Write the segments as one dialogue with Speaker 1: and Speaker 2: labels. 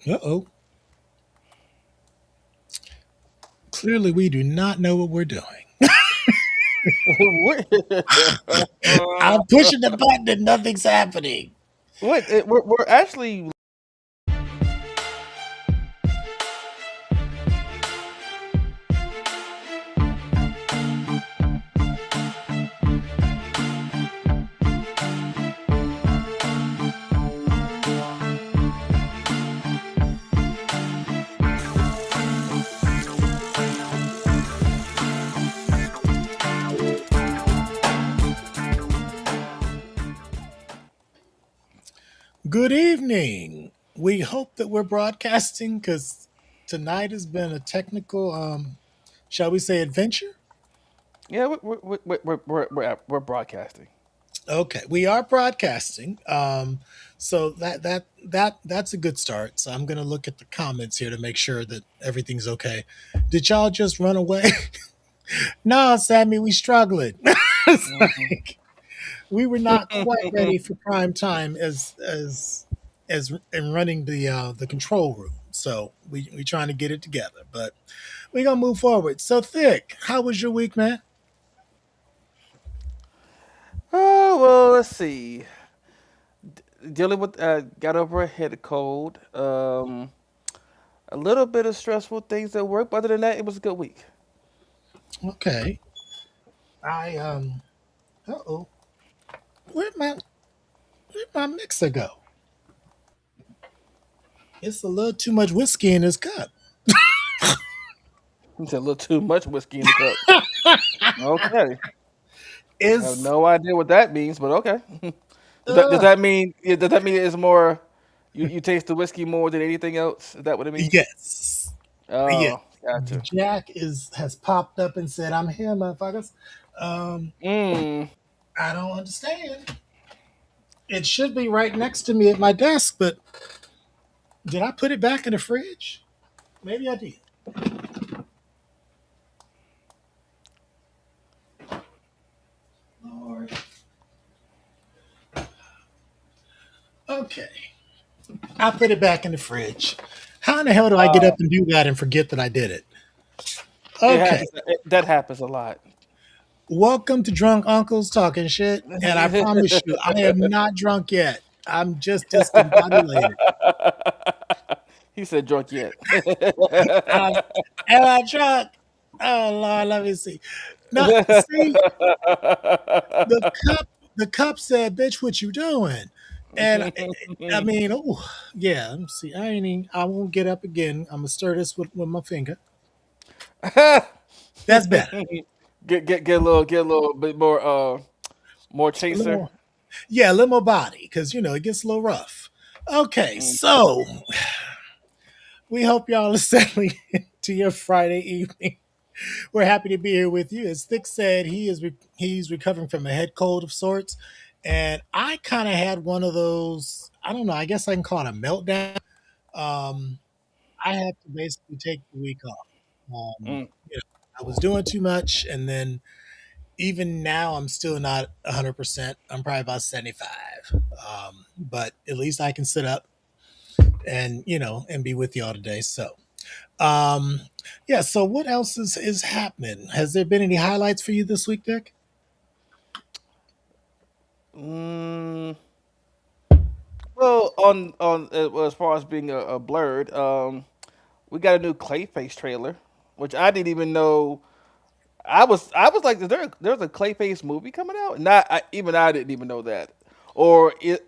Speaker 1: Uh-oh. Clearly, we do not know what we're doing.
Speaker 2: what?
Speaker 1: I'm pushing the button and nothing's happening.
Speaker 2: what? We're actually.
Speaker 1: Good evening. We hope that we're broadcasting because tonight has been a technical, shall we say, adventure.
Speaker 2: Yeah, we're broadcasting.
Speaker 1: Okay, we are broadcasting. So that's a good start. So I'm gonna look at the comments here to make sure that everything's okay. Did y'all just run away? No, Sammy, we struggling. It's
Speaker 2: Mhm.
Speaker 1: like we were not quite ready for prime time as in running the control room. So we trying to get it together, but we gonna move forward. So thick, how was your week, man?
Speaker 2: Oh well, let's see. Dealing with got over a head cold. A little bit of stressful things at work, but other than that, it was a good week.
Speaker 1: Okay, I uh oh, where'd my mixer go? It's a little too much whiskey in this cup.
Speaker 2: It's a little too much whiskey in the cup. Okay, I have
Speaker 1: It's
Speaker 2: no idea what that means, but okay. Does
Speaker 1: uh
Speaker 2: that mean does that mean it's more? You taste the whiskey more than anything else? Is that what it means?
Speaker 1: yes. Yeah.
Speaker 2: Oh,
Speaker 1: The
Speaker 2: gotcha.
Speaker 1: Jack is has popped up and said, I'm here, motherfuckers. Um,
Speaker 2: Mm.
Speaker 1: I don't understand. It should be right next to me at my desk, but did I put it back in the fridge? Maybe I did. Lord. Okay. I put it back in the fridge. How in the hell do I get up
Speaker 2: Uh,
Speaker 1: and do that and forget that I did it?
Speaker 2: it
Speaker 1: Okay.
Speaker 2: happens. That happens a lot.
Speaker 1: Welcome to Drunk Uncles Talking Shit. And I promise you, I am not drunk yet. I'm just discombobulated.
Speaker 2: He said drunk yet.
Speaker 1: Um, am I drunk? Oh Lord, let me see. No, see, the cup the cup said, "Bitch, what you doing?" And I mean, oh yeah. Let me see. I won't get up again. I'm gonna stir this with my finger. That's better.
Speaker 2: Get a little bit more more
Speaker 1: A little
Speaker 2: chaser.
Speaker 1: more, yeah, a little more body because it gets a little rough. Okay,
Speaker 2: Mm.
Speaker 1: so we hope y'all are settling into your Friday evening. We're happy to be here with you. As Thick said, he's recovering from a head cold of sorts, and I kind of had one of those. I don't know. I guess I can call it a meltdown. Um, I had to basically take the week off.
Speaker 2: Mm.
Speaker 1: I was doing too much, and then even now I'm still not 100%. I'm probably about 75. But at least I can sit up and and be with y'all today. So um, yeah. So what else is happening? Has there been any highlights for you this week, Dick?
Speaker 2: Mm. Well, as far as being a blurred, we got a new Clayface trailer, which I didn't even know. I was like, there's a Clayface movie coming out? Not even I didn't even know that,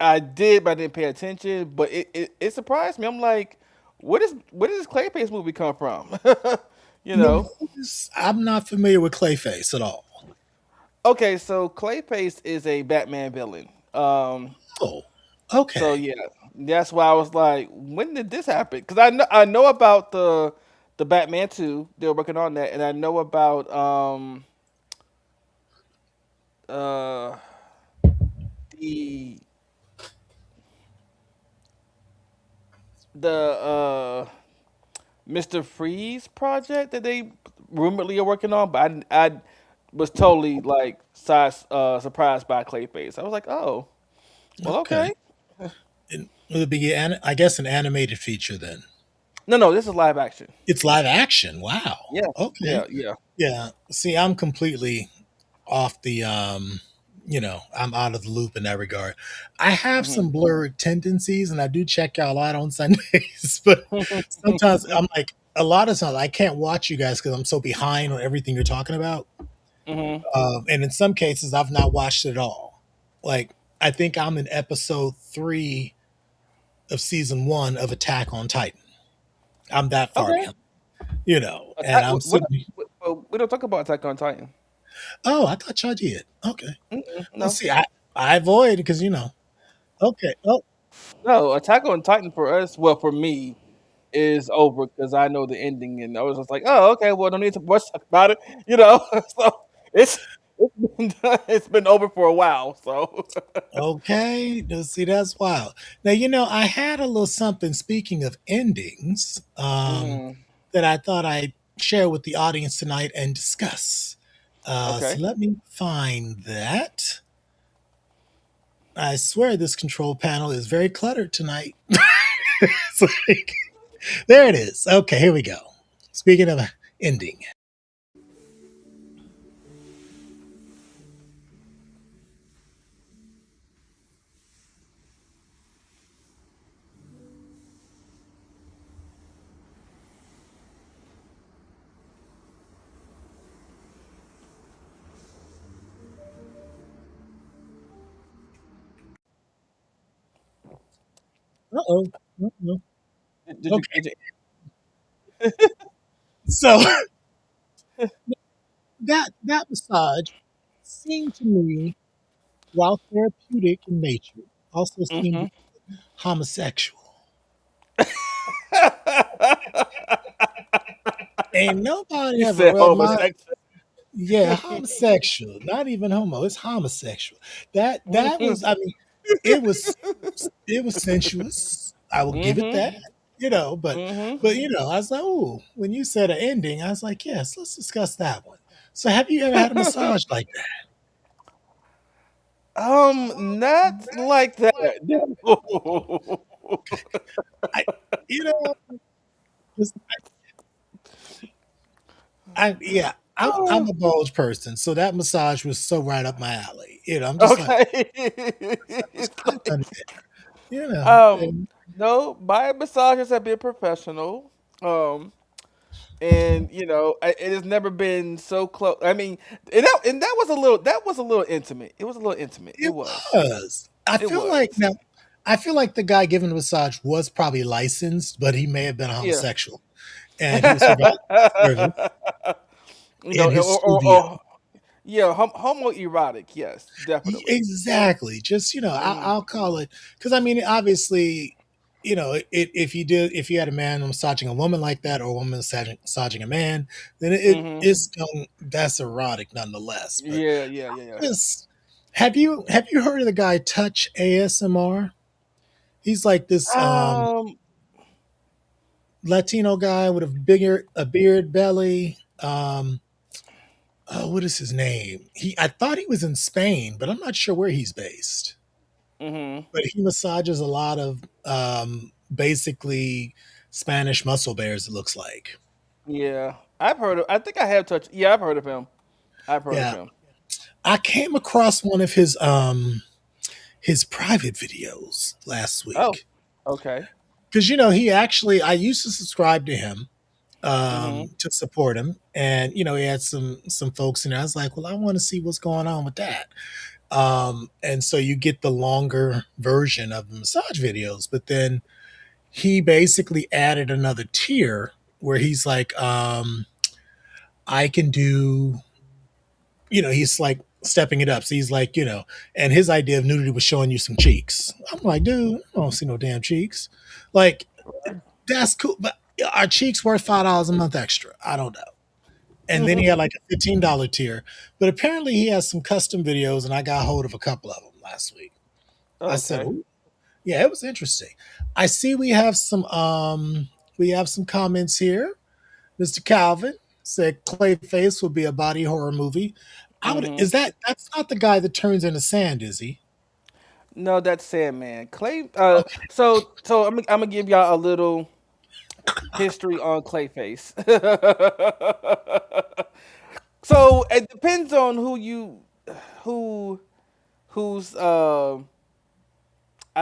Speaker 2: I did, but I didn't pay attention. But it surprised me. I'm like, where did this Clayface movie come from? you
Speaker 1: No,
Speaker 2: know?
Speaker 1: I'm not familiar with Clayface at all.
Speaker 2: Okay, so Clayface is a Batman villain.
Speaker 1: Oh, okay,
Speaker 2: So yeah, that's why I was like, when did this happen? Because I know about the Batman 2. They're working on that, and I know about uh the the Mr. Freeze project that they rumoredly are working on, but I was totally like surprised by Clayface. I was like, oh, well,
Speaker 1: okay.
Speaker 2: okay.
Speaker 1: It would be, I guess, an animated feature then.
Speaker 2: No, no, this is live action.
Speaker 1: It's live action. Wow.
Speaker 2: Yeah,
Speaker 1: Okay.
Speaker 2: yeah, yeah.
Speaker 1: Yeah. See, I'm completely off the I'm out of the loop in that regard. I have some
Speaker 2: Hmm.
Speaker 1: blurred tendencies and I do check y'all out on Sundays, but sometimes I'm like a lot of times I can't watch you guys because I'm so behind on everything you're talking about.
Speaker 2: Hmm.
Speaker 1: And in some cases I've not watched it all. Like I think I'm in episode 3 of season 1 of Attack on Titan. I'm that far
Speaker 2: Okay.
Speaker 1: behind, and
Speaker 2: Attack,
Speaker 1: I'm sitting.
Speaker 2: we don't talk about Attack on Titan.
Speaker 1: Oh, I thought y'all did. Okay.
Speaker 2: Mm-mm,
Speaker 1: Let's
Speaker 2: no,
Speaker 1: see. I avoid because Okay. Oh,
Speaker 2: no. Attack on Titan for us, well, for me, is over because I know the ending, and I was just like, oh, okay, well, don't need to much talk about it, you know. So it's it's been over for a while. So
Speaker 1: okay. Now, see, that's wild. Now, I had a little something, speaking of endings,
Speaker 2: hmm.
Speaker 1: that I thought I'd share with the audience tonight and discuss. So
Speaker 2: Okay.
Speaker 1: let me find that. I swear this control panel is very cluttered tonight. It's like, there it is. Okay, here we go. Speaking of ending. Uh-oh. Uh-oh.
Speaker 2: Did you?
Speaker 1: Okay.
Speaker 2: Did you?
Speaker 1: So that massage seemed to me, while therapeutic in nature, also seemed
Speaker 2: Hmm.
Speaker 1: homosexual. Ain't nobody
Speaker 2: You
Speaker 1: ever
Speaker 2: said
Speaker 1: rubbed my
Speaker 2: homosexual.
Speaker 1: yeah, homosexual. Not even homo, it's homosexual. That was I mean, it was it was sensuous. I will give it that.
Speaker 2: Hmm.
Speaker 1: But
Speaker 2: Hmm.
Speaker 1: I was like, oh, when you said an ending, I was like, yes, let's discuss that one. So have you ever had a massage like that?
Speaker 2: Not like that. No.
Speaker 1: I you know, 'cause yeah, I'm a bulge person, so that massage was so right up my alley. I'm just like,
Speaker 2: Okay.
Speaker 1: what's good under there?
Speaker 2: um,
Speaker 1: And
Speaker 2: no, my massages have been professional. And it has never been so close. I mean, and that was a little intimate. It was a little intimate. It
Speaker 1: it
Speaker 2: was.
Speaker 1: was.
Speaker 2: It was.
Speaker 1: I feel like the guy giving the massage was probably licensed, but he may have been a
Speaker 2: Yeah.
Speaker 1: homosexual, and he was providing service in his studio.
Speaker 2: Or yeah, homoerotic. Yes, definitely.
Speaker 1: Exactly. Just
Speaker 2: Hmm.
Speaker 1: I'll call it because I mean, obviously, if you had a man massaging a woman like that, or a woman massaging a man, then
Speaker 2: Hmm.
Speaker 1: that's erotic nonetheless. But
Speaker 2: Yeah, yeah, yeah, yeah.
Speaker 1: just have you heard of the guy Touch ASMR? He's like this
Speaker 2: Um.
Speaker 1: Latino guy with a beard belly. Oh, what is his name? I thought he was in Spain, but I'm not sure where he's based.
Speaker 2: Hmm.
Speaker 1: But he massages a lot of basically Spanish muscle bears. It looks like.
Speaker 2: Yeah, I've heard of. I think I have touched. Yeah, I've heard of him. I've heard of
Speaker 1: Yeah,
Speaker 2: him.
Speaker 1: I came across one of his private videos last
Speaker 2: Oh,
Speaker 1: week
Speaker 2: okay.
Speaker 1: because he actually I used to subscribe to him
Speaker 2: Hmm.
Speaker 1: to support him, and he had some folks in there. I was like, well, I want to see what's going on with that. And so you get the longer version of the massage videos, but then he basically added another tier where he's like, I can do, he's like stepping it up. So he's like, and his idea of nudity was showing you some cheeks. I'm like, dude, I don't see no damn cheeks. Like, that's cool, but our cheeks worth $5 a month extra. I don't know. And then he had like a $15 tier, but apparently he has some custom videos, and I got a hold of a couple of them last week. I said,
Speaker 2: Okay.
Speaker 1: "Ooh, yeah, it was interesting." I see we have some comments here. Mr. Calvin said Clayface would be a body horror movie.
Speaker 2: Hmm.
Speaker 1: That's not the guy that turns into sand, is he?
Speaker 2: No, that's Sandman. Clay.
Speaker 1: Okay.
Speaker 2: So I'm gonna give y'all a little history on Clayface. So it depends on who who's I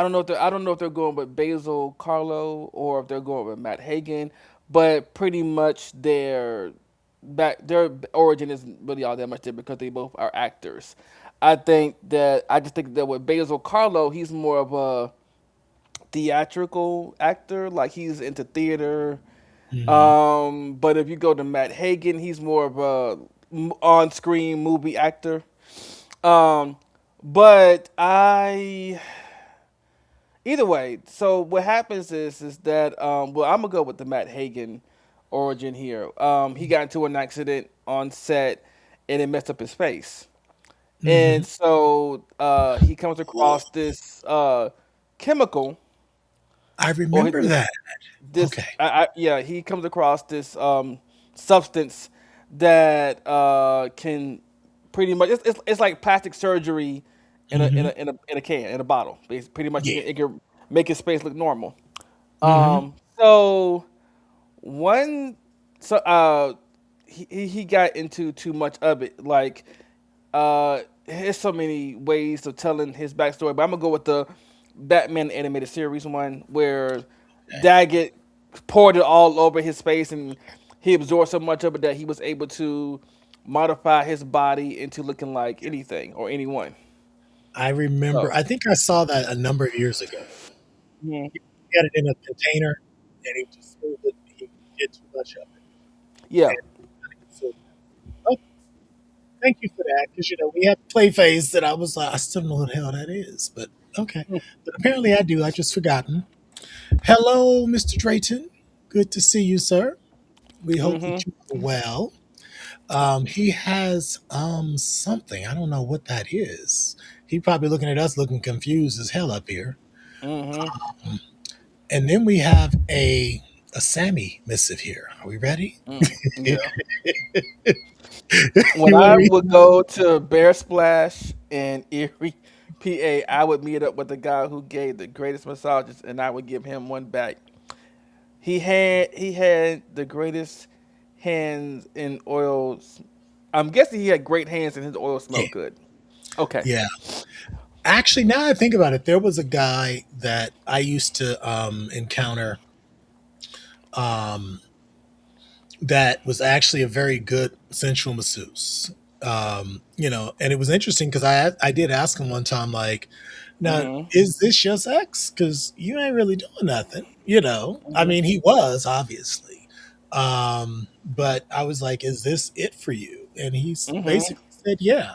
Speaker 2: don't know if they're going with Basil Carlo or if they're going with Matt Hagen, but pretty much their origin isn't really all that much different because they both are actors. I just think that with Basil Carlo, he's more of a theatrical actor, like he's into theater.
Speaker 1: Hmm.
Speaker 2: But if you go to Matt Hagen, he's more of a on-screen movie actor. Um, but I Either way, so what happens is that well, I'm gonna go with the Matt Hagen origin here. He got into an accident on set and it messed up his face,
Speaker 1: Hmm.
Speaker 2: and so he comes across this chemical
Speaker 1: I
Speaker 2: or
Speaker 1: remember that.
Speaker 2: this
Speaker 1: Okay.
Speaker 2: yeah, he comes across this substance that can pretty much it's like plastic surgery
Speaker 1: Hmm.
Speaker 2: in a can in a bottle. Pretty much
Speaker 1: Yeah.
Speaker 2: it can make his face look normal.
Speaker 1: Hmm.
Speaker 2: So one so he got into too much of it. Like there's so many ways of telling his backstory, but I'm gonna go with the Batman animated series one where Daggett poured it all over his face and he absorbed so much of it that he was able to modify his body into looking like anything or anyone.
Speaker 1: I remember.
Speaker 2: So
Speaker 1: I think I saw that a number of years ago.
Speaker 2: mhm.
Speaker 1: He had it in a container, and he just spilled it. He did too much of it,
Speaker 2: Yeah.
Speaker 1: and kind of consumed it. Oh, thank you for that, because we have Playface that I was like, I still don't know what the hell that is, but okay. But apparently I do. I just forgotten. Hello, Mr. Drayton. Good to see you, sir. We hope
Speaker 2: Mhm.
Speaker 1: that you are well. He has something. I don't know what that is. He probably looking at us looking confused as hell up here.
Speaker 2: Mhm.
Speaker 1: Um, and then we have a Sammy missive here. Are we ready?
Speaker 2: Yeah. When
Speaker 1: You want to
Speaker 2: I
Speaker 1: read?
Speaker 2: would go to Bear Splash in Erie, PA, I would meet up with the guy who gave the greatest massages, and I would give him one back. He had the greatest hands in oils. I'm guessing he had great hands and his oil
Speaker 1: Yeah,
Speaker 2: smelled good. Okay.
Speaker 1: yeah. Actually, now I think about it, there was a guy that I used to encounter um, that was actually a very good sensual masseuse. And it was interesting because I did ask him one time, like, now,
Speaker 2: Mhm.
Speaker 1: is this your sex? Because you ain't really doing nothing. I
Speaker 2: Mhm.
Speaker 1: mean, he was obviously, but I was like, is this it for you? And
Speaker 2: Mhm.
Speaker 1: basically said, yeah.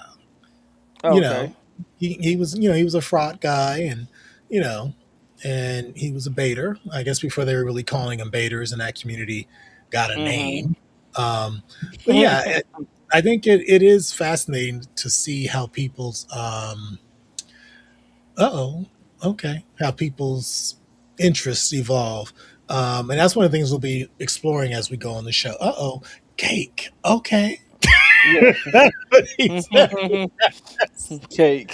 Speaker 1: you know
Speaker 2: Okay.
Speaker 1: he was he was a fraud guy, and you know he was a baiter, I guess, before they were really calling them baiters, and that community got a
Speaker 2: Mhm.
Speaker 1: name. But yeah, I think it is fascinating to see how people's uh-oh, okay, how people's interests evolve. And that's one of the things we'll be exploring as we go on the show. Uh-oh, cake, okay.
Speaker 2: Yeah.
Speaker 1: That's what he said.
Speaker 2: Cake.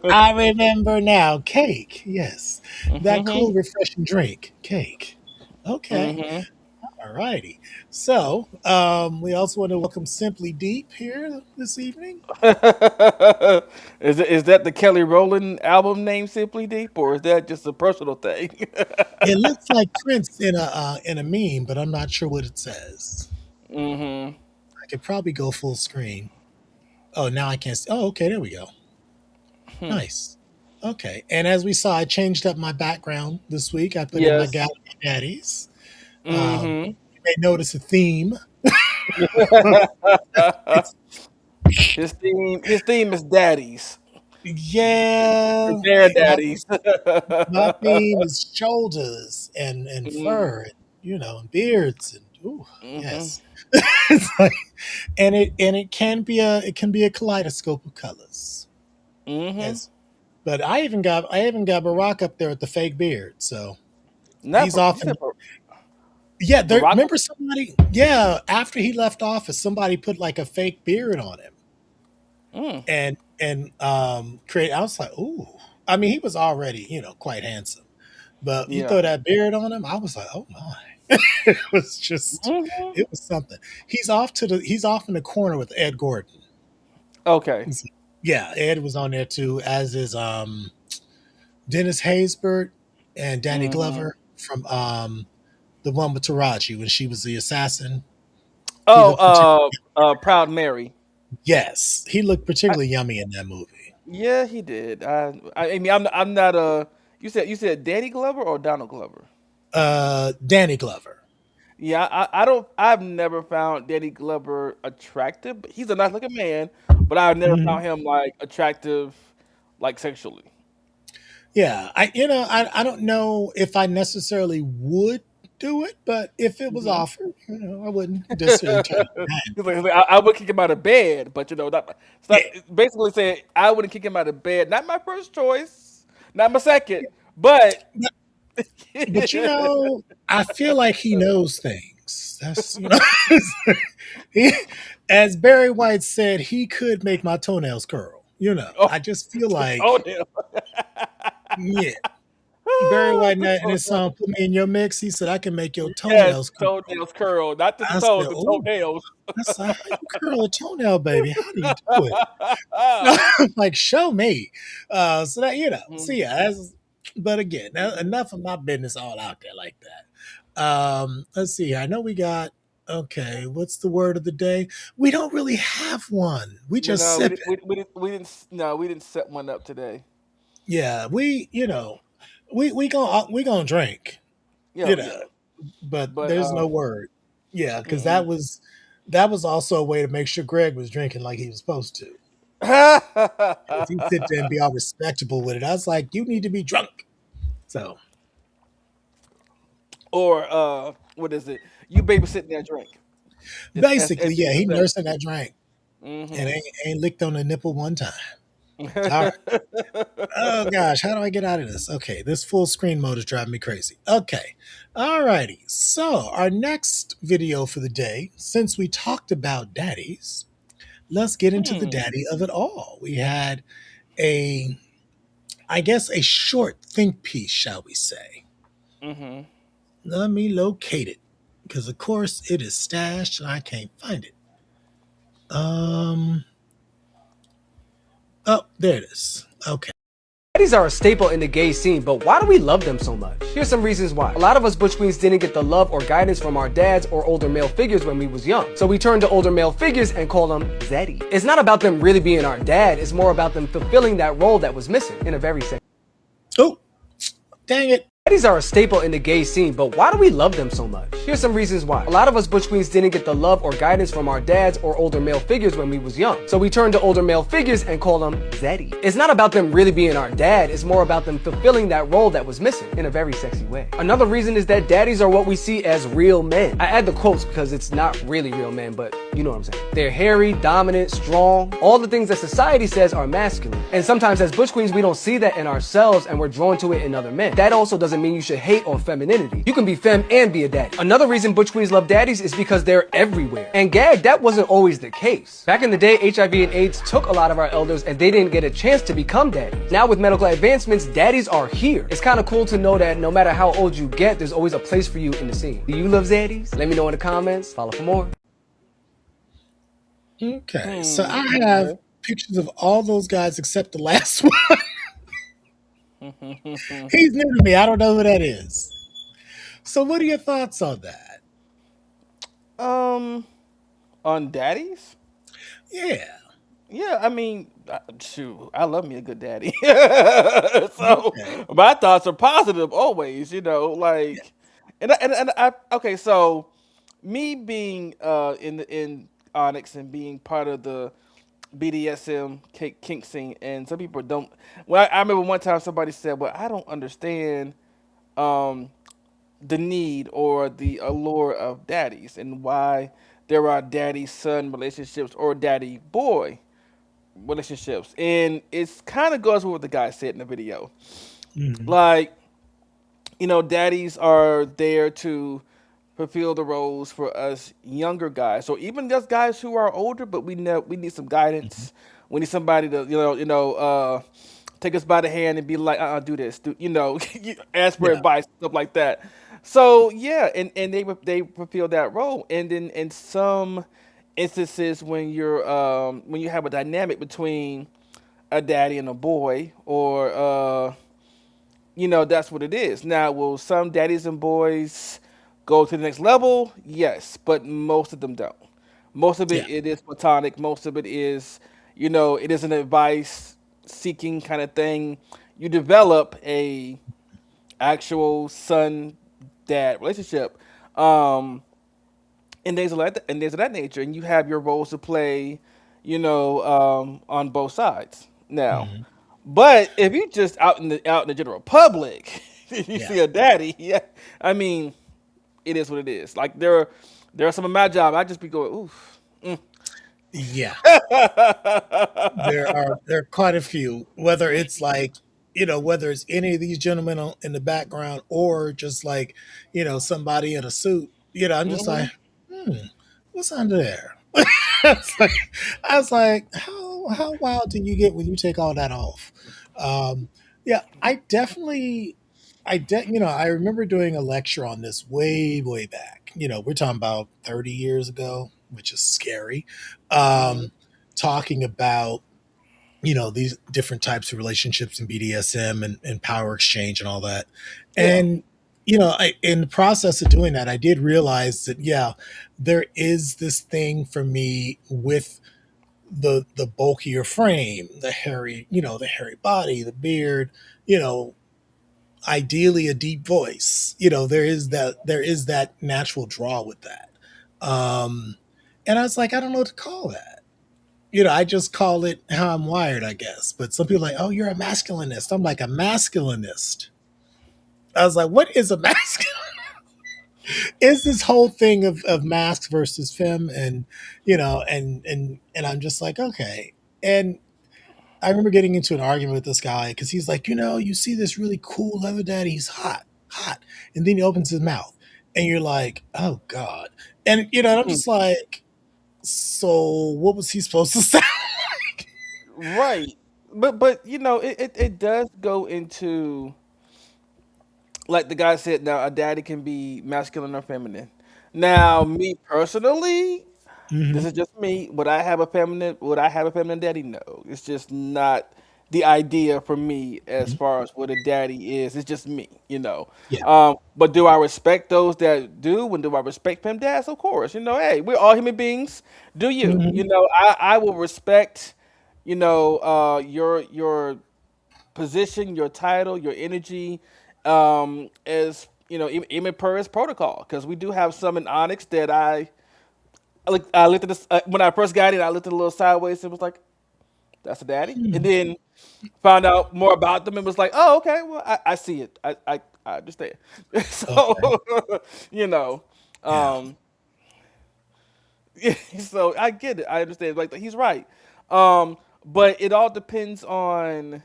Speaker 1: I remember now. Cake. Yes. That cool,
Speaker 2: Mhm.
Speaker 1: refreshing drink. Cake. Okay.
Speaker 2: Mhm.
Speaker 1: All righty. So, we also want to welcome Simply Deep here this evening.
Speaker 2: Is that the Kelly Rowland album name Simply Deep, or is that just a personal thing?
Speaker 1: It looks like Prince in a meme, but I'm not sure what it says.
Speaker 2: Mhm.
Speaker 1: I could probably go full screen. Oh, now I can't see. Oh, okay. There we go.
Speaker 2: Hmm.
Speaker 1: Nice. Okay. And as we saw, I changed up my background this week. I put in my
Speaker 2: Yes.
Speaker 1: Gallery Daddies.
Speaker 2: Mhm.
Speaker 1: You may notice a theme. It's
Speaker 2: His theme is daddies.
Speaker 1: Yeah,
Speaker 2: Their
Speaker 1: my
Speaker 2: daddies.
Speaker 1: my theme is shoulders and
Speaker 2: Mhm.
Speaker 1: fur, and and beards, and ooh,
Speaker 2: Mhm.
Speaker 1: yes. It's like, and it can be a kaleidoscope of colors.
Speaker 2: Mhm.
Speaker 1: Yes, but I even got Barack up there with the fake beard, so
Speaker 2: Not
Speaker 1: he's
Speaker 2: Bar- you
Speaker 1: off.
Speaker 2: said
Speaker 1: And yeah, there.
Speaker 2: Barack.
Speaker 1: Remember somebody? Yeah, after he left office, somebody put like a fake beard on him
Speaker 2: Mm.
Speaker 1: and create. I was like, ooh. I mean, he was already, quite handsome. But you
Speaker 2: Yeah.
Speaker 1: throw that beard on him, I was like, oh my. It was just
Speaker 2: Hmm.
Speaker 1: it was something. He's off in the corner with Ed Gordon.
Speaker 2: Okay.
Speaker 1: Yeah, Ed was on there too, as is Dennis Haysbert and Danny
Speaker 2: Hmm.
Speaker 1: Glover from the one with Taraji when she was the assassin. He
Speaker 2: Oh,
Speaker 1: looked particularly
Speaker 2: Proud Mary.
Speaker 1: yes, he looked particularly yummy in that movie.
Speaker 2: Yeah, he did. I mean, I'm not a. You said Danny Glover or Donald Glover?
Speaker 1: Danny Glover.
Speaker 2: Yeah, I don't. I've never found Danny Glover attractive. But he's a nice looking man, but I've never
Speaker 1: Mhm.
Speaker 2: found him like attractive, like sexually.
Speaker 1: Yeah, I don't know if I necessarily would do it, but if it was
Speaker 2: Hmm.
Speaker 1: offered, I wouldn't necessarily turn it down.
Speaker 2: He's like, I would kick him out of bed, but not. It's
Speaker 1: Yeah,
Speaker 2: not it's basically saying I wouldn't kick him out of bed. Not my first choice, not my second, but
Speaker 1: but, but I feel like he knows things. That's he, as Barry White said, he could make my toenails curl.
Speaker 2: oh,
Speaker 1: I just feel like
Speaker 2: told him.
Speaker 1: yeah. Barry White in his song "Put Me in Your Mix," he said, "I can make your
Speaker 2: Yes,
Speaker 1: toenails curl."
Speaker 2: toenails curl, not just the
Speaker 1: I
Speaker 2: toes,
Speaker 1: said,
Speaker 2: the
Speaker 1: "Oh,
Speaker 2: toenails.
Speaker 1: that's how you curl a toenail, baby. How do you do it?" I'm like, show me. So that so
Speaker 2: Mhm.
Speaker 1: yeah. But again, enough of my business all out there like that. Let's see. I know we got. Okay, what's the word of the day? We don't really have one. We
Speaker 2: But
Speaker 1: just
Speaker 2: no,
Speaker 1: sip it.
Speaker 2: we didn't set one up today.
Speaker 1: Yeah, we gonna drink.
Speaker 2: Yeah,
Speaker 1: You know,
Speaker 2: yeah,
Speaker 1: but
Speaker 2: but
Speaker 1: there's no word. Yeah, because
Speaker 2: mm-mm.
Speaker 1: that was also a way to make sure Greg was drinking like he was supposed to. If he sit there and be all respectable with it, I was like, you need to be drunk. So
Speaker 2: or what is it? You babysitting that drink? As
Speaker 1: basically,
Speaker 2: you
Speaker 1: yeah,
Speaker 2: would
Speaker 1: he
Speaker 2: say.
Speaker 1: nursing that drink and
Speaker 2: Hmm.
Speaker 1: ain't licked on the nipple one time. All right. Oh gosh, how do I get out of this? Okay, this full screen mode is driving me crazy. Okay. All righty. So our next video for the day, since we talked about daddies, let's get into the
Speaker 2: Hmm.
Speaker 1: daddy of it all. We had a, I guess, a short think piece, shall we say.
Speaker 2: Hmm.
Speaker 1: Let me locate it. Because of course it is stashed and I can't find it. Um oh, there it is. Okay.
Speaker 3: Daddies are a staple in the gay scene, but why do we love them so much? Here's some reasons why. A lot of us butch queens didn't get the love or guidance from our dads or older male figures when we was young. So we turned to older male figures and call them Zaddy. It's not about them really being our dad, it's more about them fulfilling that role that was missing in a very sexy.
Speaker 1: Oh, dang it.
Speaker 3: Daddies are a staple in the gay scene, but why do we love them so much? Here's some reasons why. A lot of us butch queens didn't get the love or guidance from our dads or older male figures when we was young. So we turned to older male figures and call them Zaddy. It's not about them really being our dad, it's more about them fulfilling that role that was missing in a very sexy way. Another reason is that daddies are what we see as real men. I add the quotes because it's not really real men, but you know what I'm saying. They're hairy, dominant, strong, all the things that society says are masculine. And sometimes as butch queens, we don't see that in ourselves and we're drawn to it in other men. That also doesn't mean you should hate on femininity. You can be femme and be a daddy. Another reason butch queens love daddies is because they're everywhere. And gag, that wasn't always the case. Back in the day, HIV and AIDS took a lot of our elders and they didn't get a chance to become daddies. Now with medical advancements, daddies are here. It's kind of cool to know that no matter how old you get, there's always a place for you in the scene. Do you love zaddies? Let me know in the comments. Follow for more.
Speaker 1: Okay. So
Speaker 2: Hmm.
Speaker 1: I have
Speaker 2: Okay.
Speaker 1: pictures of all those guys except the last one. He's new to me. I don't know who that is. So what are your thoughts on that?
Speaker 2: um, on daddies.
Speaker 1: Yeah.
Speaker 2: Yeah, I mean, shoot, I love me a good daddy. So
Speaker 1: Okay.
Speaker 2: my thoughts are positive always,
Speaker 1: Yeah.
Speaker 2: like, and I okay, so me being in Onyx and being part of the BDSM kink scene, and some people don't. Well, I remember one time somebody said, "Well, I don't understand um the need or the allure of daddies and why there are daddy son relationships or daddy boy relationships." And it's kind of goes with what the guy said in the video.
Speaker 1: Mhm.
Speaker 2: Like, daddies are there to fulfill the roles for us younger guys. So even just guys who are older, but we need some guidance. We need somebody to take us by the hand and be like, do this, ask for
Speaker 1: Yeah.
Speaker 2: advice, stuff like that. So yeah, and they fulfill that role, and then in some instances when you have a dynamic between a daddy and a boy, or that's what it is. Now, will some daddies and boys go to the next level? Yes, but most of them don't. Most of
Speaker 1: Yeah.
Speaker 2: it is platonic. Most of it is, it is an advice seeking kind of thing. You develop a actual son dad relationship, um, and things of that nature, and you have your roles to play, on both sides. Now,
Speaker 1: Hmm.
Speaker 2: but if you just out in the general public, you
Speaker 1: Yeah.
Speaker 2: see a daddy, yeah, I mean, it is what it is. Like there are some of my job, I just be going, oof.
Speaker 1: Yeah. There are quite a few. Whether it's like, whether it's any of these gentlemen in the background or just like, somebody in a suit. I'm just
Speaker 2: Hmm.
Speaker 1: like, hmm, what's under there? I was like, how wild do you get when you take all that off? Um, yeah, I remember doing a lecture on this way back. We're talking about 30 years ago, which is scary.
Speaker 2: Hmm.
Speaker 1: Um, Talking about these different types of relationships in BDSM and power exchange and all that.
Speaker 2: Yeah.
Speaker 1: And in the process of doing that, I did realize that yeah, there is this thing for me with the bulkier frame, the hairy body, the beard, you know, ideally a deep voice. There is that natural draw with that. Um, and I was like, I don't know what to call that. I just call it how I'm wired, I guess. But some people are like, oh, you're a masculinist. I'm like, a masculinist. I was like, what is a masculine? Is this whole thing of masc versus femme, and and I'm just like, okay. And I remember getting into an argument with this guy because he's like, you see this really cool leather daddy, he's hot, hot, and then he opens his mouth, and you're like, oh god, and I'm just like, so what was he supposed to say?
Speaker 2: Right. But it does go into, like the guy said, now a daddy can be masculine or feminine. Now, me personally, this
Speaker 1: Hmm.
Speaker 2: is just me. Would I have a feminine daddy? No. It's just not the idea for me as far as what a daddy is. It's just me.
Speaker 1: Yeah.
Speaker 2: But do I respect those that do? And do I respect fem dads? Of course. Hey, we're all human beings. Do you?
Speaker 1: Hmm.
Speaker 2: I will respect, your position, your title, your energy, as even per his protocol. Because we do have some in Onyx that I looked at this when I first got it. I looked at it a little sideways and was like, "That's a daddy," and then found out more about them and was like, "Oh, okay. Well, I see it. I understand." So,
Speaker 1: Okay.
Speaker 2: you know,
Speaker 1: Yeah.
Speaker 2: um, so I get it. I understand. Like he's right. But it all depends on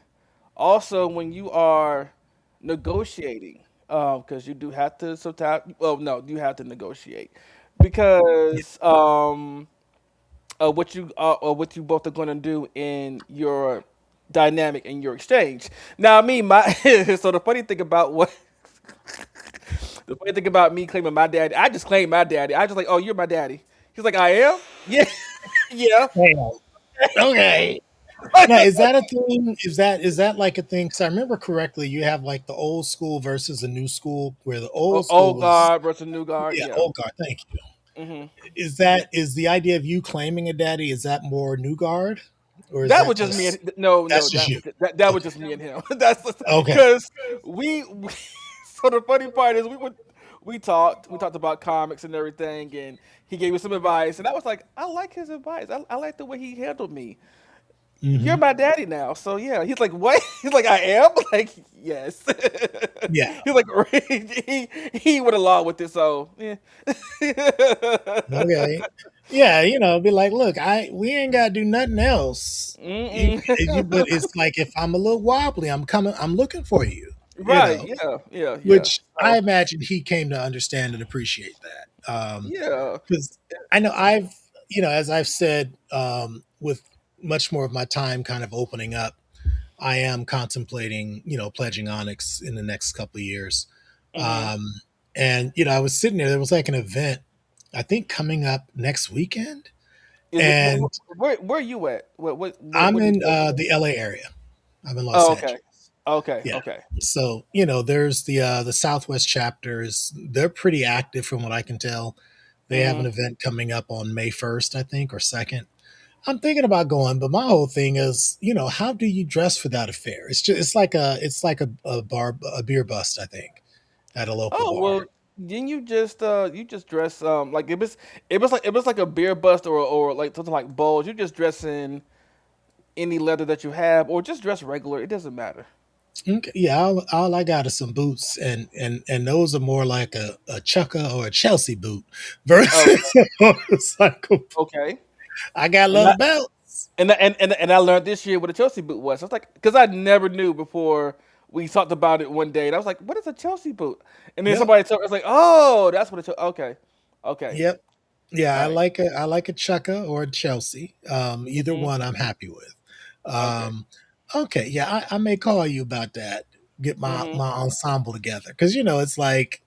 Speaker 2: also when you are negotiating, because you do have to sometimes. Well, no, you have to negotiate
Speaker 1: Yeah.
Speaker 2: because what you both are going to do in your dynamic in your exchange. Now, me, my so the funny thing about me claiming my daddy, I just claim my daddy. I just like, oh, you're my daddy. He's like, I am. Yeah, yeah.
Speaker 1: Damn. Okay. Now, is that a thing? Is that like a thing? Because I remember correctly, you have like the old school versus the new school, where the old school
Speaker 2: Old
Speaker 1: was,
Speaker 2: guard versus new guard.
Speaker 1: yeah,
Speaker 2: Yeah.
Speaker 1: old guard. Thank you.
Speaker 2: Hmm.
Speaker 1: Is the idea of you claiming a daddy? Is that more new guard, or is
Speaker 2: That
Speaker 1: that
Speaker 2: was just me.
Speaker 1: just
Speaker 2: And, no, no,
Speaker 1: that's just
Speaker 2: that
Speaker 1: you?
Speaker 2: was that was
Speaker 1: Okay.
Speaker 2: just me and him. That's
Speaker 1: Okay.
Speaker 2: because we. So the funny part is we talked about comics and everything, and he gave me some advice, and I was like, I like his advice. I like the way he handled me. You're
Speaker 1: Hmm.
Speaker 2: my daddy now, so yeah. He's like, what? He's like, I am. Like, yes.
Speaker 1: Yeah.
Speaker 2: He's like, he went along with it, so yeah.
Speaker 1: Okay. Yeah. Be like, look, we ain't got to do nothing else.
Speaker 2: Mm-mm.
Speaker 1: But it's like if I'm a little wobbly, I'm coming. I'm looking for you.
Speaker 2: Right? Yeah, yeah, yeah.
Speaker 1: Which I
Speaker 2: So
Speaker 1: imagine he came to understand and appreciate that.
Speaker 2: yeah.
Speaker 1: Because I know as I've said, with much more of my time kind of opening up, I am contemplating, pledging Onyx in the next couple of years.
Speaker 2: Hmm.
Speaker 1: Um, and I was sitting there. There was like an event, I think, coming up next weekend,
Speaker 2: Is it
Speaker 1: and
Speaker 2: where you at?
Speaker 1: I'm
Speaker 2: What do you
Speaker 1: in
Speaker 2: do?
Speaker 1: the LA area. I'm in Los
Speaker 2: Oh, okay,
Speaker 1: Angeles.
Speaker 2: okay,
Speaker 1: Yeah.
Speaker 2: okay.
Speaker 1: So there's the Southwest chapters. They're pretty active from what I can tell. They have an
Speaker 2: Hmm.
Speaker 1: event coming up on May 1st, I think, or 2nd. I'm thinking about going, but my whole thing is, how do you dress for that affair? It's like a beer bust, I think, at a local
Speaker 2: Oh
Speaker 1: bar.
Speaker 2: well, didn't you just dress like it was like a beer bust or like something like balls. You just dress in any leather that you have, or just dress regular. It doesn't matter.
Speaker 1: Okay, yeah, all I got is some boots, and those are more like a Chukka or a Chelsea boot versus
Speaker 2: Okay,
Speaker 1: a motorcycle.
Speaker 2: okay.
Speaker 1: I got
Speaker 2: And
Speaker 1: leather
Speaker 2: that
Speaker 1: belts.
Speaker 2: and I learned this year what a Chelsea boot was. I was like, because I never knew before we talked about it one day, and I was like, what is a Chelsea boot? And then
Speaker 1: Yep,
Speaker 2: somebody told me, I was like, oh, that's what okay, okay,
Speaker 1: yep. Yeah, I
Speaker 2: right,
Speaker 1: like a Chukka or a Chelsea. Either
Speaker 2: hmm,
Speaker 1: one I'm happy with.
Speaker 2: okay,
Speaker 1: Um, okay, yeah, I may call you about that. Get my
Speaker 2: hmm,
Speaker 1: my ensemble together because it's like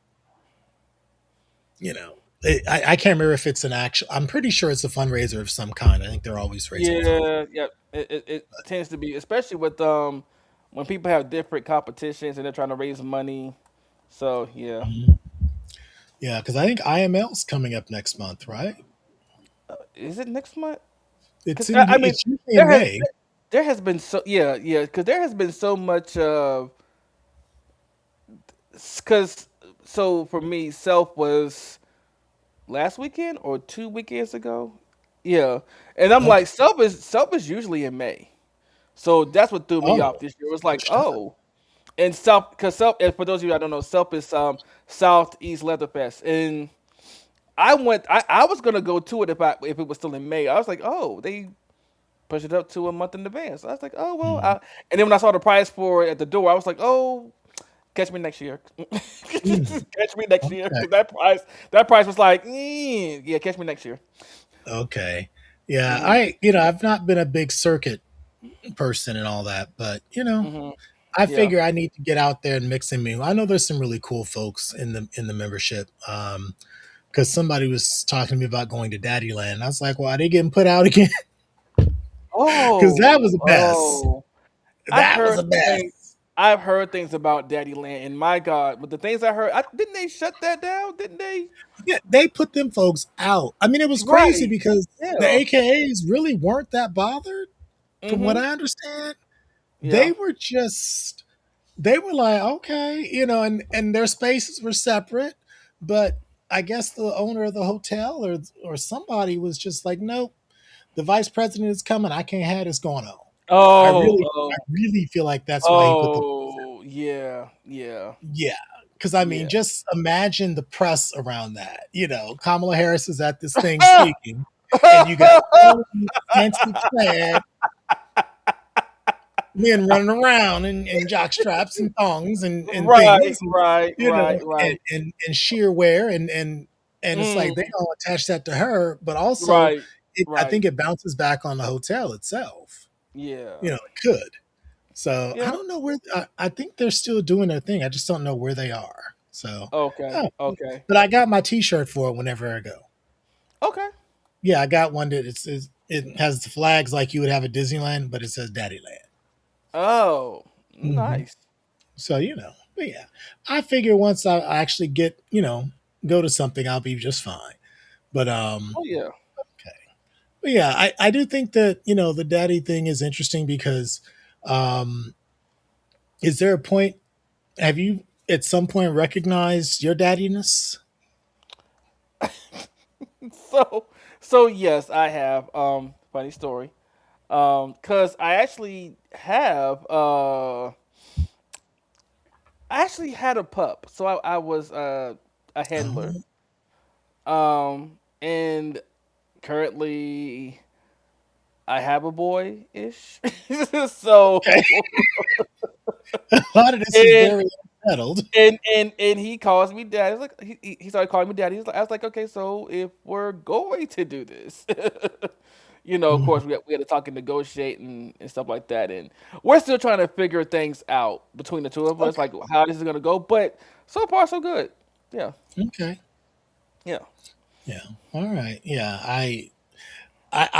Speaker 1: I can't remember if it's an actual. I'm pretty sure it's a fundraiser of some kind. I think they're always raising funds.
Speaker 2: yeah, yeah. It tends to be, especially with when people have different competitions and they're trying to raise money. So yeah,
Speaker 1: Mhm. Yeah, because I think IML's coming up next month, right?
Speaker 2: is it next month?
Speaker 1: It's
Speaker 2: Because
Speaker 1: in
Speaker 2: I mean,
Speaker 1: it's usually in
Speaker 2: there has
Speaker 1: May.
Speaker 2: there has been yeah, because there has been so much because so for me, self was last weekend or 2 weekends ago. Yeah, and I'm
Speaker 1: Okay.
Speaker 2: like, self is usually in May, so that's what threw me
Speaker 1: Oh,
Speaker 2: off this year. It was like,
Speaker 1: shut up.
Speaker 2: oh, and South, because South, and for those of you I don't know, South is Southeast Leatherfest, and I was gonna go to it if it was still in May. I was like, oh, they pushed it up to a month in advance. I was like, oh well,
Speaker 1: Mm.
Speaker 2: and then when I saw the price for it at the door, I was like, oh, catch me next year,
Speaker 1: Mm.
Speaker 2: catch me next year,
Speaker 1: Okay.
Speaker 2: because that price was like, yeah, catch me next year.
Speaker 1: Okay. Yeah,
Speaker 2: Hmm.
Speaker 1: I've not been a big circuit person and all that, but
Speaker 2: Hmm.
Speaker 1: I
Speaker 2: Yeah.
Speaker 1: figure I need to get out there and mix and mingle. I know there's some really cool folks in the membership. Because somebody was talking to me about going to Daddy Land. I was like, well, are they getting put out again? Because that was
Speaker 2: Oh,
Speaker 1: a mess.
Speaker 2: oh. I've
Speaker 1: That was
Speaker 2: heard
Speaker 1: a
Speaker 2: things.
Speaker 1: mess.
Speaker 2: I've heard things about Daddy Land, and my God, but the things I heard, didn't they shut that down? Didn't they?
Speaker 1: Yeah, they put them folks out. I mean, it was crazy
Speaker 2: Right.
Speaker 1: because the
Speaker 2: Yeah.
Speaker 1: AKAs really weren't that bothered, from what
Speaker 2: Mhm.
Speaker 1: I understand. They
Speaker 2: Yeah.
Speaker 1: were just they were like, okay, and their spaces were separate, but I guess the owner of the hotel or somebody was just like, nope, the vice president is coming. I can't have this going on. I
Speaker 2: Oh.
Speaker 1: really feel like that's why he put the
Speaker 2: Oh. Yeah. Yeah.
Speaker 1: yeah. Because I mean,
Speaker 2: Yeah.
Speaker 1: just imagine the press around that. Kamala Harris is at this thing speaking, and you got all these fancy clad men running around in jock straps and thongs and
Speaker 2: Right.
Speaker 1: things,
Speaker 2: Right. Right.
Speaker 1: and,
Speaker 2: Right.
Speaker 1: and sheer wear and it's like they
Speaker 2: Mm.
Speaker 1: don't attach that to her, but also
Speaker 2: Right.
Speaker 1: I
Speaker 2: Right.
Speaker 1: think it bounces back on the hotel itself.
Speaker 2: Yeah.
Speaker 1: It could. So I
Speaker 2: Yeah.
Speaker 1: don't know where I think they're still doing their thing. I just don't know where they are. So,
Speaker 2: Okay.
Speaker 1: oh,
Speaker 2: Okay.
Speaker 1: but I got my T-shirt for it whenever I go.
Speaker 2: Okay.
Speaker 1: Yeah, I got one that it has the flags like you would have at Disneyland, but it says Daddy
Speaker 2: Oh.
Speaker 1: Land.
Speaker 2: Nice.
Speaker 1: So but yeah, I figure once I actually get go to something, I'll be just fine. But
Speaker 2: Oh yeah.
Speaker 1: okay. But yeah, I do think that the daddy thing is interesting because um, is there a point? Have you at some point recognized your daddiness?
Speaker 2: So so yes, I have funny story. Cuz I actually had a pup. So I was a handler.
Speaker 1: Oh,
Speaker 2: And currently I have a boy ish.
Speaker 1: okay.
Speaker 2: So
Speaker 1: A lot of this is
Speaker 2: and
Speaker 1: very unsettled.
Speaker 2: and he calls me dad. He's like he started calling me daddy. I was like, okay, so if we're going to do this, Of
Speaker 1: Mhm.
Speaker 2: course, we had to talk and negotiate and stuff like that, and we're still trying to figure things out between the two of us,
Speaker 1: Okay.
Speaker 2: like how this is gonna go. But so far, so good. Yeah,
Speaker 1: Okay.
Speaker 2: yeah.
Speaker 1: Yeah. All right. Yeah. I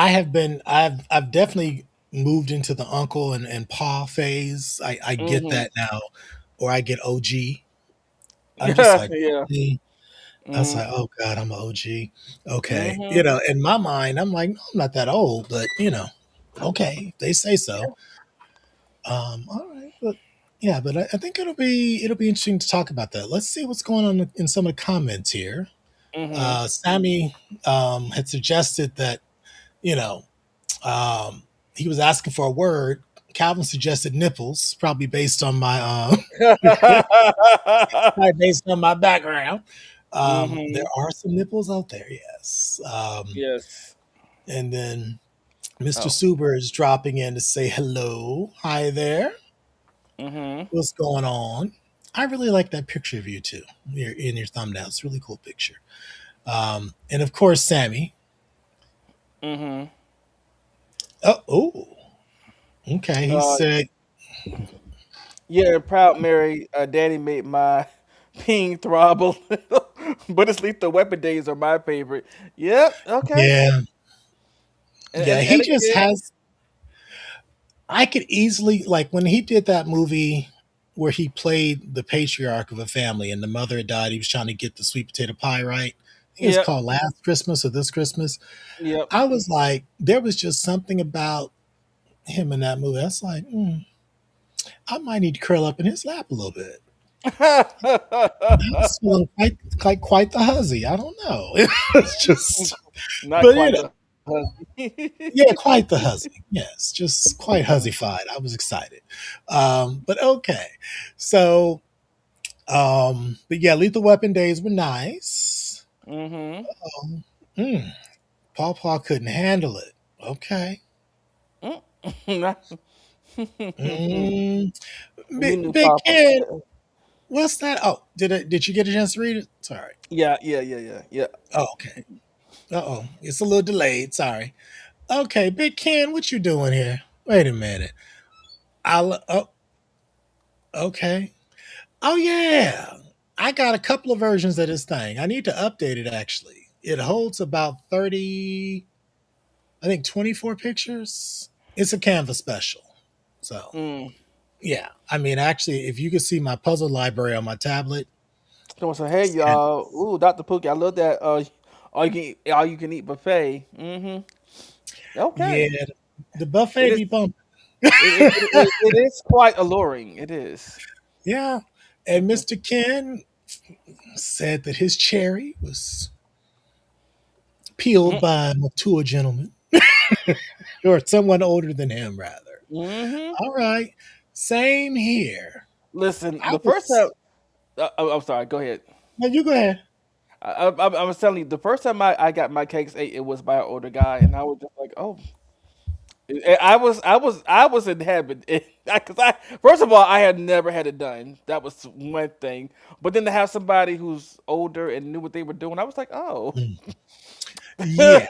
Speaker 1: have been I've definitely moved into the uncle and pa phase. I get
Speaker 2: Mhm.
Speaker 1: that now, or I get OG. I'm just
Speaker 2: Yeah,
Speaker 1: like,
Speaker 2: yeah.
Speaker 1: "Hey," I was
Speaker 2: Mhm.
Speaker 1: like, oh God, I'm an OG. Okay,
Speaker 2: Mhm.
Speaker 1: in my mind, I'm like, no, I'm not that old, but okay, they say so. All right, but yeah, but I think it'll be interesting to talk about that. Let's see what's going on in some of the comments here.
Speaker 2: Mhm.
Speaker 1: Sammy had suggested that you know Um, he was asking for a word. Calvin suggested nipples, probably based on my probably based on my background. There
Speaker 2: Mhm.
Speaker 1: are some nipples out there, yes.
Speaker 2: Yes.
Speaker 1: And then Mr.
Speaker 2: Oh.
Speaker 1: Suber is dropping in to say hello. Hi there.
Speaker 2: Mhm.
Speaker 1: What's going on? I really like that picture of you too. In your thumbnail. It's a really cool picture. And of course, Sammy.
Speaker 2: Mhm.
Speaker 1: Oh, okay. He
Speaker 2: Uh,
Speaker 1: said,
Speaker 2: yeah. Proud Mary. Daddy made my ping throb, but it's lethal weapon days are my favorite. Yep. Okay.
Speaker 1: yeah,
Speaker 2: And
Speaker 1: yeah.
Speaker 2: and,
Speaker 1: He
Speaker 2: and
Speaker 1: just
Speaker 2: again,
Speaker 1: has I could easily like when he did that movie where he played the patriarch of a family and the mother had died. He was trying to get the sweet potato pie right. I think it's
Speaker 2: yep.
Speaker 1: called Last Christmas or This Christmas.
Speaker 2: Yep.
Speaker 1: I was like, there was just something about him in that movie. I was like, I might need to curl up in his lap a little bit. I was feeling quite the huzzy. I don't know. It's just,
Speaker 2: Not
Speaker 1: but
Speaker 2: quite the husband.
Speaker 1: yeah, quite the huzzy. Yes, just quite huzzified. I was excited. But okay. So but yeah, Lethal Weapon days were nice.
Speaker 2: Mhm.
Speaker 1: Um, mm, Paw Paw couldn't handle it. Okay. Mm,
Speaker 2: You
Speaker 1: Big,
Speaker 2: knew
Speaker 1: Big
Speaker 2: Papa.
Speaker 1: Kid, what's that? Oh, did you get a chance to read it? Sorry.
Speaker 2: Yeah, yeah, yeah, yeah, yeah.
Speaker 1: Oh, okay. Uh-oh. It's a little delayed. Sorry. Okay, Big Ken, what you doing here? Wait a minute. Oh, okay. Oh yeah. I got a couple of versions of this thing. I need to update it actually. It holds about 30, I think 24 pictures. It's a Canva special. So,
Speaker 2: Mm.
Speaker 1: yeah. I mean, actually, if you could see my puzzle library on my tablet,
Speaker 2: Someone said, "Hey,
Speaker 1: and
Speaker 2: y'all. Ooh, Dr. Pookie, I love that. All you can eat buffet. Mhm. Okay.
Speaker 1: yeah, the
Speaker 2: It
Speaker 1: buffet
Speaker 2: is.
Speaker 1: be bumping.
Speaker 2: It is quite alluring. It is.
Speaker 1: Yeah. And
Speaker 2: Mhm.
Speaker 1: Mr. Ken said that his cherry was peeled by a mature gentleman or someone older than him, rather.
Speaker 2: Mhm.
Speaker 1: All right. Same here.
Speaker 2: Listen,
Speaker 1: I
Speaker 2: the first time.
Speaker 1: was,
Speaker 2: I'm sorry. Go ahead.
Speaker 1: no, you go ahead.
Speaker 2: I was telling you the first time I got my cakes ate, it was by an older guy, and I was just like, oh, I was in heaven because I first of all I had never had it done. That was one thing, but then to have somebody who's older and knew what they were doing, I was like, oh,
Speaker 1: Mm. Yeah.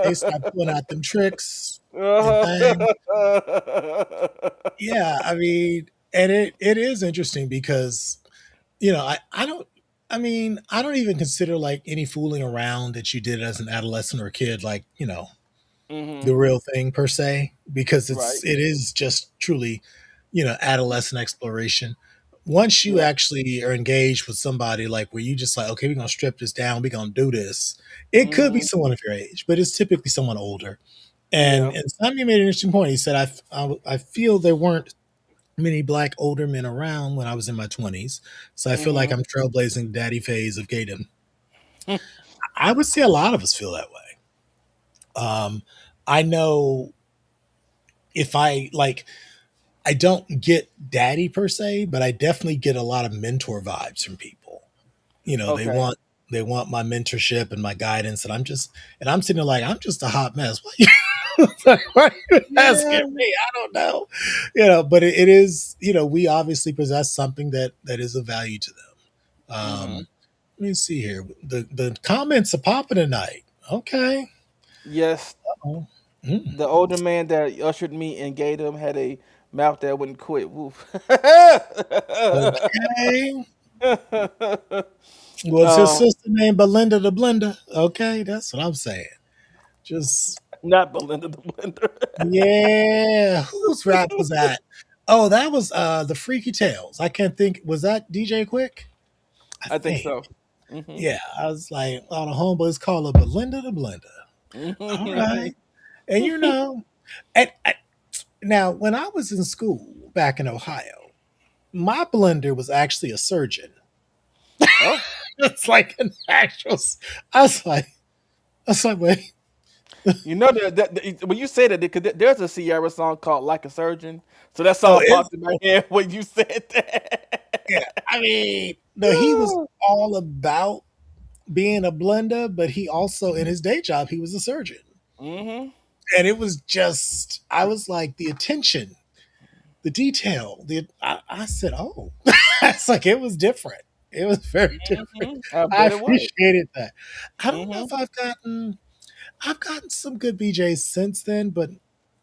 Speaker 1: They start pulling out them tricks and things. Yeah, I mean, and it is interesting because I don't. I mean, I don't even consider like any fooling around that you did as an adolescent or a kid, like
Speaker 2: hmm
Speaker 1: the real thing per se, because
Speaker 2: right,
Speaker 1: it is just truly, adolescent exploration. Once you
Speaker 2: yeah,
Speaker 1: actually are engaged with somebody, like where you just like, okay, we're gonna strip this down, we're gonna do this. It could be
Speaker 2: hmm
Speaker 1: someone of your age, but it's typically someone older.
Speaker 2: yeah,
Speaker 1: And Simon made an interesting point. He said, I feel there weren't many black older men around when I was in my 20s. So I feel like
Speaker 2: hmm
Speaker 1: I'm trailblazing daddy phase of Gaydon. I would say a lot of us feel that way. I know if I like, I don't get daddy per se, but I definitely get a lot of mentor vibes from people. They
Speaker 2: okay,
Speaker 1: want my mentorship and my guidance, and I'm sitting there like I'm just a hot mess. Why are you asking
Speaker 2: yeah,
Speaker 1: me? I don't know. But it is, we obviously possess something that is of value to them.
Speaker 2: hmm
Speaker 1: Let me see here. The comments are popping tonight. Okay.
Speaker 2: yes,
Speaker 1: Oh. Mm.
Speaker 2: The older man that ushered me and gave him had a mouth that wouldn't quit. Woof.
Speaker 1: Okay. Was his
Speaker 2: um,
Speaker 1: sister named Belinda the Blender? Okay, that's what I'm saying. Just
Speaker 2: not Belinda the Blender.
Speaker 1: yeah. Whose rap was that? Oh, that was the Freaky Tales. I can't think. Was that DJ Quick? I
Speaker 2: I think
Speaker 1: think.
Speaker 2: so. Hmm.
Speaker 1: Yeah, I was like, oh, the homeboys call her Belinda the Blender. All right, and now when I was in school back in Ohio, my blender was actually a surgeon.
Speaker 2: Oh,
Speaker 1: It's like an actual. I was like, wait.
Speaker 2: you know when you say that, because there's a Sierra song called "Like a Surgeon," so that
Speaker 1: Oh,
Speaker 2: song
Speaker 1: it's
Speaker 2: popped in my head when you said
Speaker 1: yeah.
Speaker 2: that.
Speaker 1: I mean, no, he was all about being a blender, but he also in his day job he was a surgeon,
Speaker 2: Hmm.
Speaker 1: and it was just I was like the attention, the detail. I said, oh, it's like it was different. It was very different.
Speaker 2: Hmm. I
Speaker 1: I
Speaker 2: bet it was.
Speaker 1: appreciated that. I don't know
Speaker 2: Hmm.
Speaker 1: if I've gotten some good BJs since then, but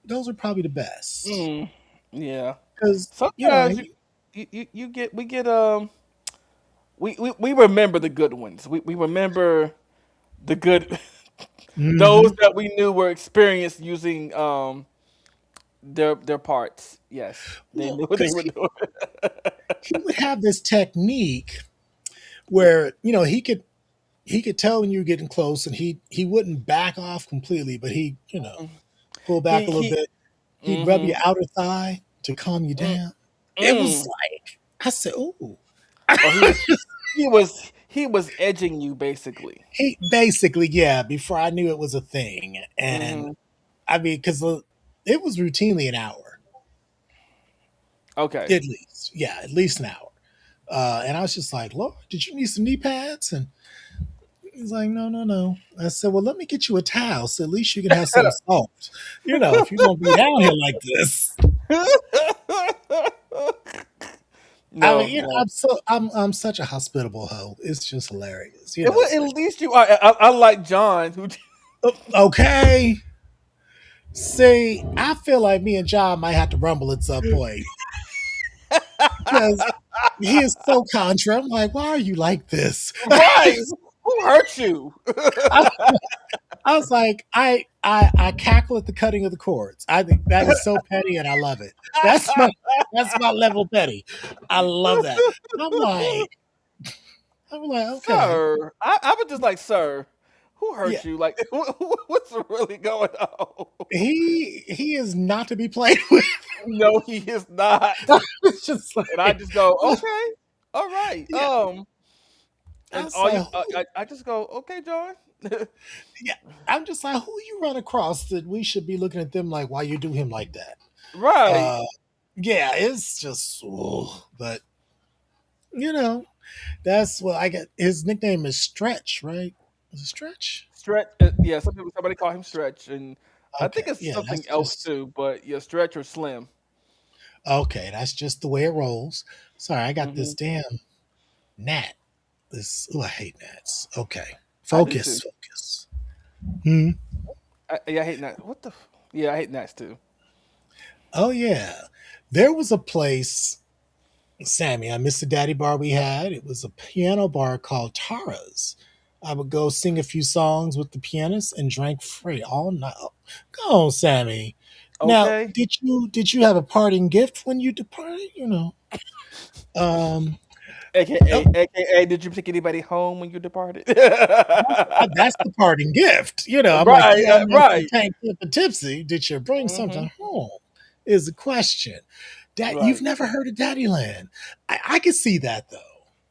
Speaker 1: those are probably the best
Speaker 2: Mm. Yeah.
Speaker 1: because
Speaker 2: Sometimes you get we get we remember the good ones. We remember the good those
Speaker 1: mhm.
Speaker 2: that we knew were experienced using their parts. Yes, they
Speaker 1: Well,
Speaker 2: knew what they
Speaker 1: because
Speaker 2: were doing.
Speaker 1: he would have this technique where he could tell when you were getting close, and he wouldn't back off completely, but he pull back
Speaker 2: he
Speaker 1: a little
Speaker 2: he.
Speaker 1: bit. He'd rub your
Speaker 2: Mm-hmm.
Speaker 1: outer thigh to calm you
Speaker 2: Mm,
Speaker 1: down. It was
Speaker 2: mm.
Speaker 1: like I said, "Ooh."
Speaker 2: Oh, he was edging you basically.
Speaker 1: He basically, yeah. Before I knew it was a thing, and
Speaker 2: Hmm.
Speaker 1: I mean, because it was routinely an hour,
Speaker 2: Okay.
Speaker 1: at least, yeah, at least an hour. And I was just like, "Lord, did you need some knee pads?" And he's like, "No, no, no." I said, "Well, let me get you a towel, so at least you can have something soft. If you're gonna be down here like this." I mean,
Speaker 2: No, no.
Speaker 1: I'm such a hospitable hoe. It's just hilarious,
Speaker 2: Well, at
Speaker 1: especially
Speaker 2: least you are. I like John, who.
Speaker 1: okay. See, I feel like me and John might have to rumble at some point because he is so contra. I'm like, why are you like this?
Speaker 2: Right. Who hurt you?
Speaker 1: I, I was like, I cackle at the cutting of the cords. I think that is so petty, and I love it. That's my level petty. I love that. I'm like, okay,
Speaker 2: Sir, I was just like, sir, who
Speaker 1: yeah.
Speaker 2: hurt you? Like, what's really going on?
Speaker 1: He is not to be played with.
Speaker 2: No, he is not.
Speaker 1: It's just
Speaker 2: And I
Speaker 1: like,
Speaker 2: just go, okay, all right.
Speaker 1: yeah. I
Speaker 2: And
Speaker 1: was
Speaker 2: all
Speaker 1: like,
Speaker 2: you,
Speaker 1: who?
Speaker 2: I just go, okay, John.
Speaker 1: Yeah, I'm just like, who you run across that we should be looking at them like, why you do him like that?
Speaker 2: Right.
Speaker 1: Uh, yeah, it's just, but you know, that's what I get. His nickname is Stretch, right? Is it Stretch?
Speaker 2: Stretch. Yeah, somebody call him Stretch, and I
Speaker 1: Okay,
Speaker 2: think it's
Speaker 1: yeah,
Speaker 2: something else too. But yeah, Stretch or Slim.
Speaker 1: that's just the way it rolls. Sorry, I got this
Speaker 2: Hmm.
Speaker 1: damn gnat. I hate gnats. Okay,
Speaker 2: I do too.
Speaker 1: focus. Hmm.
Speaker 2: Yeah, I hate Nats. What the? Yeah, I hate Nats too.
Speaker 1: Oh yeah, there was a place, Sammy. I missed the daddy bar we had. It was a piano bar called Tara's. I would go sing a few songs with the pianist and drank free all night. Go on, Sammy. Now,
Speaker 2: Okay.
Speaker 1: did you have a parting gift when you departed? Um, oh,
Speaker 2: AKA, did you take anybody home when you departed?
Speaker 1: that's the parting gift. I'm like,
Speaker 2: Right,
Speaker 1: yeah, I'm nice and
Speaker 2: right,
Speaker 1: tank and tipsy. Did you bring
Speaker 2: hmm
Speaker 1: something home? Is the question. That you've
Speaker 2: right.
Speaker 1: never heard of Daddy Land. I could see that though.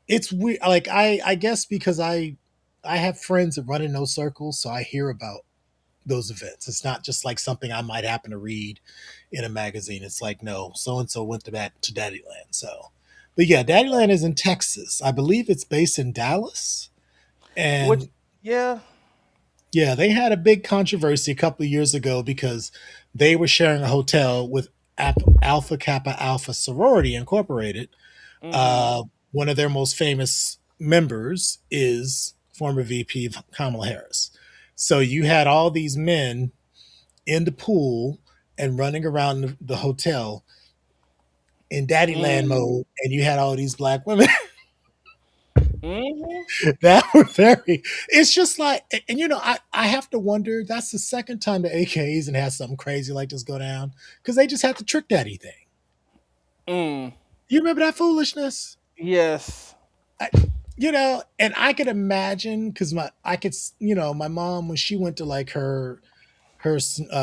Speaker 1: It's weird. Like I guess because I have friends that run in those circles, so I hear about those events. It's not just like something I might happen to read in a magazine. It's like, no, so and so went to Daddy Land. So, but yeah, Daddy Land is in Texas. I believe it's based in Dallas,
Speaker 2: Which,
Speaker 1: and
Speaker 2: yeah,
Speaker 1: yeah, they had a big controversy a couple of years ago because they were sharing a hotel with Alpha Kappa Alpha Sorority Incorporated.
Speaker 2: hmm
Speaker 1: Uh, One of their most famous members is former VP Kamala Harris. So you had all these men in the pool and running around the hotel in daddy land
Speaker 2: Mm.
Speaker 1: mode, and you had all these black women
Speaker 2: Hmm.
Speaker 1: that were very, it's just like, and I have to wonder, that's the second time the AKs and has something crazy like this go down, because they just had the trick daddy thing.
Speaker 2: Mm.
Speaker 1: You remember that foolishness?
Speaker 2: Yes.
Speaker 1: I, and I could imagine, because my mom, when she went to like her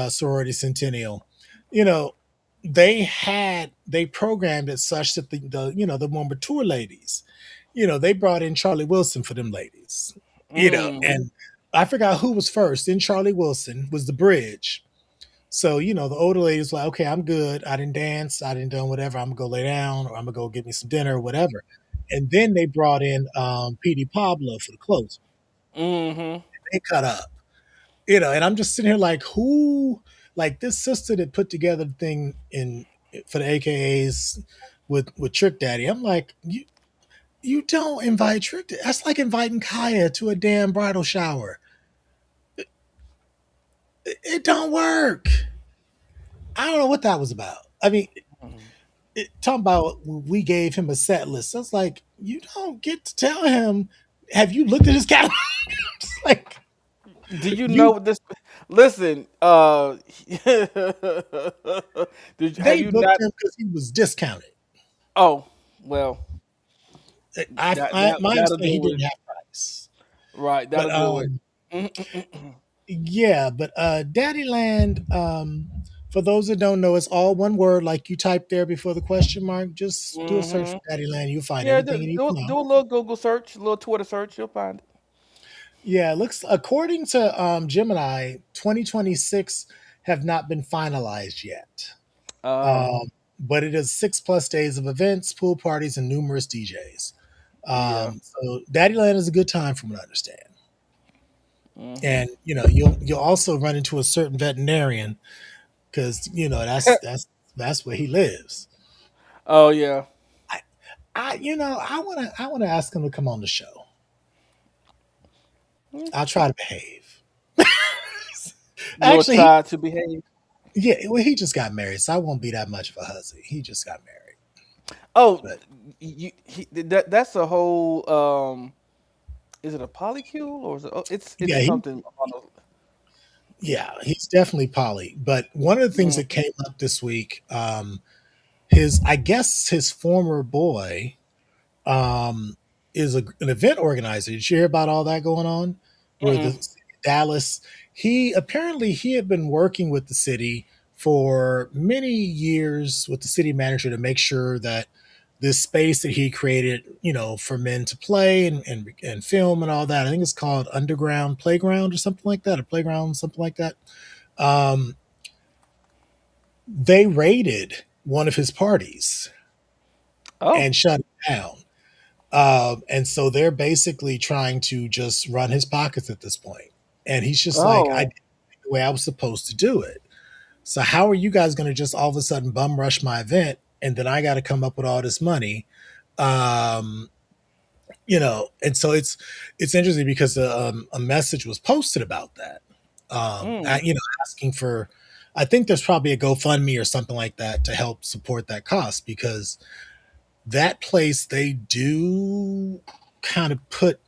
Speaker 1: sorority centennial, you know, they programmed it such that the more mature ladies, they brought in Charlie Wilson for them ladies,
Speaker 2: Mm.
Speaker 1: and I forgot who was first. Then Charlie Wilson was the bridge. So, the older ladies like, okay, I'm good. I didn't dance. I didn't done whatever. I'm gonna go lay down, or I'm gonna go get me some dinner or whatever. And then they brought in PD Pablo for the close.
Speaker 2: Hmm.
Speaker 1: They cut up, and I'm just sitting here like, who, like this sister that put together the thing in for the AKAs with Trick Daddy. I'm like, you don't invite Trick Daddy. That's like inviting Kaya to a damn bridal shower. It don't work. I don't know what that was about. I mean, talking about we gave him a set list. I was like, you don't get to tell him. Have you looked at his catalog? It's like
Speaker 2: Do you
Speaker 1: you.
Speaker 2: know this? Listen, have
Speaker 1: They
Speaker 2: you
Speaker 1: booked
Speaker 2: not?
Speaker 1: him because he was discounted.
Speaker 2: Oh, well,
Speaker 1: My
Speaker 2: that'll
Speaker 1: understanding, he
Speaker 2: do it.
Speaker 1: didn't have price,
Speaker 2: Right,
Speaker 1: but
Speaker 2: that'll do it. Mm-mm-mm-mm.
Speaker 1: yeah, but Daddyland. For those that don't know, it's all one word, like you typed there before the question mark. Just do a search
Speaker 2: Hmm.
Speaker 1: for Daddyland. You'll find
Speaker 2: Yeah,
Speaker 1: everything you need to know.
Speaker 2: do a little Google search, a little Twitter search, you'll find it.
Speaker 1: Yeah, it looks according to Gemini, 2026 have not been finalized yet.
Speaker 2: Oh,
Speaker 1: Um, but it is 6+ days of events, pool parties, and numerous DJs.
Speaker 2: yeah.
Speaker 1: So Daddyland is a good time, from what I understand.
Speaker 2: Hmm.
Speaker 1: And you'll also run into a certain veterinarian, because that's where he lives.
Speaker 2: Oh yeah.
Speaker 1: I I want to ask him to come on the show.
Speaker 2: Mm.
Speaker 1: I'll try to behave.
Speaker 2: You'll
Speaker 1: Actually,
Speaker 2: try to behave.
Speaker 1: yeah, well, he just got married, so I won't be that much of a hussy. He just got married,
Speaker 2: Oh,
Speaker 1: but
Speaker 2: that's a whole. Is it a polycule or is it? Oh, it's
Speaker 1: yeah, he
Speaker 2: something on the.
Speaker 1: yeah, he's definitely poly. But one of the things that
Speaker 2: Mm-hmm.
Speaker 1: came up this week, his I guess his former boy um, is an event organizer. Did you hear about all that going on? Where the
Speaker 2: Mm-mm.
Speaker 1: city of Dallas, he had been working with the city for many years with the city manager to make sure that this space that he created, for men to play and film and all that. I think it's called Underground Playground or something like that, or Playground, something like that. Um, they raided one of his parties
Speaker 2: Oh.
Speaker 1: and shut it down. And so they're basically trying to just run his pockets at this point. And he's just like, I did
Speaker 2: Oh.
Speaker 1: it the way I was supposed to do it. So how are you guys going to just all of a sudden bum rush my event, and then I got to come up with all this money? Um, and so it's interesting because a message was posted about that.
Speaker 2: Mm.
Speaker 1: Asking for, I think there's probably a GoFundMe or something like that to help support that cost, because that place, they do kind of put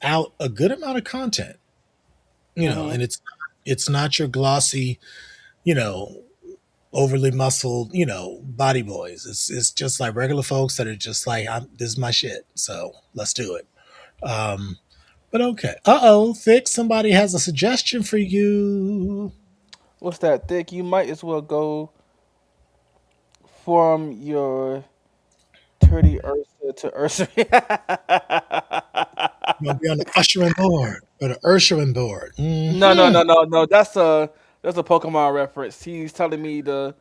Speaker 1: out a good amount of content,
Speaker 2: Mm-hmm.
Speaker 1: and it's not your glossy, you know, overly muscled, body boys. It's just like regular folks that are just like, this is my shit, so let's do it. Um, but okay. Thick, somebody has a suggestion for you.
Speaker 2: What's that thick? You might as well go from your turdy Ursa to Ursa.
Speaker 1: You want to be on the ushering board or the ushering board?
Speaker 2: No, no,
Speaker 1: Hmm.
Speaker 2: no, no, no. That's a Pokemon reference. He's telling me to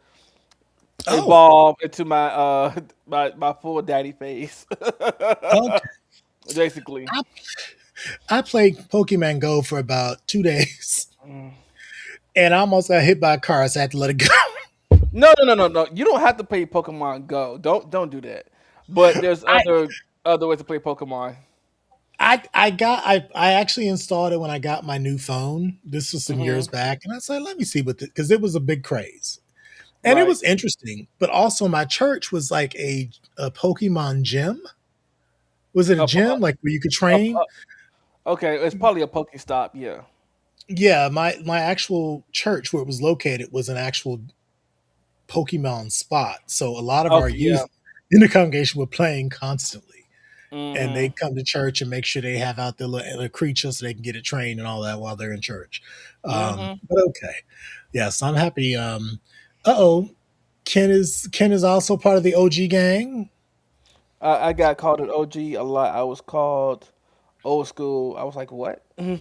Speaker 1: Oh,
Speaker 2: evolve into my my full daddy face.
Speaker 1: okay.
Speaker 2: Basically.
Speaker 1: I, I played Pokemon Go for about 2 days,
Speaker 2: Mm.
Speaker 1: and I almost got hit by a car, so I had to let it go.
Speaker 2: No, no, no, no, no. You don't have to play Pokemon Go. Don't do that. But there's
Speaker 1: I
Speaker 2: other ways to play Pokemon.
Speaker 1: I actually installed it when I got my new phone. This was some years
Speaker 2: Hmm.
Speaker 1: back, and I said, let me see what because it was a big craze. And it
Speaker 2: Right.
Speaker 1: was interesting, but also my church was like a Pokemon gym. Was it a
Speaker 2: A, po-
Speaker 1: gym like where you could
Speaker 2: a,
Speaker 1: train?
Speaker 2: okay, it's probably a Poke Stop. Yeah.
Speaker 1: Yeah, my actual church where it was located was an actual Pokemon spot. So a lot of our
Speaker 2: Okay. Yeah.
Speaker 1: youth in the congregation were playing constantly. And they
Speaker 2: Hmm.
Speaker 1: come to church and make sure they have out their little creatures so they can get it trained and all that while they're in church.
Speaker 2: Hmm.
Speaker 1: But okay. Yes, I'm happy. Oh, Ken is also part of the OG gang.
Speaker 2: I got called an OG a lot. I was called old school. I was like, what?
Speaker 1: Yeah,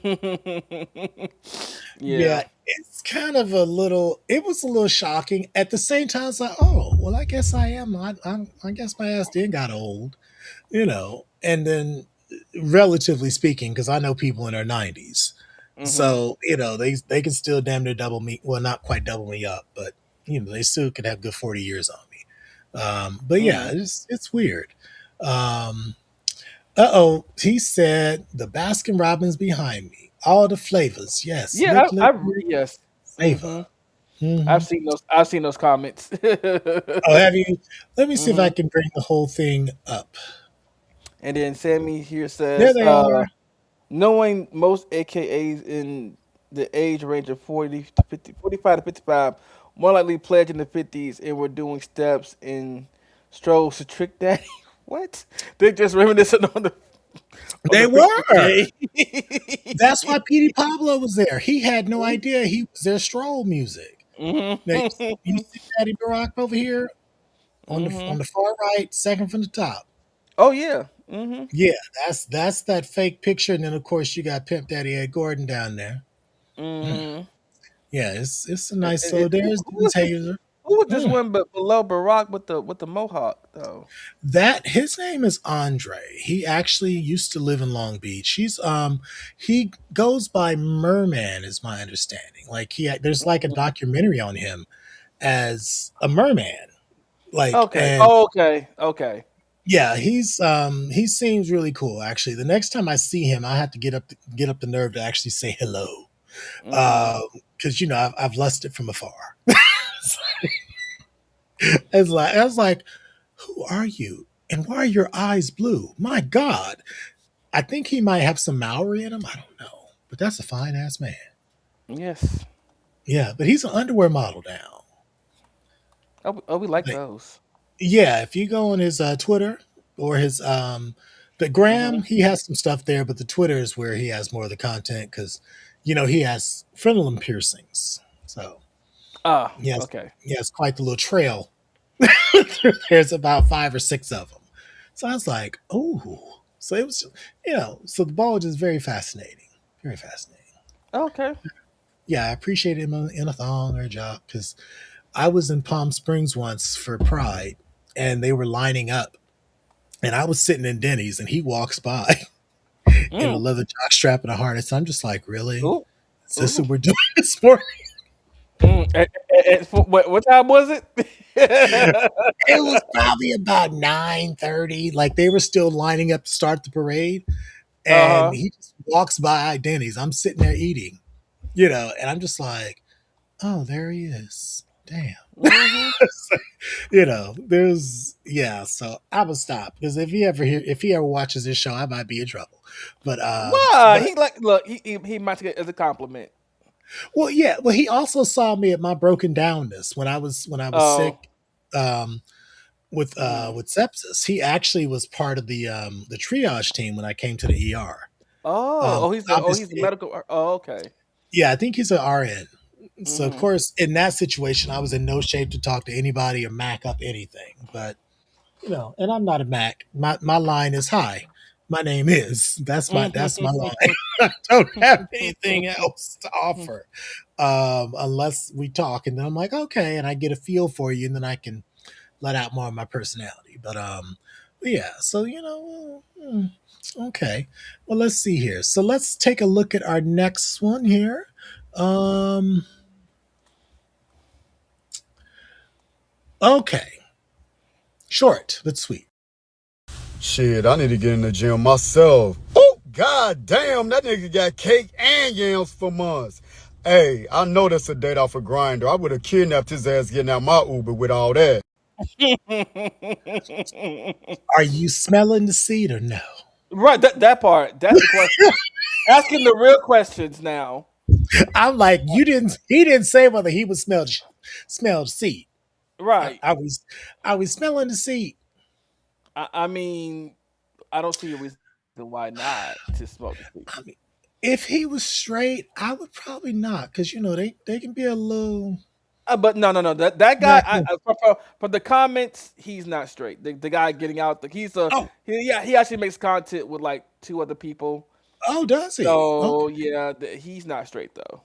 Speaker 2: Yeah.
Speaker 1: it's kind of a little. It was a little shocking. At the same time, it's like, oh, well, I guess I am. I guess my ass did got old, And then, relatively speaking, because I know people in their 90s,
Speaker 2: Hmm.
Speaker 1: so they can still damn near double me. Well, not quite double me up, but they still could have good 40 years on me. But yeah,
Speaker 2: Hmm.
Speaker 1: it's weird. Um, oh, he said the Baskin Robbins behind me. All the flavors. Yes.
Speaker 2: Yeah.
Speaker 1: Lick, lick, lick,
Speaker 2: Yes.
Speaker 1: savor.
Speaker 2: Hmm.
Speaker 1: Hmm.
Speaker 2: I've seen those comments.
Speaker 1: Oh, have you? Let me see if I
Speaker 2: Hmm.
Speaker 1: can bring the whole thing up.
Speaker 2: And then Sammy here
Speaker 1: There
Speaker 2: says,
Speaker 1: they are.
Speaker 2: knowing most AKAs in the age range of 40 to 50, 45 to 55, more likely pledge in the 50s, and were doing steps and strolls to trick daddy. What? They're just reminiscing on the
Speaker 1: They
Speaker 2: freaking
Speaker 1: were.
Speaker 2: day.
Speaker 1: That's why Petey Pablo was there. He had no idea he was their stroll music. Now
Speaker 2: Hmm.
Speaker 1: you see Daddy Barack over here on
Speaker 2: Hmm.
Speaker 1: the far right, second from the top.
Speaker 2: Oh yeah. Hmm.
Speaker 1: Yeah, that's that fake picture, and then of course you got Pimp Daddy Ed Gordon down there.
Speaker 2: Hmm.
Speaker 1: Yeah, it's a nice.
Speaker 2: And
Speaker 1: So there's
Speaker 2: who
Speaker 1: the
Speaker 2: was this?
Speaker 1: taser.
Speaker 2: Who was this
Speaker 1: Mm.
Speaker 2: one? But below Barack with the mohawk though.
Speaker 1: That his name is Andre. He actually used to live in Long Beach. He goes by Merman, is my understanding. Like there's like a documentary on him as a merman. Like
Speaker 2: Okay.
Speaker 1: and
Speaker 2: Oh, okay. Okay.
Speaker 1: yeah, he seems really cool. Actually, the next time I see him, I have to get up the nerve to actually say hello,
Speaker 2: Hmm.
Speaker 1: because I've lusted from afar. I was like, who are you? And why are your eyes blue? My God. I think he might have some Maori in him. I don't know. But that's a fine ass man.
Speaker 2: Yes.
Speaker 1: Yeah, but he's an underwear model now.
Speaker 2: Oh, we like
Speaker 1: Like,
Speaker 2: those.
Speaker 1: yeah, if you go on his Twitter or his the gram,
Speaker 2: Hmm.
Speaker 1: he has some stuff there, but the Twitter is where he has more of the content because he has frenulum piercings. So
Speaker 2: Ah,
Speaker 1: yes,
Speaker 2: okay.
Speaker 1: he has quite the little trail. There's about five or six of them. So I was like, oh. So it was, so the bulge is very fascinating. Very fascinating.
Speaker 2: Okay.
Speaker 1: Yeah, I appreciate him in a thong or a jock because I was in Palm Springs once for Pride and they were lining up and I was sitting in Denny's and he walks by in a
Speaker 2: Mm.
Speaker 1: leather jock strap and a harness. I'm just like, really?
Speaker 2: Ooh.
Speaker 1: Is this
Speaker 2: Ooh.
Speaker 1: what we're doing this morning?
Speaker 2: Mm. What time was it?
Speaker 1: It was probably about 9:30. Like they were still lining up to start the parade. And
Speaker 2: Uh-huh.
Speaker 1: he just walks by Denny's. I'm sitting there eating, and I'm just like, oh, there he is. Damn.
Speaker 2: Hmm.
Speaker 1: Yeah, so I would stop because if he ever watches this show, I might be in trouble. But
Speaker 2: Why? He like look. He might take it as a compliment.
Speaker 1: well, yeah, well, he also saw me at my broken downness when I was
Speaker 2: Oh.
Speaker 1: sick, um,
Speaker 2: Mm.
Speaker 1: with sepsis. He actually was part of the triage team when I came to the ER.
Speaker 2: Oh. He's the
Speaker 1: Obviously,
Speaker 2: medical. Oh, okay.
Speaker 1: yeah, I think he's an RN. So of
Speaker 2: Hmm.
Speaker 1: course, in that situation, I was in no shape to talk to anybody or mac up anything. But and I'm not a Mac. My line is hi. My name is. That's my line. I don't have anything else to offer, unless we talk, and then I'm like, okay, and I get a feel for you, and then I can let out more of my personality. But yeah. So okay. Well, let's see here. So let's take a look at our next one here. Um, okay, short but sweet.
Speaker 4: Shit, I need to get in the gym myself. God damn, that nigga got cake and yams for months. Hey, I know that's a date off a grinder. I would have kidnapped his ass getting out my Uber with all that.
Speaker 1: Are you smelling the seed or no?
Speaker 2: Right, that part. That's the question. Asking the real questions now.
Speaker 1: I'm like, you didn't. He didn't say whether he was smelled seed. I,
Speaker 2: Right.
Speaker 1: I was, I was smelling the seed.
Speaker 2: I mean, I don't see a reason why not to smoke the seed.
Speaker 1: I mean, if he was straight, I would probably not, because they can be a little.
Speaker 2: But no, no, no. That guy,
Speaker 1: Back then.
Speaker 2: from the comments, he's not straight. The guy getting out,
Speaker 1: Oh,
Speaker 2: he actually makes content with like two other people.
Speaker 1: oh, does he?
Speaker 2: So
Speaker 1: Okay.
Speaker 2: yeah, he's not straight though.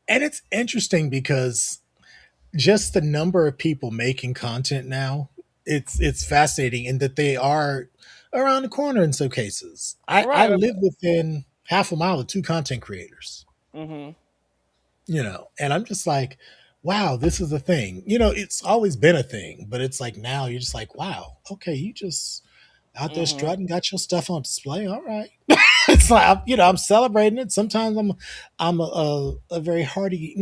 Speaker 1: And it's interesting because just the number of people making content now, it's fascinating in that they are around the corner in some cases. I
Speaker 2: Right.
Speaker 1: live within half a mile of two content creators,
Speaker 2: Mm-hmm.
Speaker 1: and I'm just like, wow, this is a thing. It's always been a thing, but it's like now you're just like, wow, okay, you just out there
Speaker 2: Mm-hmm.
Speaker 1: strutting, got your stuff on display. All right. It's like I'm celebrating it. Sometimes I'm a very hearty,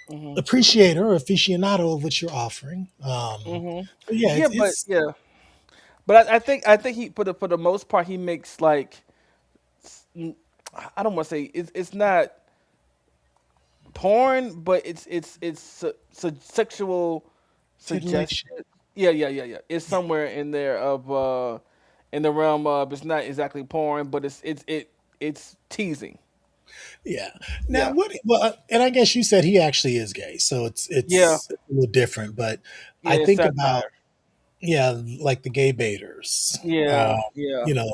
Speaker 2: Mm-hmm.
Speaker 1: appreciator or aficionado of what you're offering.
Speaker 2: Mm-hmm.
Speaker 1: But yeah,
Speaker 2: Yeah, but I think he for the most part he makes like mm, I don't want to say it's not porn, but sexual
Speaker 1: titillation.
Speaker 2: suggestion. Yeah. It's somewhere in there of in the realm of it's not exactly porn, but it's teasing.
Speaker 1: Yeah. Now
Speaker 2: Yeah,
Speaker 1: what? Well, and I guess you said he actually is gay, so it's
Speaker 2: yeah,
Speaker 1: it's a little different. But
Speaker 2: yeah.
Speaker 1: I
Speaker 2: It's
Speaker 1: think about,
Speaker 2: satire.
Speaker 1: yeah, like the gay baiters.
Speaker 2: Yeah, yeah.
Speaker 1: You know,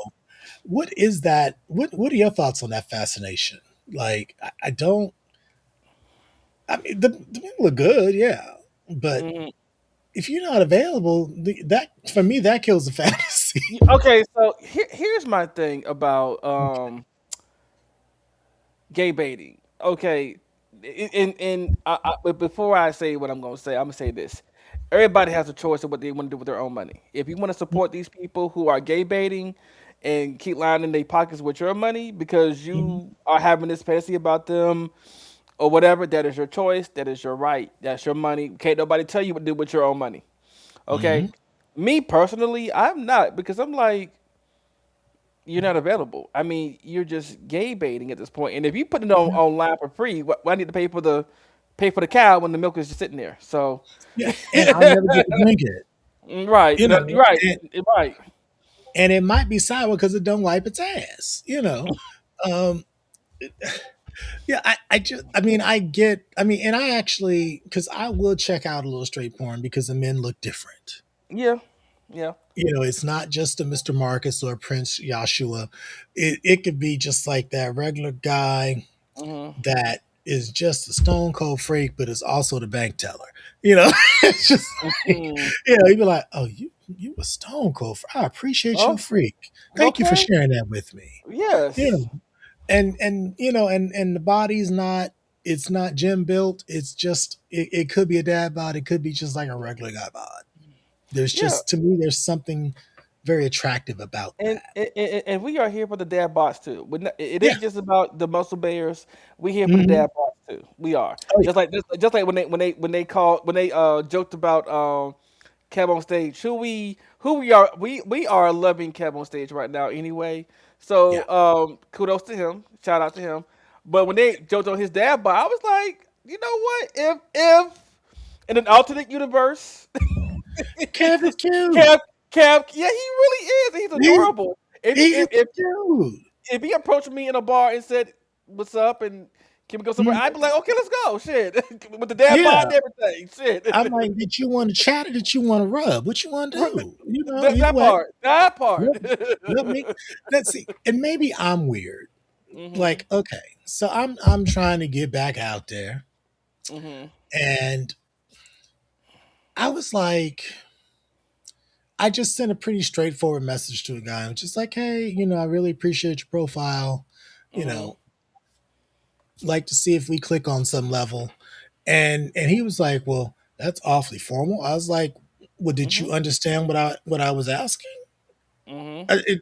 Speaker 1: what is that? What are your thoughts on that fascination? Like, I don't. I mean, the men look good, yeah, but
Speaker 2: Hmm.
Speaker 1: if you're not available, that for me that kills the fantasy.
Speaker 2: Okay, so here's my thing about gay baiting. Okay, but before I say what I'm gonna say, I'm gonna say this: everybody has a choice of what they want to do with their own money. If you want to support these people who are gay baiting and keep lining their pockets with your money because
Speaker 1: Mhm,
Speaker 2: you are having this fantasy about them or whatever, that is your choice. That is your right. That's your money. Can't nobody tell you what to do with your own money. Okay.
Speaker 1: mhm.
Speaker 2: Me personally, I'm not because I'm like, you're not available. I mean, you're just gay baiting at this point. And if you put it on
Speaker 1: Yeah,
Speaker 2: online for free, why need to pay for the cow when the milk is just sitting there? So,
Speaker 1: yeah, and I'll never get to drink it.
Speaker 2: right, right,
Speaker 1: And
Speaker 2: right.
Speaker 1: it might be sour because it don't wipe its ass. Um, yeah, I mean, and I actually, because I will check out a little straight porn because the men look different.
Speaker 2: Yeah, yeah.
Speaker 1: It's not just a Mr. Marcus or Prince Joshua. It could be just like that regular guy
Speaker 2: Hmm.
Speaker 1: that is just a stone cold freak, but is also the bank teller. You know, it's just like,
Speaker 2: Hmm.
Speaker 1: you'd be like, oh, you a stone cold. I appreciate your
Speaker 2: Oh,
Speaker 1: freak. Thank you for
Speaker 2: okay.
Speaker 1: sharing that with me. You
Speaker 2: Yes.
Speaker 1: know, and the body's not. It's not gym built. It's just it could be a dad bod. It could be just like a regular guy bod. There's
Speaker 2: Yeah.
Speaker 1: just to me, there's something very attractive about that.
Speaker 2: And we are here for the dad bots too. It
Speaker 1: Yeah.
Speaker 2: ain't just about the muscle bears. We here for the
Speaker 1: Hmm.
Speaker 2: dad bots too. We are
Speaker 1: Oh
Speaker 2: just like when they joked about Kev on stage. Who we are we are loving Kev on stage right now anyway.
Speaker 1: yeah.
Speaker 2: So kudos to him. Shout out to him. But when they joked on his dad bot, I was like, you know what? If in an alternate universe
Speaker 1: Kev is cute.
Speaker 2: Kev, Kev, yeah, he really is. He's
Speaker 1: He's
Speaker 2: adorable. If
Speaker 1: he's
Speaker 2: if if,
Speaker 1: cute.
Speaker 2: if he approached me in a bar and said, "What's up?" and can we go somewhere, I'd
Speaker 1: Mhm.
Speaker 2: be like, "Okay, let's go." Shit, with the dad bod
Speaker 1: Yeah.
Speaker 2: and everything.
Speaker 1: I'm
Speaker 2: Shit,
Speaker 1: like, did you want to chat or did you want to rub? What you want to
Speaker 2: Right,
Speaker 1: do?
Speaker 2: that,
Speaker 1: Either
Speaker 2: that
Speaker 1: way.
Speaker 2: part, that part.
Speaker 1: Let, let me let's see. And maybe I'm weird.
Speaker 2: Mhm,
Speaker 1: Like, okay, so I'm trying to get back out there,
Speaker 2: mhm,
Speaker 1: and I was like, I just sent a pretty straightforward message to a guy. I'm just like, hey, I really appreciate your profile. You
Speaker 2: mhm,
Speaker 1: know, like to see if we click on some level. And he was like, well, that's awfully formal. I was like, well, did
Speaker 2: mhm,
Speaker 1: you understand what I was asking?
Speaker 2: Mm-hmm.
Speaker 1: It,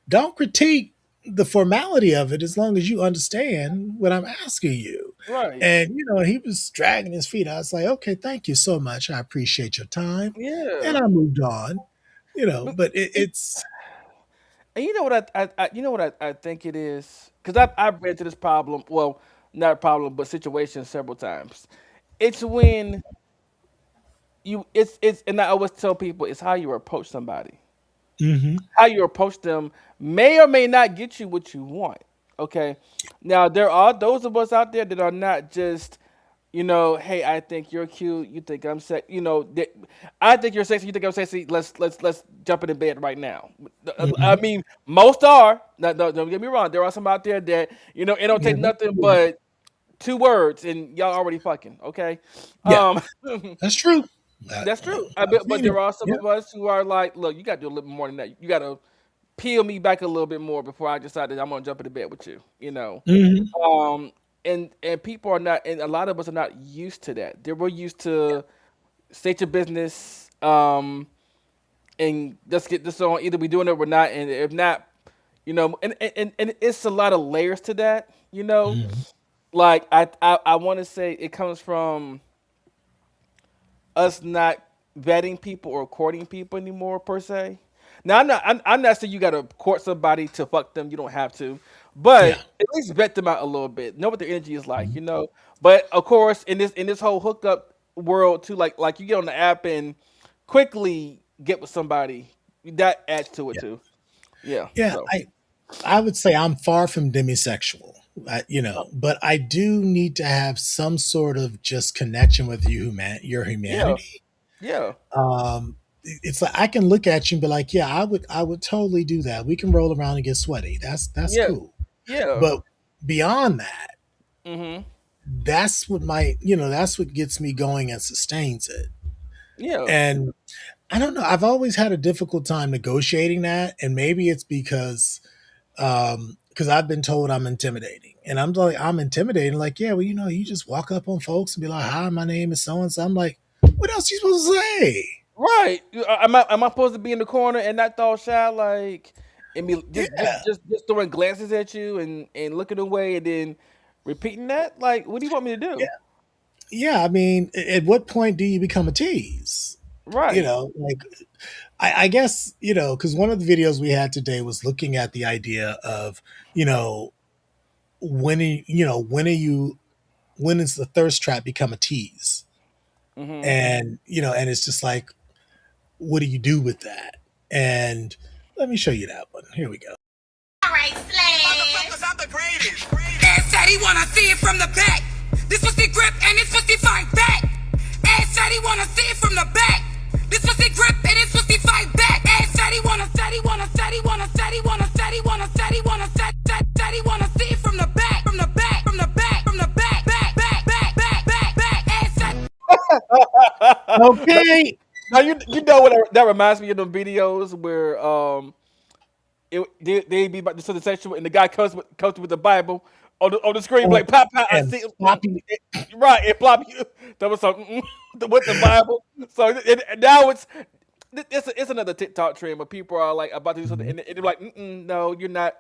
Speaker 1: don't critique the formality of it as long as you understand what I'm asking you.
Speaker 2: Right.
Speaker 1: And he was dragging his feet. I was like, okay, thank you so much. I appreciate your time. And
Speaker 2: Yeah.
Speaker 1: I moved on.
Speaker 2: But
Speaker 1: But
Speaker 2: it,
Speaker 1: it's
Speaker 2: and you know what you know what I think it is, because I've ran into this problem. Well, not a problem, but situation several times. It's when it's and I always tell people it's how you approach somebody.
Speaker 1: hmm
Speaker 2: How you approach them may or may not get you what you want. Okay. Now there are those of us out there that are not just, hey, I think you're cute, you think I'm sexy, I think you're sexy, you think I'm sexy. Let's jump in the bed right now. I
Speaker 1: hmm
Speaker 2: mean, most are. Don't get me wrong. There are some out there that it don't
Speaker 1: yeah,
Speaker 2: take nothing but two words and y'all already fucking. Okay.
Speaker 1: yeah,
Speaker 2: Um,
Speaker 1: that's true.
Speaker 2: that's true.
Speaker 1: I've
Speaker 2: But
Speaker 1: seen
Speaker 2: there
Speaker 1: it.
Speaker 2: are some
Speaker 1: Yeah.
Speaker 2: of us who are like, look, you got to do a little more than that. You got to peel me back a little bit more before I decide that I'm gonna jump into bed with you.
Speaker 1: hmm
Speaker 2: Um, and people are not, and a lot of us are not used to that. We're used to state your business, and let's get this on. Either we doing it or we're not, and if not, and it's a lot of layers to that.
Speaker 1: hmm
Speaker 2: Like I want to say it comes from us not vetting people or courting people anymore per se. Now I'm not saying you gotta court somebody to fuck them. You don't have to, but
Speaker 1: Yeah.
Speaker 2: at least vet them out a little bit. Know what their energy is like,
Speaker 1: Mhm.
Speaker 2: But of course, in this whole hookup world too, like you get on the app and quickly get with somebody, that adds to it
Speaker 1: Yeah.
Speaker 2: too. Yeah.
Speaker 1: Yeah.
Speaker 2: So
Speaker 1: I would say I'm far from demisexual, but I do need to have some sort of just connection with your
Speaker 2: yeah,
Speaker 1: humanity.
Speaker 2: yeah,
Speaker 1: It's like I can look at you and be like, yeah, I would totally do that. We can roll around and get sweaty. That's
Speaker 2: yeah,
Speaker 1: cool.
Speaker 2: yeah.
Speaker 1: But beyond that,
Speaker 2: Mhm.
Speaker 1: that's what gets me going and sustains it.
Speaker 2: Yeah.
Speaker 1: And I don't know. I've always had a difficult time negotiating that, and maybe it's because I've been told I'm intimidating, and I'm like, I'm intimidating. Like, yeah, well, you just walk up on folks and be like, "Hi, my name is so and so." I'm like, what else are you supposed to say?
Speaker 2: Right. Am I supposed to be in the corner and not all shy, like, and be
Speaker 1: Yeah,
Speaker 2: just throwing glances at you and looking away and then repeating that? Like, what do you want me to
Speaker 1: yeah,
Speaker 2: do?
Speaker 1: yeah. I mean, at what point do you become a tease?
Speaker 2: Right.
Speaker 1: Like I guess because one of the videos we had today was looking at the idea of you know when is the thirst trap become a tease,
Speaker 2: Mhm.
Speaker 1: and it's just like, what do you do with that? And let me show you that one. Here we go.
Speaker 5: All right, Slash. I'm the greatest. Ed said he wanna see it from the back. This was the grip and this was the fight back. Ed said he wanna see it from the back. This was the grip and this was the fight back. Ed said he wanna, said he wanna, said he wanna, said he wanna, said he wanna, said he wanna, said he wanna see it from the back, from the back, from the back, from the back, back. Ed said.
Speaker 1: Okay.
Speaker 2: Now you know what that reminds me of the videos where they be about to the sexual and the guy comes with the Bible on the screen
Speaker 1: And,
Speaker 2: like pop pop I
Speaker 1: and
Speaker 2: see
Speaker 1: sloppy.
Speaker 2: right and plop you that was something with the Bible. So now it's another TikTok trend where people are like about to do something
Speaker 1: Mhm.
Speaker 2: and they're like, no, you're not.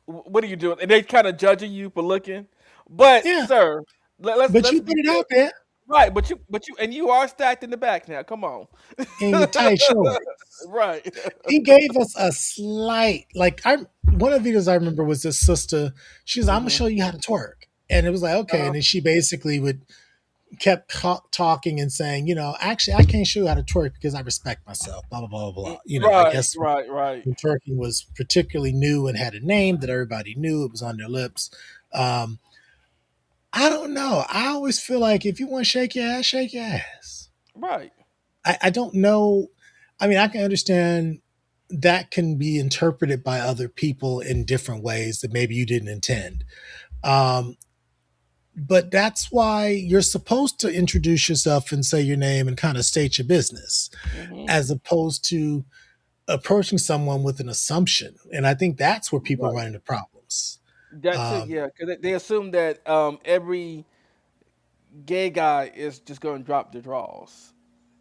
Speaker 2: What are you doing? And they kind of judging you for looking. But
Speaker 1: Yeah,
Speaker 2: sir,
Speaker 1: but
Speaker 2: let's
Speaker 1: you
Speaker 2: be
Speaker 1: put it
Speaker 2: real.
Speaker 1: out there
Speaker 2: Right, but you and you are stacked in the back now. Come on.
Speaker 1: in your tight shorts.
Speaker 2: Right.
Speaker 1: He gave us a slight, like I. One of the videos I remember was this sister. She was, "I'm gonna
Speaker 2: Hmm.
Speaker 1: show you how to twerk," and it was like, okay.
Speaker 2: Uh-huh.
Speaker 1: And then she basically would kept talking and saying, actually, I can't show you how to twerk because I respect myself. Blah blah blah blah blah. I
Speaker 2: Right,
Speaker 1: guess
Speaker 2: right, right,
Speaker 1: when twerking was particularly new and had a name that everybody knew, it was on their lips. Um, I don't know. I always feel like if you want to shake your ass, shake your ass.
Speaker 2: right.
Speaker 1: I don't know. I mean, I can understand that can be interpreted by other people in different ways that maybe you didn't intend. Um, but that's why you're supposed to introduce yourself and say your name and kind of state your business,
Speaker 2: Hmm.
Speaker 1: as opposed to approaching someone with an assumption. And I think that's where people
Speaker 2: Right.
Speaker 1: run into problems.
Speaker 2: That too,
Speaker 1: Um,
Speaker 2: yeah, because they assume that every gay guy is just going to drop the draws.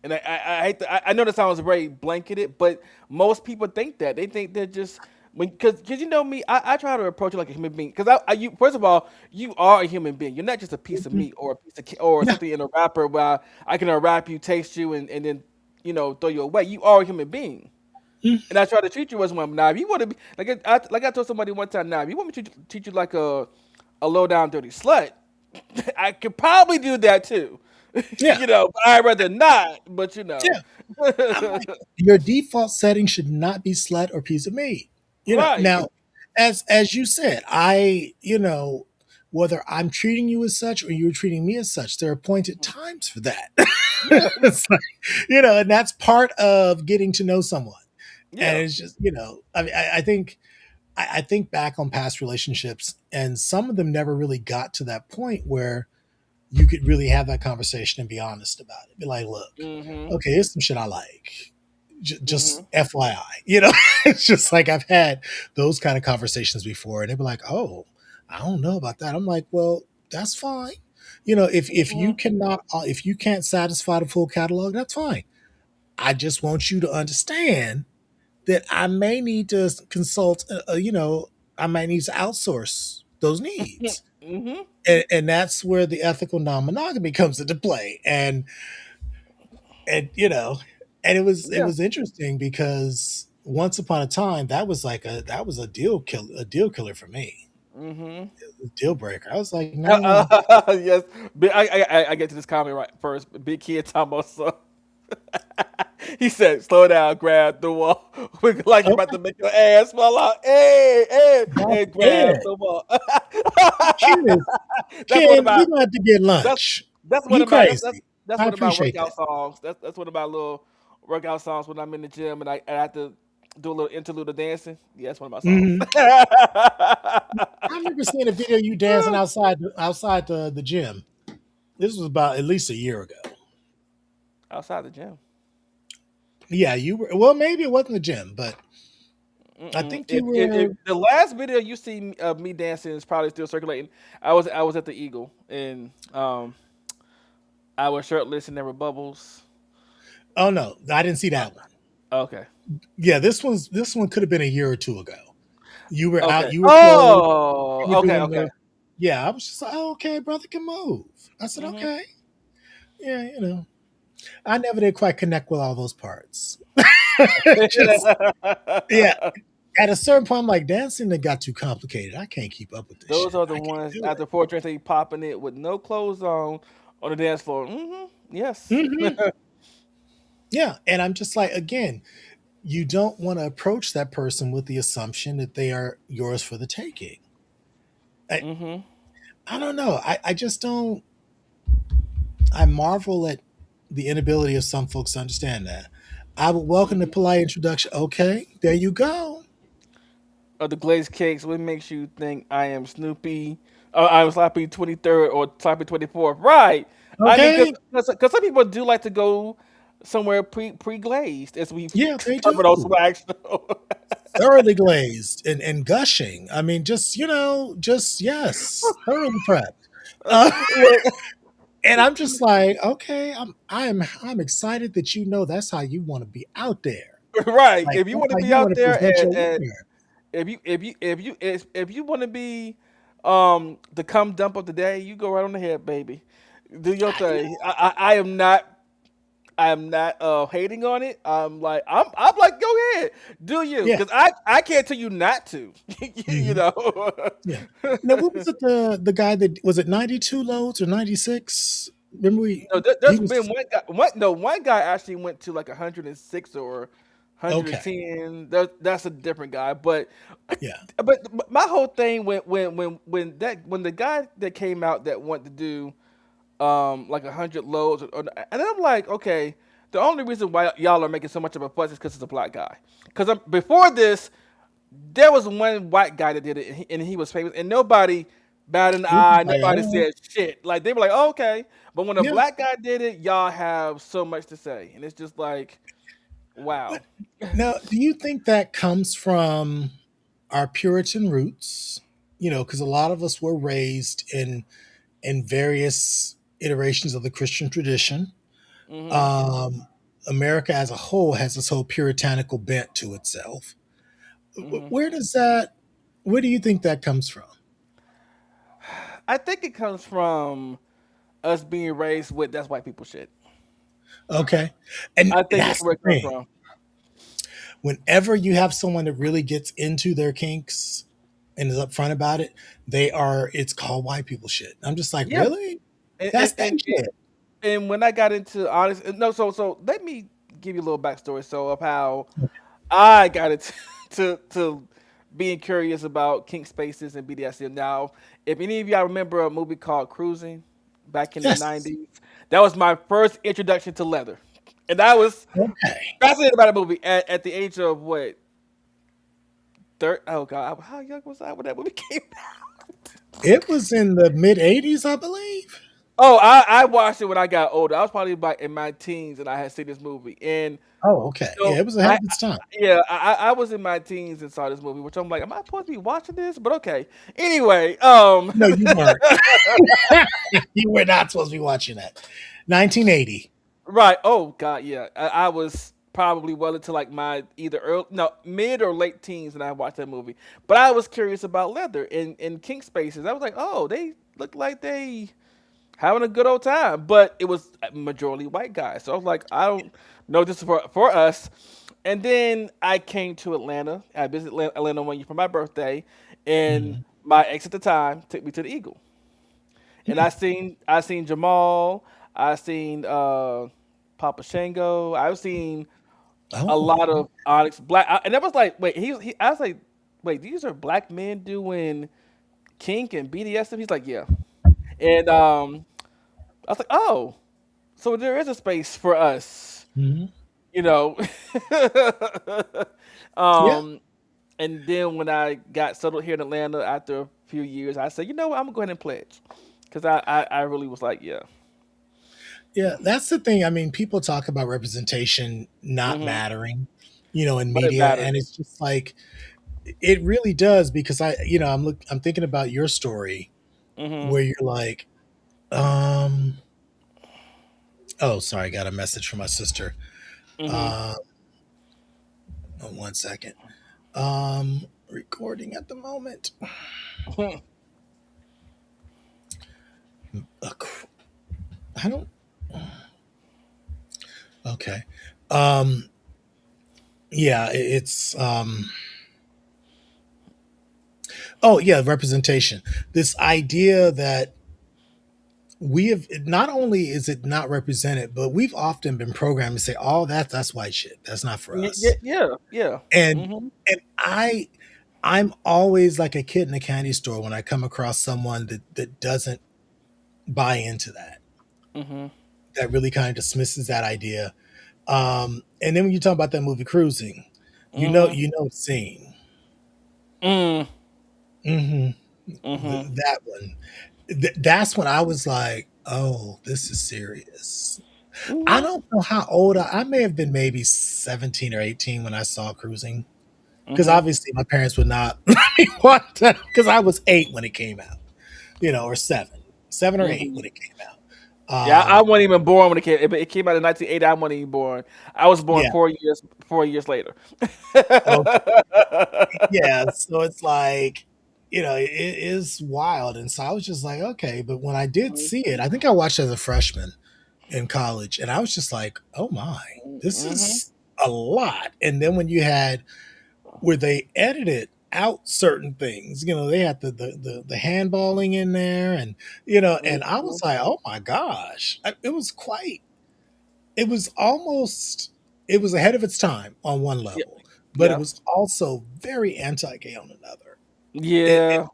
Speaker 2: And I hate I know that sounds very blanketed, but most people think that they think they're just because you know me, I try to approach it like a human being because you first of all you are a human being. You're not just a piece of
Speaker 1: Mhm.
Speaker 2: meat or a piece of or
Speaker 1: Yeah.
Speaker 2: something in a wrapper where I can unwrap you, taste you, and then throw you away. You are a human being.
Speaker 1: Mm.
Speaker 2: And I try to treat you as one. Now, if you want to be like I told somebody one time, now if you want me to treat you like a low down dirty slut, I could probably do that too.
Speaker 1: Yeah.
Speaker 2: But I'd rather not. But
Speaker 1: Yeah. I'm like, your default setting should not be slut or piece of meat.
Speaker 2: right.
Speaker 1: Now, as you said, whether I'm treating you as such or you're treating me as such, there are appointed times for that.
Speaker 2: Yeah,
Speaker 1: It's like, and that's part of getting to know someone. And
Speaker 2: yeah.
Speaker 1: it's just, I mean, I think back on past relationships, and some of them never really got to that point where you could really have that conversation and be honest about it. Be like, look,
Speaker 2: Mhm.
Speaker 1: okay, here's some shit I like. Just
Speaker 2: Mhm.
Speaker 1: FYI, it's just like I've had those kind of conversations before, and they'd be like, "Oh, I don't know about that." I'm like, "Well, that's fine.
Speaker 2: Mhm.
Speaker 1: if you can't satisfy the full catalog, that's fine. I just want you to understand that I may need to consult. I might need to outsource those needs."
Speaker 2: Mhm.
Speaker 1: And that's where the ethical non-monogamy comes into play. And it
Speaker 2: Yeah.
Speaker 1: was interesting because once upon a time that was a deal killer for me,
Speaker 2: Mhm.
Speaker 1: a deal breaker. I was like, no.
Speaker 2: Yes. I get to this comment right first. Big kid Thomas. He said, "Slow down, grab the wall. We like you're about
Speaker 1: Okay,
Speaker 2: to make your ass fall out. Hey, hey,
Speaker 1: that's
Speaker 2: and grab
Speaker 1: it.
Speaker 2: the wall."
Speaker 1: Ken,
Speaker 2: That's one of
Speaker 1: Ken,
Speaker 2: my
Speaker 1: we're gonna have to get
Speaker 2: that's
Speaker 1: lunch.
Speaker 2: that's one
Speaker 1: You
Speaker 2: of my that's
Speaker 1: crazy.
Speaker 2: that's
Speaker 1: I
Speaker 2: one of my
Speaker 1: appreciate that.
Speaker 2: workout songs. That's one of my little workout songs when I'm in the gym and I have to do a little interlude of dancing. Yeah, that's one of my songs.
Speaker 1: Hmm. I remember seeing a video of you dancing outside the gym. This was about at least a year ago.
Speaker 2: Outside the gym.
Speaker 1: Yeah, you were, well, maybe it wasn't the gym, but I
Speaker 2: Mm-mm.
Speaker 1: think you
Speaker 2: If
Speaker 1: were.
Speaker 2: the last video you see of me dancing is probably still circulating, I was at the Eagle and I was shirtless and there were bubbles.
Speaker 1: Oh no, I didn't see that one.
Speaker 2: Okay.
Speaker 1: Yeah, this one could have been a year or two ago. You were out,
Speaker 2: Okay.
Speaker 1: you were clothed, you
Speaker 2: Oh.
Speaker 1: were
Speaker 2: Okay.
Speaker 1: doing
Speaker 2: Okay.
Speaker 1: the. Yeah, I was just like, oh, okay, brother can move. I said,
Speaker 2: Mhm.
Speaker 1: okay, yeah, I never did quite connect with all those parts. Just yeah, at a certain point, I'm like, dancing that got too complicated. I can't keep up with this
Speaker 2: Those
Speaker 1: shit.
Speaker 2: are the
Speaker 1: I can't
Speaker 2: ones
Speaker 1: do
Speaker 2: after four drinks they popping it with no clothes on the dance floor. Yes.
Speaker 1: it. Yeah, and I'm just like, again, you don't want to approach that person with the assumption that they are yours for the taking. I,
Speaker 2: hmm
Speaker 1: I don't know. I just don't. I marvel at the inability of some folks to understand that. I would welcome the polite introduction. Okay, there you go.
Speaker 2: Of the glazed cakes, what makes you think I am Snoopy? I'm Sloppy 23rd or Sloppy 24th? Right. I mean,
Speaker 1: Okay,
Speaker 2: because some people do like to go somewhere pre glazed, as we've
Speaker 1: yeah, they
Speaker 2: covered on
Speaker 1: do.
Speaker 2: Swag Show.
Speaker 1: Thoroughly glazed and gushing. I mean, just yes, thoroughly prepped. Uh, and I'm just like, okay, I'm excited that that's how you want to be out there.
Speaker 2: Right.
Speaker 1: Like
Speaker 2: If you
Speaker 1: that's
Speaker 2: want to
Speaker 1: how
Speaker 2: be
Speaker 1: you want
Speaker 2: out
Speaker 1: to
Speaker 2: there
Speaker 1: present your
Speaker 2: and
Speaker 1: wear.
Speaker 2: if you want to be the cum dump of the day, you go right on ahead, baby. Do your thing. I am not hating on it. I'm like, go ahead, do you?
Speaker 1: Yeah,
Speaker 2: Because I can't tell you not to. you
Speaker 1: hmm,
Speaker 2: know.
Speaker 1: yeah. Now, what was it? The guy that was it 92 loads or 96? Remember
Speaker 2: No,
Speaker 1: he
Speaker 2: there's been
Speaker 1: was
Speaker 2: one guy. One guy actually went to like 106 or
Speaker 1: okay.
Speaker 2: 110. That's a different guy.
Speaker 1: Yeah,
Speaker 2: But my whole thing when the guy that came out that wanted to do like 100 loads, and then I'm like, okay, the only reason why y'all are making so much of a fuss is because it's a black guy. Because before this, there was one white guy that did it, and he was famous, and nobody batted an
Speaker 1: he was
Speaker 2: eye,
Speaker 1: like,
Speaker 2: nobody said shit. Like they were like, oh, okay, but when a
Speaker 1: yeah.
Speaker 2: black guy did it, y'all have so much to say, and it's just like, wow.
Speaker 1: Now, do you think that comes from our Puritan roots? Because a lot of us were raised in various iterations of the Christian tradition.
Speaker 2: hmm
Speaker 1: America as a whole has this whole puritanical bent to itself.
Speaker 2: Hmm.
Speaker 1: Where does that? Where do you think that comes from?
Speaker 2: I think it comes from us being raised with that's white people shit.
Speaker 1: Okay, and
Speaker 2: I think that's
Speaker 1: that's
Speaker 2: where
Speaker 1: the
Speaker 2: it comes
Speaker 1: thing.
Speaker 2: from.
Speaker 1: Whenever you have someone that really gets into their kinks and is upfront about it, they are. It's called white people shit. I'm just like,
Speaker 2: Yeah,
Speaker 1: really?
Speaker 2: and
Speaker 1: That's
Speaker 2: and,
Speaker 1: that
Speaker 2: and,
Speaker 1: shit.
Speaker 2: and when I got into honest, no, so let me give you a little backstory. So of how I got it to being curious about kink spaces and BDSM. Now, if any of y'all remember a movie called Cruising back in the
Speaker 1: Yes.
Speaker 2: '90s, that was my first introduction to leather, and I was
Speaker 1: Okay.
Speaker 2: fascinated by the movie at the age of what? Oh God, how young was I when that movie came out?
Speaker 1: It was in the mid '80s, I believe.
Speaker 2: Oh, I watched it when I got older. I was probably about in my teens, and I had seen this movie. And
Speaker 1: Oh, okay. Yeah,
Speaker 2: so
Speaker 1: it was ahead of its time.
Speaker 2: yeah, I was in my teens and saw this movie, which I'm like, am I supposed to be watching this? But okay. Anyway,
Speaker 1: No, you weren't. You were not supposed to be watching that. 1980.
Speaker 2: right. Oh God, yeah. I was probably well into like my either early, no, mid or late teens when I watched that movie. But I was curious about leather in kink spaces. I was like, oh, they look like they having a good old time, but it was a majority white guys. So I was like, I don't know this is for us. And then I came to Atlanta. I visited Atlanta one year for my birthday, and
Speaker 1: Mhm.
Speaker 2: my ex at the time took me to the Eagle, and I seen Jamal, I seen Papa Shango, I've seen a
Speaker 1: Oh.
Speaker 2: lot of Onyx Black, and that was like, wait, I was like, wait, these are black men doing kink and BDSM. He's like, yeah, and I was like, oh, so there is a space for us,
Speaker 1: Mhm.
Speaker 2: you know.
Speaker 1: Yeah.
Speaker 2: um, and then when I got settled here in Atlanta after a few years, I said, you know what, I'm gonna go ahead and pledge, because I really was like, yeah,
Speaker 1: Yeah, that's the thing. I mean, people talk about representation not
Speaker 2: hmm
Speaker 1: mattering, in
Speaker 2: but it
Speaker 1: media,
Speaker 2: matters.
Speaker 1: and it's just like it really does because I'm thinking about your story
Speaker 2: Hmm.
Speaker 1: where you're like, um, oh, sorry, I got a message from my sister.
Speaker 2: Hmm.
Speaker 1: Uh, oh, 1 second. Recording at the moment. Uh, cr- I don't. Okay. Um, yeah, it's oh yeah, representation. This idea that we have not only is it not represented, but we've often been programmed to say, "Oh, that's white shit. That's not for
Speaker 2: Yeah,
Speaker 1: us."
Speaker 2: yeah, yeah.
Speaker 1: And
Speaker 2: Hmm.
Speaker 1: and I'm always like a kid in a candy store when I come across someone that doesn't buy into that,
Speaker 2: Hmm.
Speaker 1: that really kind of dismisses that idea. And then when you talk about that movie Cruising,
Speaker 2: Hmm.
Speaker 1: you know, the scene.
Speaker 2: Mm.
Speaker 1: Hmm.
Speaker 2: Hmm.
Speaker 1: That one. That's when I was like, "Oh, this is serious." I
Speaker 2: Hmm.
Speaker 1: don't know how old I may have been, maybe 17 or 18 when I saw Cruising, because
Speaker 2: Hmm.
Speaker 1: obviously my parents would not let me watch that because I was 8 when it came out, or 7 or 8
Speaker 2: Hmm.
Speaker 1: when it came out.
Speaker 2: Yeah, I
Speaker 1: Um,
Speaker 2: wasn't even born when it came. It came out in 1980. I wasn't even born. I was born
Speaker 1: yeah,
Speaker 2: 4 years later.
Speaker 1: okay, yeah. So it's like, it is wild, and so I was just like, okay. But when I did see it, I think I watched it as a freshman in college, and I was just like, oh my, this
Speaker 2: Hmm.
Speaker 1: is a lot. And then when you had where they edited out certain things. They had the handballing in there, and and I was like, oh my gosh, it was quite. It was almost. It was ahead of its time on one
Speaker 2: Yeah,
Speaker 1: level, but it
Speaker 2: yeah,
Speaker 1: was also very anti-gay on another. It it,
Speaker 2: yeah.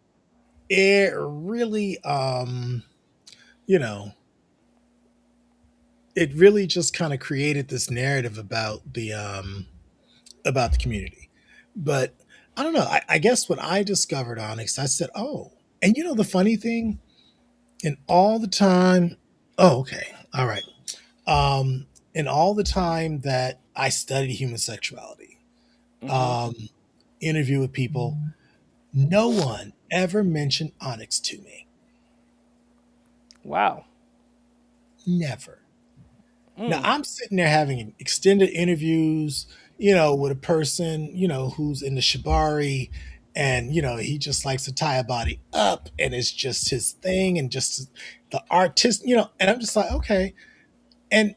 Speaker 1: it really, you know, it really just kind of created this narrative about the community. But I don't know. I guess when I discovered Onyx, I said, "Oh," and the funny thing, in all the time, oh, okay, all right, in all the time that I studied human sexuality,
Speaker 2: Hmm.
Speaker 1: um, interview with people, no one ever mentioned Onyx to me.
Speaker 2: Wow.
Speaker 1: Never. Now
Speaker 2: Mm.
Speaker 1: I'm sitting there having extended interviews, with a person, who's in the shibari, and he just likes to tie a body up, and it's just his thing, and just the artist, and I'm just like, okay, and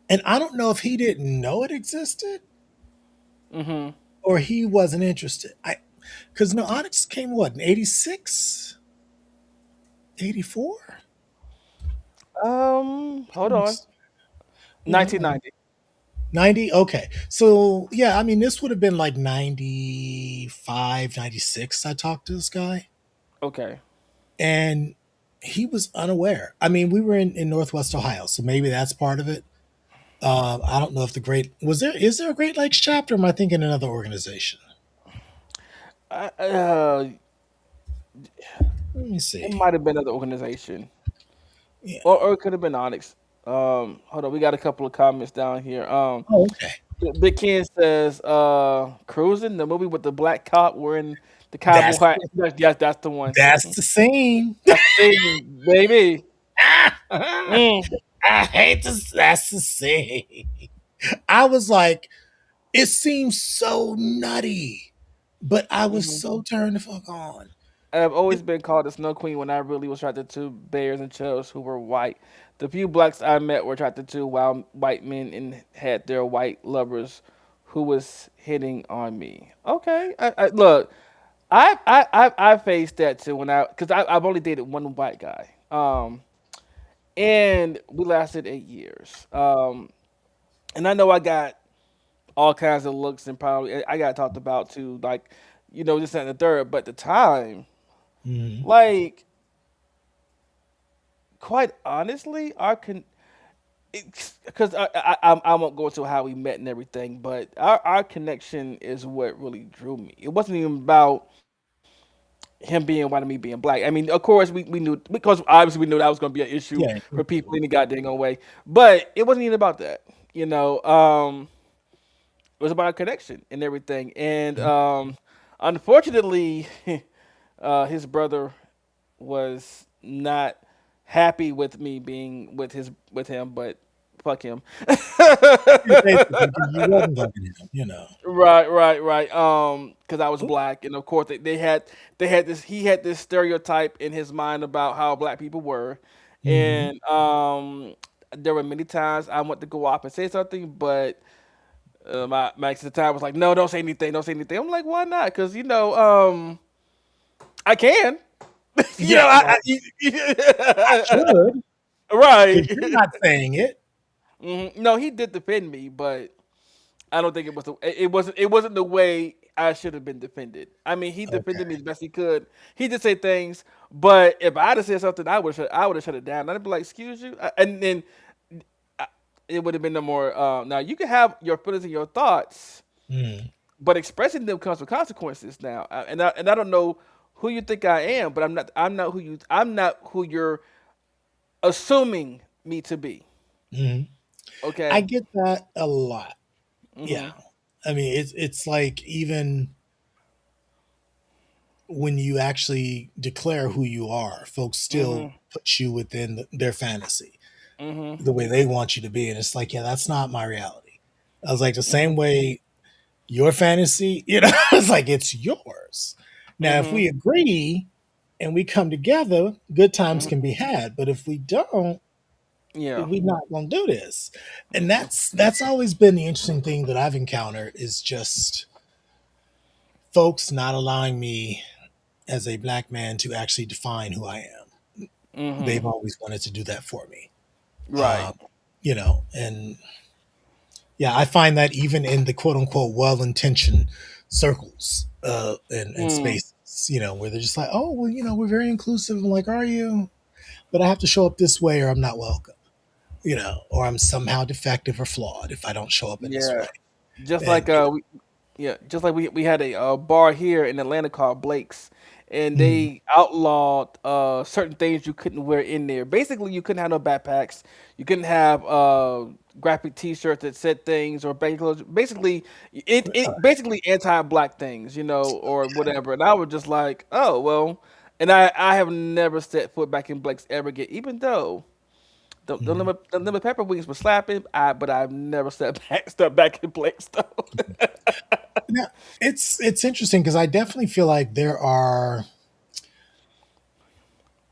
Speaker 1: I don't know if he didn't know it existed
Speaker 2: Mm-hmm.
Speaker 1: or he wasn't interested. I Because no, Onyx came what in 86, 84.
Speaker 2: Hold on. 1990.
Speaker 1: 90. Okay, so yeah, I mean, this would have been like 95, 96. I talked to this guy,
Speaker 2: Okay.
Speaker 1: and he was unaware. I mean, we were in Northwest Ohio, so maybe that's part of it. I don't know if the great was there. Is there a Great Lakes chapter? Or am I thinking another organization?
Speaker 2: I, uh,
Speaker 1: Let me
Speaker 2: it
Speaker 1: see.
Speaker 2: might have been another organization,
Speaker 1: Yeah.
Speaker 2: or it could have been Onyx. Hold on. We got a couple of comments down here.
Speaker 1: Oh, okay.
Speaker 2: Big Ken says, "Cruising," the movie with the black cop wearing the cowboy
Speaker 1: That's
Speaker 2: hat. That's the one.
Speaker 1: that's the scene.
Speaker 2: That's the thing, baby.
Speaker 1: I
Speaker 2: Mm.
Speaker 1: hate this. That's the scene. I was like, it seems so nutty, but I was
Speaker 2: Hmm.
Speaker 1: so turned the fuck on.
Speaker 2: I've
Speaker 1: It,
Speaker 2: always been called the Snow Queen when I really was attracted to bears and chubs who were white. The few blacks I met were attracted to wild white men and had their white lovers who was hitting on me. Okay, look, I faced that too when because I've only dated one white guy. And we lasted 8 years. And I know I got all kinds of looks and probably I got talked about too, like this and the third. But at the time,
Speaker 1: Mhm.
Speaker 2: like quite honestly, because I won't go into how we met and everything, but our connection is what really drew me. It wasn't even about him being white and me being black. I mean, of course, we knew because obviously we knew that was going to be an issue
Speaker 1: Yeah.
Speaker 2: for people any goddamn way, but it wasn't even about that. It was about a connection and everything. And unfortunately, his brother was not happy with me being with him, but fuck him.
Speaker 1: Yeah, basically, 'cause you wasn't fucking him.
Speaker 2: Right. Because I was black, and of course they had this. He had this stereotype in his mind about how black people were,
Speaker 1: Mhm.
Speaker 2: and there were many times I went to go off and say something, but my ex at the time was like, "No, don't say anything, don't say anything." I'm like, "Why not?" Because I can. you
Speaker 1: Yeah,
Speaker 2: know,
Speaker 1: well, I
Speaker 2: I
Speaker 1: should, because
Speaker 2: right.
Speaker 1: you're not saying it.
Speaker 2: No, he did defend me, but I don't think it wasn't the way I should have been defended. I mean, he
Speaker 1: Okay.
Speaker 2: defended me as best he could. He did say things, but if I'd have said something, I would have shut it down. I'd be like, "Excuse you," and then I, it would have been no more. Now you can have your feelings and your thoughts,
Speaker 1: Mhm.
Speaker 2: but expressing them comes with consequences. Now, and I don't know who you think I am, but I'm not who you're assuming me to be.
Speaker 1: Mhm. I
Speaker 2: Okay.
Speaker 1: get that a lot. Yeah.
Speaker 2: Mhm.
Speaker 1: I mean, it's like even when you actually declare who you are, folks still
Speaker 2: Mhm.
Speaker 1: put you within their fantasy,
Speaker 2: Mhm.
Speaker 1: the way they want you to be. And it's like, yeah, that's not my reality. I was like, the same
Speaker 2: Mhm.
Speaker 1: way your fantasy, it's like it's yours. Now, if
Speaker 2: Mhm.
Speaker 1: we agree and we come together, good times
Speaker 2: Mhm.
Speaker 1: can be had. But if we don't,
Speaker 2: Yeah.
Speaker 1: we're not gonna do this. And that's always been the interesting thing that I've encountered is just folks not allowing me as a black man to actually define who I am.
Speaker 2: Mhm.
Speaker 1: They've always wanted to do that for me.
Speaker 2: Right.
Speaker 1: Um, and yeah, I find that even in the quote unquote well intentioned circles and
Speaker 2: Mm.
Speaker 1: spaces, where they're just like, oh, well, we're very inclusive. I'm like, are you? But I have to show up this way or I'm not welcome, or I'm somehow defective or flawed if I don't show up in this
Speaker 2: Yeah.
Speaker 1: way.
Speaker 2: Just
Speaker 1: And,
Speaker 2: like yeah, just like we had a bar here in Atlanta called Blake's, and
Speaker 1: mm,
Speaker 2: they outlawed certain things you couldn't wear in there. Basically, you couldn't have no backpacks. You couldn't have graphic T-shirts that said things or basically it basically anti-black things, or whatever. And I was just like, oh well. And I have never set foot back in Blake's ever again, even though The lemon pepper wings were slapping. But I've never stepped back and placed though.
Speaker 1: Now, it's interesting because I definitely feel like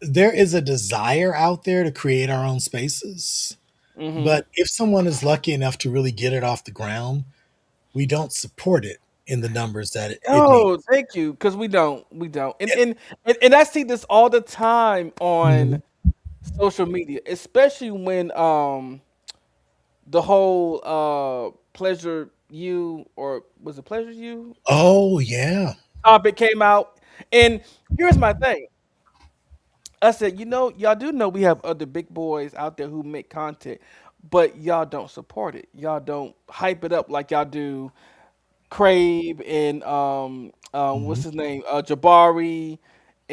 Speaker 1: there is a desire out there to create our own spaces.
Speaker 2: Hmm.
Speaker 1: But if someone is lucky enough to really get it off the ground, we don't support it in the numbers that it
Speaker 2: Oh,
Speaker 1: needs.
Speaker 2: thank you. Because we don't,
Speaker 1: Yeah.
Speaker 2: and I see this all the time
Speaker 1: Mhm.
Speaker 2: on social media, especially when the whole pleasure you or was it pleasure you
Speaker 1: Oh yeah.
Speaker 2: topic came out. And here's my thing. I said, y'all do know we have other big boys out there who make content, but y'all don't support it. Y'all don't hype it up like y'all do Crave and what's
Speaker 1: Mhm.
Speaker 2: his name? Jabari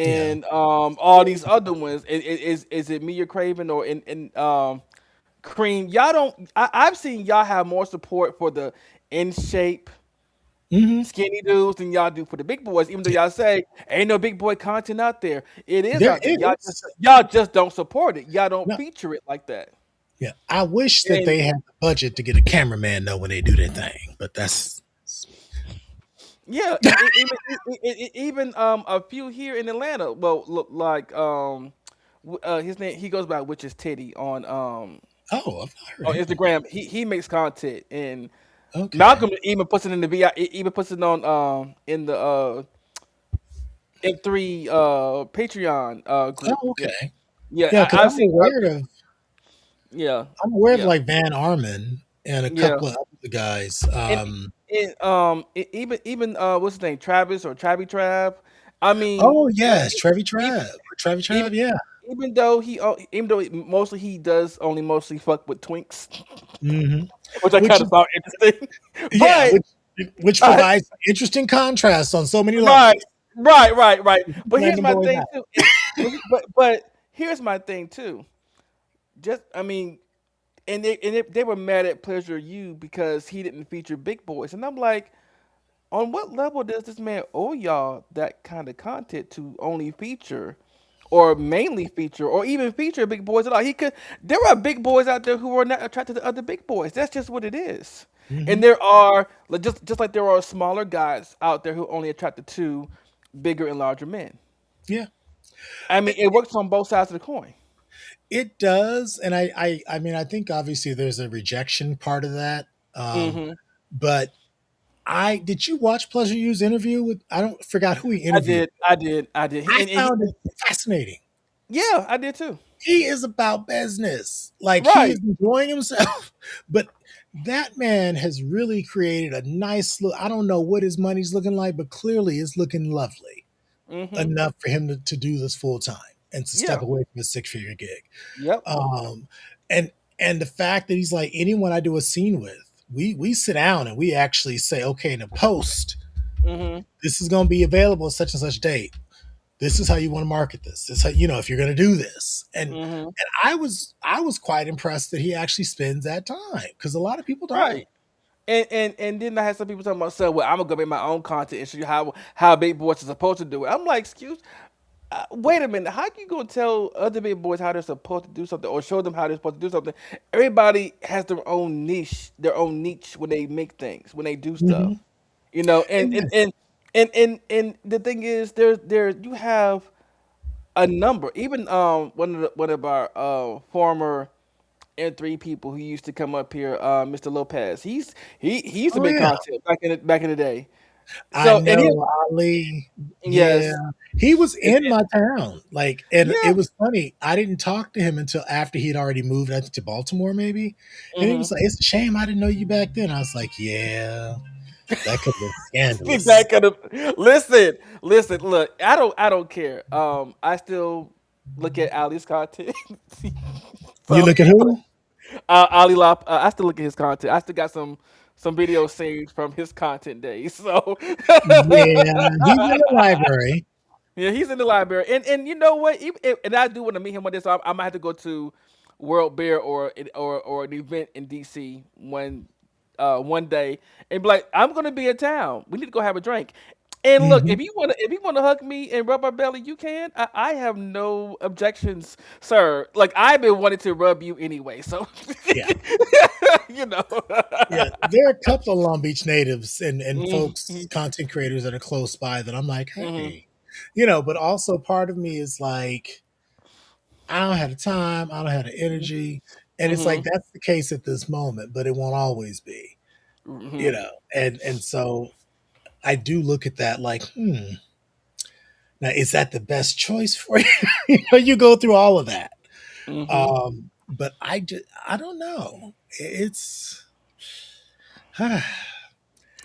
Speaker 1: Yeah.
Speaker 2: and all these other ones. Is it me you're craving or in Cream? Y'all don't I've seen y'all have more support for the in shape
Speaker 1: Hmm.
Speaker 2: skinny dudes than y'all do for the big boys, even though
Speaker 1: Yeah.
Speaker 2: y'all say ain't no big boy content out there. It is
Speaker 1: There
Speaker 2: out there. Y'all just
Speaker 1: is.
Speaker 2: y'all just don't support it. Y'all don't
Speaker 1: No,
Speaker 2: feature it like that.
Speaker 1: yeah. I wish that
Speaker 2: And
Speaker 1: they had the budget to get a cameraman though when they do their thing, but that's me.
Speaker 2: yeah, and even a few here in Atlanta. Well, look like his name he goes by Witch's Titty
Speaker 1: Oh, I've not heard
Speaker 2: on
Speaker 1: him.
Speaker 2: Instagram. He makes content and
Speaker 1: Okay.
Speaker 2: Malcolm even puts it in the VI, even puts it on in the M3 Patreon group.
Speaker 1: Oh,
Speaker 2: And
Speaker 1: okay.
Speaker 2: yeah,
Speaker 1: Yeah, because
Speaker 2: I've seen yeah,
Speaker 1: I'm aware of
Speaker 2: yeah,
Speaker 1: like Van Arman and a
Speaker 2: yeah.
Speaker 1: couple of other guys.
Speaker 2: And even what's his name, Travis or Travi Trav. I mean,
Speaker 1: Oh
Speaker 2: you know,
Speaker 1: yes, Trevi
Speaker 2: even
Speaker 1: Trav. Trevi
Speaker 2: even
Speaker 1: Trav, yeah.
Speaker 2: even though even though mostly he does only mostly fuck with twinks,
Speaker 1: Hmm.
Speaker 2: which I
Speaker 1: Which
Speaker 2: kind
Speaker 1: is
Speaker 2: of found interesting.
Speaker 1: yeah,
Speaker 2: But
Speaker 1: which
Speaker 2: uh,
Speaker 1: provides interesting contrast on so many
Speaker 2: right,
Speaker 1: levels.
Speaker 2: right. But
Speaker 1: Letting
Speaker 2: here's
Speaker 1: them
Speaker 2: my
Speaker 1: boys
Speaker 2: thing
Speaker 1: out.
Speaker 2: too. But here's my thing too. Just I mean, they were mad at Pleasure You because he didn't feature big boys, and I'm like, on what level does this man owe y'all that kind of content to only feature, or mainly feature, or even feature big boys at all? He could. There are big boys out there who are not attracted to other big boys. That's just what it is. And
Speaker 1: Hmm.
Speaker 2: there are like, just like there are smaller guys out there who only attracted to bigger and larger men.
Speaker 1: Yeah,
Speaker 2: I mean, it works on both sides of the coin.
Speaker 1: it does, and I mean, I think obviously there's a rejection part of that.
Speaker 2: Hmm.
Speaker 1: But I did you watch Pleasure U's interview with I don't forgot who he
Speaker 2: I
Speaker 1: interviewed.
Speaker 2: did, I did, I did.
Speaker 1: I found it fascinating.
Speaker 2: Yeah, I did too.
Speaker 1: He is about business. Like he
Speaker 2: Right.
Speaker 1: is enjoying himself, but that man has really created a nice look. I don't know what his money's looking like, but clearly it's looking lovely
Speaker 2: Hmm.
Speaker 1: enough for him to do this full time and to step
Speaker 2: Yeah.
Speaker 1: away from a six-figure gig.
Speaker 2: Yep.
Speaker 1: Um, and and the fact that he's like anyone I do a scene with, we sit down and we actually say, okay, in a post,
Speaker 2: Hmm.
Speaker 1: this is going to be available such and such date. This is how you want to market this. This how, if you're going to do this.
Speaker 2: Hmm.
Speaker 1: And I was quite impressed that he actually spends that time because a lot of people don't.
Speaker 2: Right. And then I had some people talking about, so well, I'm gonna go make my own content and show you how big boys are supposed to do it. I'm like, excuse, wait a minute, how you gonna tell other big boys how they're supposed to do something or show them how they're supposed to do something? Everybody has their own niche when they make things, when they do stuff,
Speaker 1: Hmm.
Speaker 2: you know. And
Speaker 1: And
Speaker 2: and
Speaker 1: yes.
Speaker 2: and and the thing is, there you have a number. Even one of our former N3 people who used to come up here, Mr. Lopez. He used to
Speaker 1: Oh
Speaker 2: make
Speaker 1: yeah,
Speaker 2: content back in the day.
Speaker 1: I
Speaker 2: So and he
Speaker 1: know Ali. Yeah,
Speaker 2: yes,
Speaker 1: he was
Speaker 2: and,
Speaker 1: in my town. Like, and
Speaker 2: yeah,
Speaker 1: it was funny. I didn't talk to him until after he'd already moved, I think, to Baltimore, maybe. And he
Speaker 2: hmm
Speaker 1: was like, "It's a shame I didn't know you back then." I was like, "Yeah, that could have been scandalous."
Speaker 2: that kind of listen. Look, I don't care. I still look at Ali's content.
Speaker 1: You
Speaker 2: So
Speaker 1: look at who?
Speaker 2: Ali Lop, I still look at his content. I still got some videos saved from his content days. So
Speaker 1: Yeah, he's in the library.
Speaker 2: yeah, he's in the library, and you know what? And I do want to meet him one day, so I might have to go to World Bear or an event in DC one day and be like, I'm gonna be in town. We need to go have a drink. And look,
Speaker 1: Hmm.
Speaker 2: if you wanna hug me and rub my belly, you can. I have no objections, sir. Like I've been wanting to rub you anyway, so
Speaker 1: Yeah.
Speaker 2: you know.
Speaker 1: Yeah. There are a couple of Long Beach natives and folks,
Speaker 2: Mhm,
Speaker 1: content creators that are close by that I'm like,
Speaker 2: mhm,
Speaker 1: hey, but also part of me is like, I don't have the time, I don't have the energy. And it's like
Speaker 2: mhm,
Speaker 1: that's the case at this moment, but it won't always be,
Speaker 2: mhm,
Speaker 1: and so I do look at that like, now is that the best choice for you? You go through all of that.
Speaker 2: mhm.
Speaker 1: But I don't know. It's I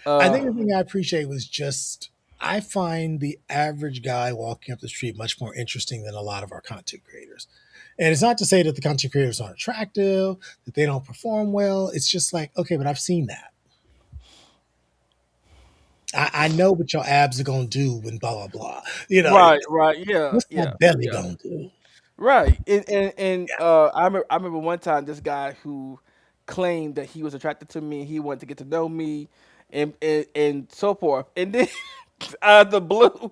Speaker 2: Uh,
Speaker 1: think the thing I appreciate was just I find the average guy walking up the street much more interesting than a lot of our content creators. And it's not to say that the content creators aren't attractive, that they don't perform well. It's just like, okay, but I've seen that. I know what your abs are gonna do when blah blah blah.
Speaker 2: right, right, yeah,
Speaker 1: What's
Speaker 2: yeah,
Speaker 1: that belly
Speaker 2: yeah.
Speaker 1: gonna do?
Speaker 2: Right, and I remember one time this guy who claimed that he was attracted to me, he wanted to get to know me, and so forth, and then out of the blue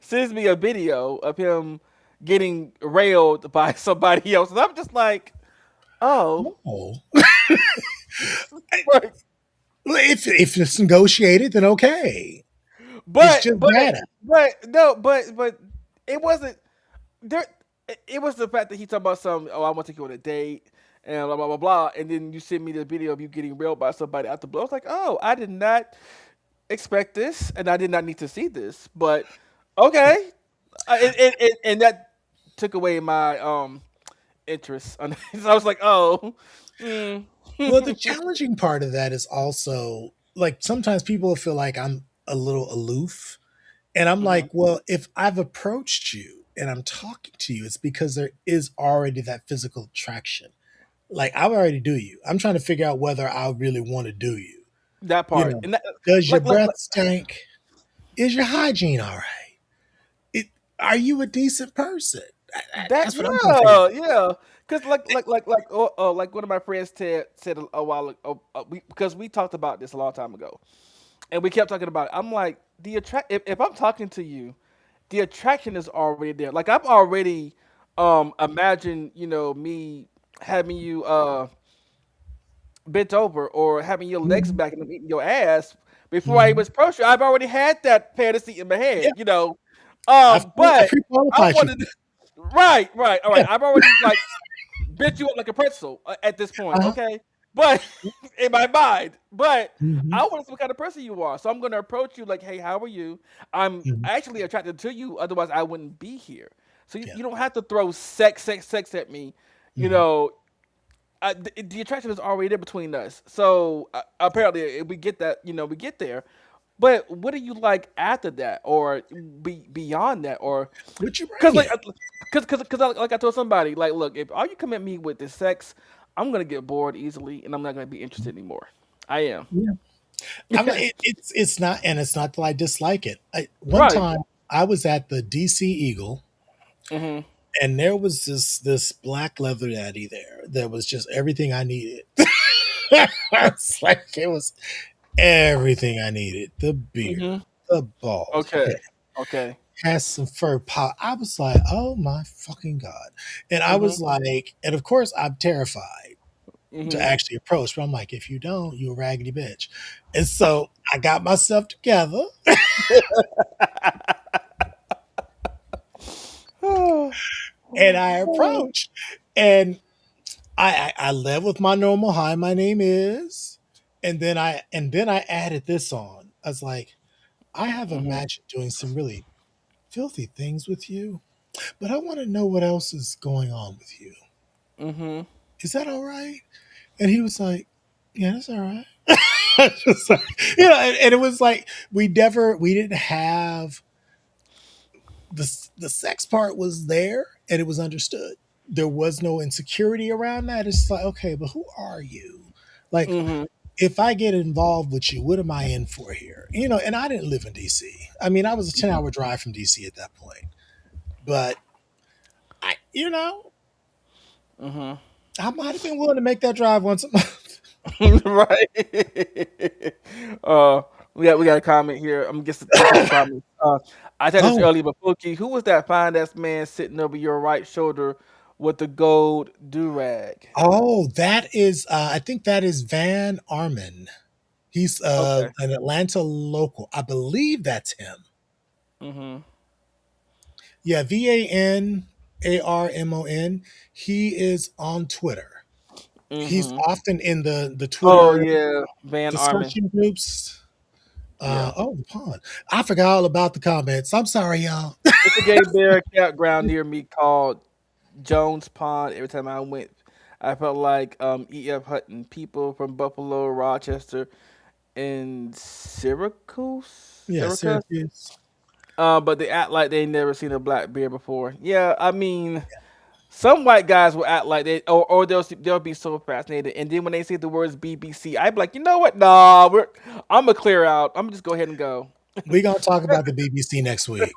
Speaker 2: sends me a video of him getting railed by somebody else, and I'm just like, oh,
Speaker 1: No.
Speaker 2: right.
Speaker 1: Well, if it's negotiated, then okay. It's
Speaker 2: but
Speaker 1: just
Speaker 2: but
Speaker 1: data.
Speaker 2: but no, but it wasn't. There it was the fact that he talked about some, oh, I want to take you on a date and blah blah blah blah, and then you send me the video of you getting railed by somebody out the blue. I was like, oh, I did not expect this, and I did not need to see this, but okay, and that took away my interest. So I was like, oh, mm.
Speaker 1: Well, the challenging part of that is also like sometimes people feel like I'm a little aloof. And I'm
Speaker 2: Mhm.
Speaker 1: like, well, if I've approached you and I'm talking to you, it's because there is already that physical attraction. Like I already do you. I'm trying to figure out whether I really want to do you.
Speaker 2: That
Speaker 1: You
Speaker 2: part,
Speaker 1: know,
Speaker 2: and that,
Speaker 1: does your
Speaker 2: like
Speaker 1: breath stink? Is your hygiene all right? It, are you a decent person?
Speaker 2: that,
Speaker 1: That's what I'm trying to figure
Speaker 2: yeah, yeah. Cause like one of my friends said a while ago, because we talked about this a long time ago, and we kept talking about it. I'm like, if I'm talking to you, the attraction is already there. Like I've already imagine, me having you bent over or having your legs
Speaker 1: out.
Speaker 2: back and I'm eating your ass before I
Speaker 1: Mhm.
Speaker 2: even approach you. I've already had that fantasy in my
Speaker 1: Yeah,
Speaker 2: head.
Speaker 1: I
Speaker 2: But I
Speaker 1: pre-qualified you
Speaker 2: wanted
Speaker 1: for it.
Speaker 2: right, right, all
Speaker 1: Yeah.
Speaker 2: right. I've already like bit you up like a pretzel at this point,
Speaker 1: Uh-huh.
Speaker 2: okay? But in my mind, but
Speaker 1: Mhm.
Speaker 2: I want to see what kind of person you are. So I'm going to approach you like, hey, how are you? I'm
Speaker 1: Mhm.
Speaker 2: actually attracted to you. Otherwise, I wouldn't be here. So
Speaker 1: Yeah.
Speaker 2: you don't have to throw sex at me. You
Speaker 1: Mhm.
Speaker 2: know, the attraction is already there between us. So apparently, we get that. We get there. But what do you like after that, or beyond that, or
Speaker 1: What you
Speaker 2: because
Speaker 1: bring
Speaker 2: like,
Speaker 1: it?
Speaker 2: like I told somebody, like, look, if all you come at me with is sex, I'm gonna get bored easily, and I'm not gonna be interested anymore. I am.
Speaker 1: Yeah. I'm not, it's not, and it's not that I dislike it. One
Speaker 2: Right.
Speaker 1: time I was at the DC Eagle,
Speaker 2: Mhm.
Speaker 1: and there was this black leather daddy there that was just everything I needed. It's like it was everything I needed. The beard,
Speaker 2: Mhm.
Speaker 1: the bald
Speaker 2: Okay.
Speaker 1: head,
Speaker 2: Okay.
Speaker 1: has some fur pop. I was like, oh my fucking god! And I
Speaker 2: Mhm.
Speaker 1: was like, and of course I'm terrified to
Speaker 2: Mhm.
Speaker 1: actually approach, but I'm like, if you don't, you're a raggedy bitch. And so I got myself together and I approached, and I led with my normal hi, my name is, and then I added this on. I was like, I have
Speaker 2: Mhm.
Speaker 1: imagined doing some really filthy things with you, but I want to know what else is going on with you.
Speaker 2: Mhm.
Speaker 1: Is that all right? And he was like, yeah, that's all right. Just like, and it was like we didn't have the sex part was there and it was understood. There was no insecurity around that. It's like, okay, but who are you? Like,
Speaker 2: Mhm.
Speaker 1: if I get involved with you, what am I in for here? And I didn't live in DC. I mean, I was a 10-hour drive from DC at that point. But
Speaker 2: Mhm.
Speaker 1: I might have been willing to make that drive once a month.
Speaker 2: Right. uh. we got a comment here. I'm get some comments. I said this
Speaker 1: Oh,
Speaker 2: earlier, but Pookie, who was that fine ass man sitting over your right shoulder with the gold do rag?
Speaker 1: oh, that is. I think that is Van Arman. He's
Speaker 2: Okay.
Speaker 1: an Atlanta local. I believe that's him.
Speaker 2: Mm-hmm.
Speaker 1: Yeah, VanArmon. He is on Twitter. He's
Speaker 2: Mm-hmm.
Speaker 1: often in the
Speaker 2: Oh
Speaker 1: Twitter
Speaker 2: yeah, Van Armin.
Speaker 1: discussion groups.
Speaker 2: Yeah.
Speaker 1: Oh, the pond. I forgot all about the comments. I'm sorry, y'all.
Speaker 2: It's a gay bear campground near me called Jones Pond. Every time I went, I felt like E.F. Hutton. People from Buffalo, Rochester, and Syracuse.
Speaker 1: Yeah,
Speaker 2: Syracuse.
Speaker 1: Syracuse.
Speaker 2: But they act like they never seen a black bear before. Yeah, I mean, some white guys will act like they, or they'll be so fascinated, and then when they say the words BBC, I'd be like, you know what? Nah, I'm gonna clear out. I'm gonna just go ahead and go.
Speaker 1: We're gonna talk about the BBC next week.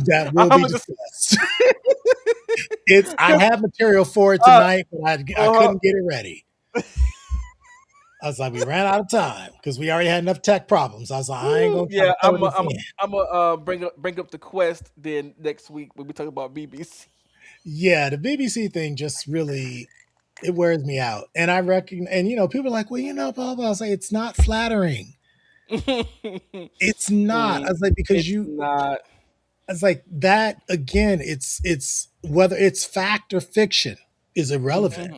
Speaker 1: That will
Speaker 2: I'm
Speaker 1: be
Speaker 2: gonna just,
Speaker 1: discussed. It's I
Speaker 2: 'cause,
Speaker 1: have material for it
Speaker 2: uh,
Speaker 1: tonight, but I
Speaker 2: uh,
Speaker 1: couldn't get it ready. I was like, we ran out of time because we already had enough tech problems. I was like, I ain't gonna try to
Speaker 2: yeah,
Speaker 1: throw this in.
Speaker 2: I'm gonna bring up the quest then next week when we talk about BBC.
Speaker 1: Yeah, the BBC thing just really it wears me out. And I reckon and people are like, well, blah blah. I was like, it's not flattering. It's not. I
Speaker 2: Mm,
Speaker 1: was like, because
Speaker 2: it's not.
Speaker 1: I was like, that again, it's whether it's fact or fiction is irrelevant.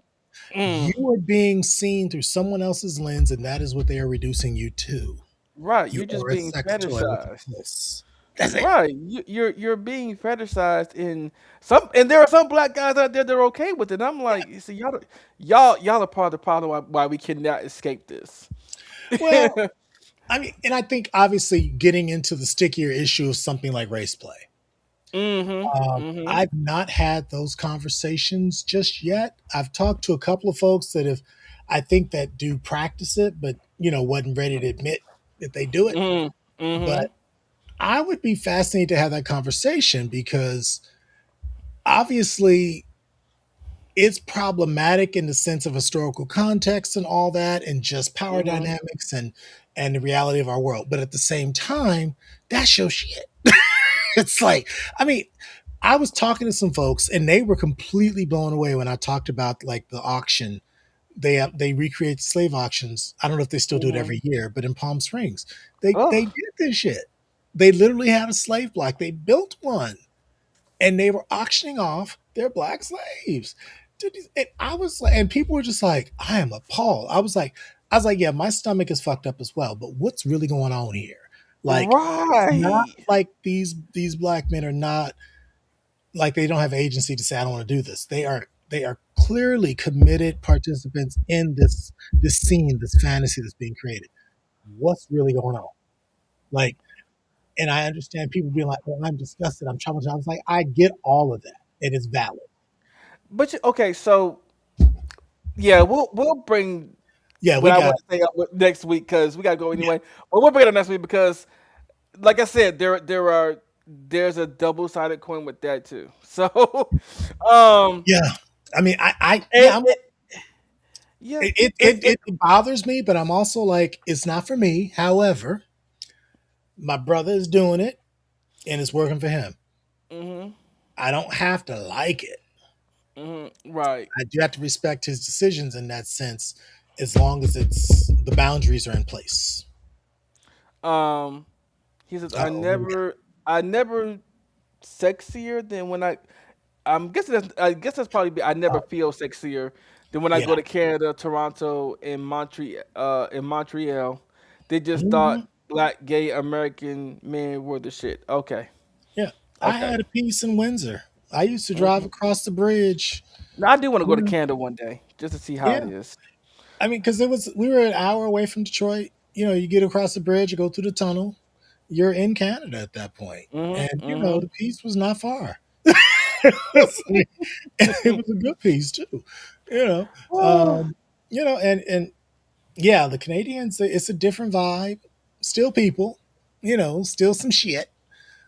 Speaker 2: Mhm.
Speaker 1: You
Speaker 2: Mm.
Speaker 1: are being seen through someone else's lens, and that is what they are reducing you to.
Speaker 2: Right,
Speaker 1: You
Speaker 2: you're just
Speaker 1: are a
Speaker 2: being
Speaker 1: sex toy with a
Speaker 2: fetishized.
Speaker 1: pulse. That's it.
Speaker 2: Right, you're being fetishized in some, and there are some black guys out there that are okay with it. I'm like, you see, y'all are part of the problem why we cannot escape this.
Speaker 1: Well, I mean, and I think obviously getting into the stickier issue of something like race play.
Speaker 2: Mm-hmm. Mm-hmm.
Speaker 1: I've not had those conversations just yet. I've talked to a couple of folks that have, I think that do practice it, but wasn't ready to admit that they do it.
Speaker 2: Mm-hmm. Mm-hmm.
Speaker 1: But I would be fascinated to have that conversation because obviously it's problematic in the sense of historical context and all that and just power
Speaker 2: Mm-hmm.
Speaker 1: dynamics and the reality of our world. But at the same time, that's your shit. It's like, I mean, I was talking to some folks and they were completely blown away when I talked about like the auction. They recreate slave auctions. I don't know if they still do it
Speaker 2: Mm-hmm.
Speaker 1: every year, but in Palm Springs, they
Speaker 2: Oh,
Speaker 1: did this shit. They literally had a slave block. They built one and they were auctioning off their black slaves. And I was like, and people were just like, I am appalled. I was like, yeah, my stomach is fucked up as well. But what's really going on here? Like, it's not
Speaker 2: right.
Speaker 1: like these black men are not like they don't have agency to say I don't want to do this. They are clearly committed participants in this scene, this fantasy that's being created. What's really going on? Like, and I understand people being like, "Well, I'm disgusted. I'm traumatized." I was like, I get all of that. It is valid.
Speaker 2: But okay, so yeah, we'll bring
Speaker 1: Yeah,
Speaker 2: what
Speaker 1: we
Speaker 2: I
Speaker 1: got
Speaker 2: want to say up next week because we gotta go anyway. But we'll bring it up next week because, like I said, there's a double sided coin with that too. So, um,
Speaker 1: yeah. I mean,
Speaker 2: it,
Speaker 1: yeah, I'm
Speaker 2: it yeah,
Speaker 1: it bothers me, but I'm also like, it's not for me. However, my brother is doing it and it's working for him.
Speaker 2: hmm
Speaker 1: I don't have to like it.
Speaker 2: right.
Speaker 1: I do have to respect his decisions in that sense, as long as it's the boundaries are in place.
Speaker 2: Um, he says,
Speaker 1: Oh, here we go.
Speaker 2: I never sexier than when I'm guessing I guess that's probably I never
Speaker 1: Oh,
Speaker 2: feel sexier than when I
Speaker 1: yeah.
Speaker 2: go to Canada, Toronto, and Montreal. They just thought
Speaker 1: Mhm.
Speaker 2: black gay American men were the shit. Okay,
Speaker 1: Yeah. I
Speaker 2: okay.
Speaker 1: had a piece in Windsor. I used to drive
Speaker 2: hmm
Speaker 1: across the bridge.
Speaker 2: Now I do want to go to
Speaker 1: Yeah.
Speaker 2: Canada one day just to see how it
Speaker 1: Yeah.
Speaker 2: is.
Speaker 1: I mean, because we were an hour away from Detroit. You get across the bridge, you go through the tunnel, you're in Canada at that point. And,
Speaker 2: Mm-hmm.
Speaker 1: the piece was not far. It was a good piece too. You know,
Speaker 2: Oh.
Speaker 1: um, and yeah, the Canadians, it's a different vibe. Still people, still some shit,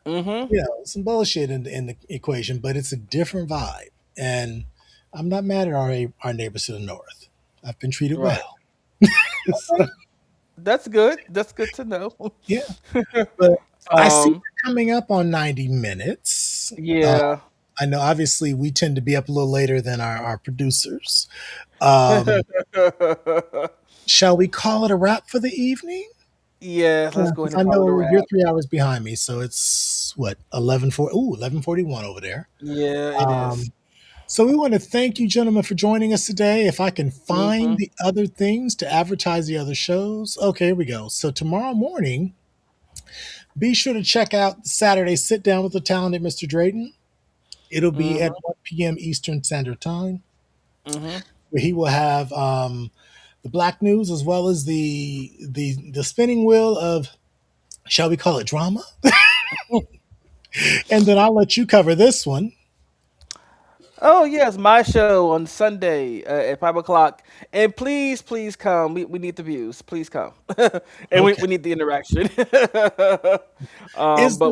Speaker 2: Mm-hmm.
Speaker 1: some bullshit in the equation, but it's a different vibe. And I'm not mad at our neighbors to the north. I've been treated
Speaker 2: Right.
Speaker 1: well.
Speaker 2: Okay. That's good. That's good to know.
Speaker 1: Yeah, but I see
Speaker 2: um,
Speaker 1: we're coming up on 90 minutes.
Speaker 2: yeah.
Speaker 1: I know obviously we tend to be up a little later than our producers. Um, shall we call it a wrap for the evening?
Speaker 2: Yeah,
Speaker 1: Yeah,
Speaker 2: let's go ahead
Speaker 1: because
Speaker 2: and
Speaker 1: I
Speaker 2: call it a
Speaker 1: know you're
Speaker 2: wrap.
Speaker 1: 3 hours behind me, so it's what 11:40. Ooh, 11:41 over there.
Speaker 2: Yeah, it is.
Speaker 1: Um, so we want to thank you, gentlemen, for joining us today. If I can find
Speaker 2: Mm-hmm.
Speaker 1: the other things to advertise the other shows, okay, here we go. So tomorrow morning, be sure to check out Saturday Sit Down with the Talented Mr. Drayton. It'll be at
Speaker 2: Mm-hmm.
Speaker 1: 1 p.m. Eastern Standard Time,
Speaker 2: Mm-hmm.
Speaker 1: where he will have the Black News as well as the spinning wheel of, shall we call it drama? And then I'll let you cover this one.
Speaker 2: Oh yes, my show on Sunday at 5 o'clock. And please, please come. We need the views. Please come, and we
Speaker 1: Okay.
Speaker 2: need the interaction.
Speaker 1: Is
Speaker 2: But
Speaker 1: there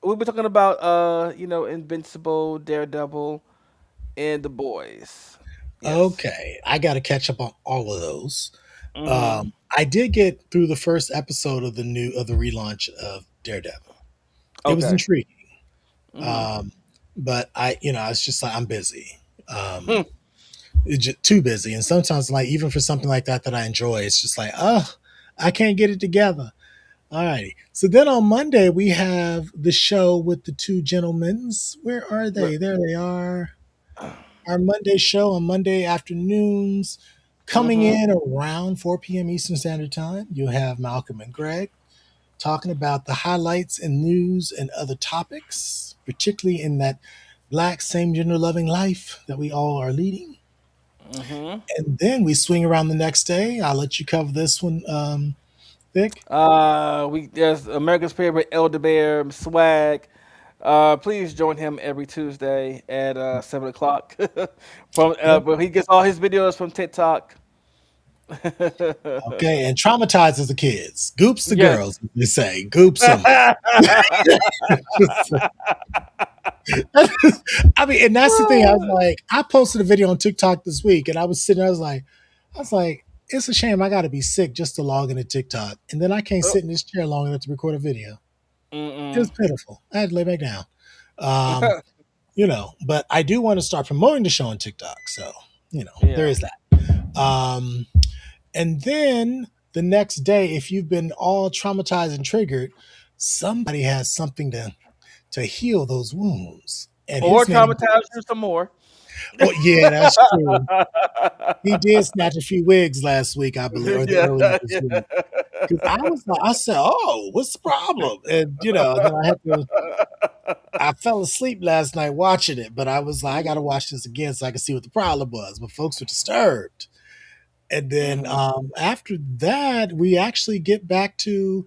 Speaker 2: we'll be talking about Invincible, Daredevil, and the boys. Yes.
Speaker 1: okay? I got to catch up on all of those.
Speaker 2: Mm-hmm.
Speaker 1: I did get through the first episode of the relaunch of Daredevil. It was
Speaker 2: Okay.
Speaker 1: intriguing,
Speaker 2: Mm-hmm.
Speaker 1: um, but it's just like I'm busy, it's just too busy, and sometimes like even for something like that that I enjoy, it's just like I can't get it together. All righty. So then on Monday we have the show with the two gentlemen's. Where are
Speaker 2: Right.
Speaker 1: they? There they are. Our Monday show on Monday afternoons, coming
Speaker 2: Mm-hmm.
Speaker 1: in around 4 p.m. Eastern Standard Time. You have Malcolm and Greg talking about the highlights and news and other topics, particularly in that black same gender loving life that we all are leading.
Speaker 2: Mm-hmm.
Speaker 1: And then we swing around the next day. I'll let you cover this one, Vic.
Speaker 2: We there's America's favorite Elder Bear Swag. Please join him every Tuesday at 7 o'clock. But he gets all his videos from TikTok.
Speaker 1: Okay, and traumatizes the kids, goops the
Speaker 2: Yes.
Speaker 1: girls, as they say, goops them. I mean, and that's the thing. I was like, I posted a video on TikTok this week, and I was sitting. I was like, it's a shame I got to be sick just to log into TikTok, and then I can't
Speaker 2: Oh,
Speaker 1: sit in this chair long enough to record a video. It was
Speaker 2: mm-mm.
Speaker 1: pitiful. I had to lay back down. Um, but I do want to start promoting the show on TikTok, so there
Speaker 2: Yeah.
Speaker 1: is that. Um, and then the next day, if you've been all traumatized and triggered, somebody has something to heal those wounds, and
Speaker 2: Or
Speaker 1: his name.
Speaker 2: traumatize you some more.
Speaker 1: Well, yeah, that's true. He did snatch a few wigs last week, I believe, or the
Speaker 2: Yeah.
Speaker 1: earlier this
Speaker 2: Yeah.
Speaker 1: week. Because I said, "Oh, what's the problem?" And then I fell asleep last night watching it, but I was like, I got to watch this again so I can see what the problem was. But folks were disturbed, and then
Speaker 2: Mm-hmm.
Speaker 1: after that, we actually get back to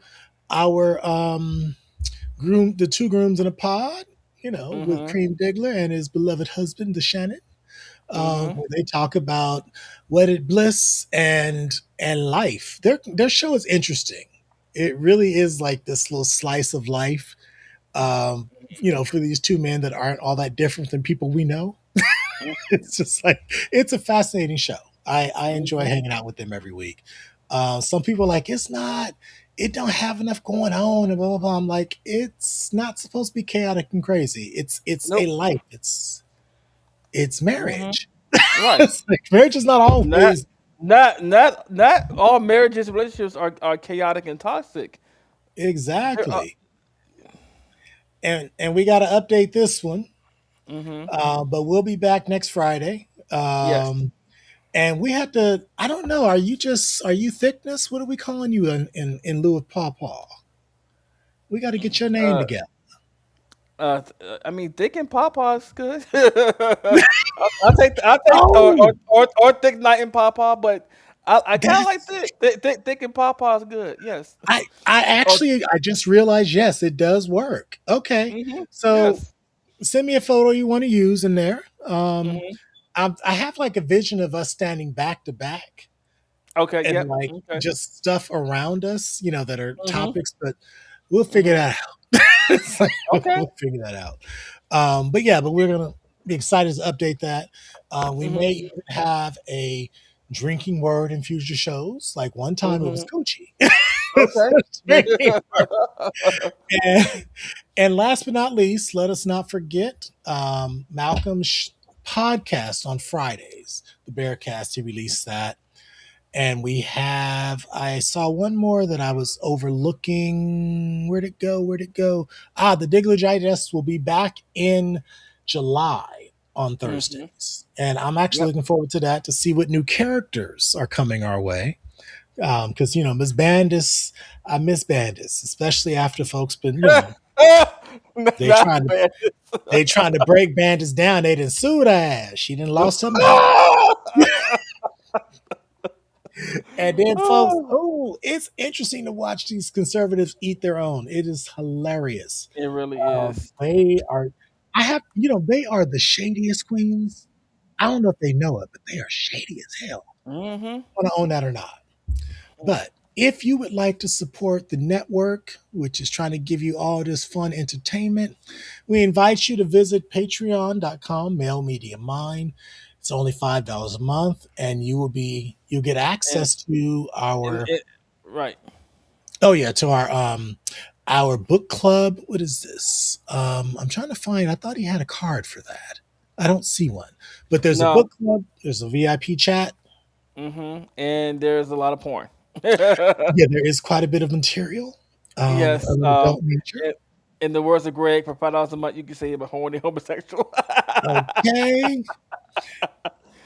Speaker 1: our the two grooms in a pod, with
Speaker 2: Mm-hmm.
Speaker 1: Cream Diggler and his beloved husband, the Shannon,
Speaker 2: Mm-hmm.
Speaker 1: where they talk about wedded bliss and life. Their show is interesting. It really is like this little slice of life, for these two men that aren't all that different than people we know. It's just like it's a fascinating show. I enjoy
Speaker 2: Mm-hmm.
Speaker 1: hanging out with them every week. Some people are like it's not. It don't have enough going on and blah blah blah. I'm like it's not supposed to be chaotic and crazy. It's a
Speaker 2: Nope.
Speaker 1: life. It's
Speaker 2: Mm-hmm.
Speaker 1: marriage.
Speaker 2: Right.
Speaker 1: It's like marriage is not
Speaker 2: Not
Speaker 1: always
Speaker 2: not all marriages and relationships are chaotic and toxic. There are,
Speaker 1: exactly. And we got to update this one,
Speaker 2: mm-hmm.
Speaker 1: but we'll be back next Friday.
Speaker 2: Yes.
Speaker 1: And we have to. I don't know. Are you thickness? What are we calling you in lieu of Paw Paw? We got to get your name
Speaker 2: Uh,
Speaker 1: together.
Speaker 2: I mean, Dick and Papa's good. I'll take
Speaker 1: Oh,
Speaker 2: or Thick Night and Papa, but I kind of like
Speaker 1: that's
Speaker 2: Thick. Thick and Papa's good. Yes.
Speaker 1: I
Speaker 2: Or
Speaker 1: actually I just realized yes, it does work. Okay,
Speaker 2: mm-hmm.
Speaker 1: so
Speaker 2: Yes.
Speaker 1: send me a photo you want to use in there.
Speaker 2: Mm-hmm.
Speaker 1: I have like a vision of us standing back to back
Speaker 2: Okay.
Speaker 1: and
Speaker 2: Yep.
Speaker 1: like
Speaker 2: Okay.
Speaker 1: just stuff around us, that are
Speaker 2: Mm-hmm.
Speaker 1: topics, but we'll figure
Speaker 2: Mm-hmm.
Speaker 1: that out. It's like
Speaker 2: Okay.
Speaker 1: we'll figure that out. But we're gonna be excited to update that. We may
Speaker 2: Mm-hmm.
Speaker 1: even have a drinking word in future shows. Like one time it was
Speaker 2: Mhm.
Speaker 1: coochie.
Speaker 2: Okay.
Speaker 1: Drinking word. And, and last but not least, let us not forget Malcolm's podcast on Fridays, the Bearcast. He released that. And we have, I saw one more that I was overlooking. Where'd it go? Where'd it go? The Diggler Digest will be back in July on
Speaker 2: Mhm.
Speaker 1: Thursdays. And I'm actually
Speaker 2: Yep.
Speaker 1: looking forward to that to see what new characters are coming our way. Because, Miss Bandis, I miss Bandis, especially after folks been, they
Speaker 2: Not
Speaker 1: trying to
Speaker 2: bad.
Speaker 1: they trying to break Bandis down. They didn't sue her ass. She didn't lost her mind. And then, folks,
Speaker 2: Oh,
Speaker 1: oh, it's interesting to watch these conservatives eat their own. It is hilarious.
Speaker 2: it really is.
Speaker 1: They are, I have, they are the shadiest queens. I don't know if they know it, but they are shady as hell.
Speaker 2: Mhm.
Speaker 1: Want to own that or not? But if you would like to support the network, which is trying to give you all this fun entertainment, we invite you to visit patreon.com, Mail Media Mind. It's only $5 a month, and you'll get
Speaker 2: And
Speaker 1: access to
Speaker 2: and
Speaker 1: our
Speaker 2: it right.
Speaker 1: oh yeah, to our book club. What is this? I'm trying to find, I thought he had a card for that. I don't see one. But there's a
Speaker 2: No.
Speaker 1: book club, there's a VIP chat.
Speaker 2: And there's a lot of porn.
Speaker 1: Yeah, there is quite a bit of material of
Speaker 2: Yes.
Speaker 1: an adult nature.
Speaker 2: In in the words of Greg, for $5 a month, you can say I'm a horny homosexual.
Speaker 1: Okay.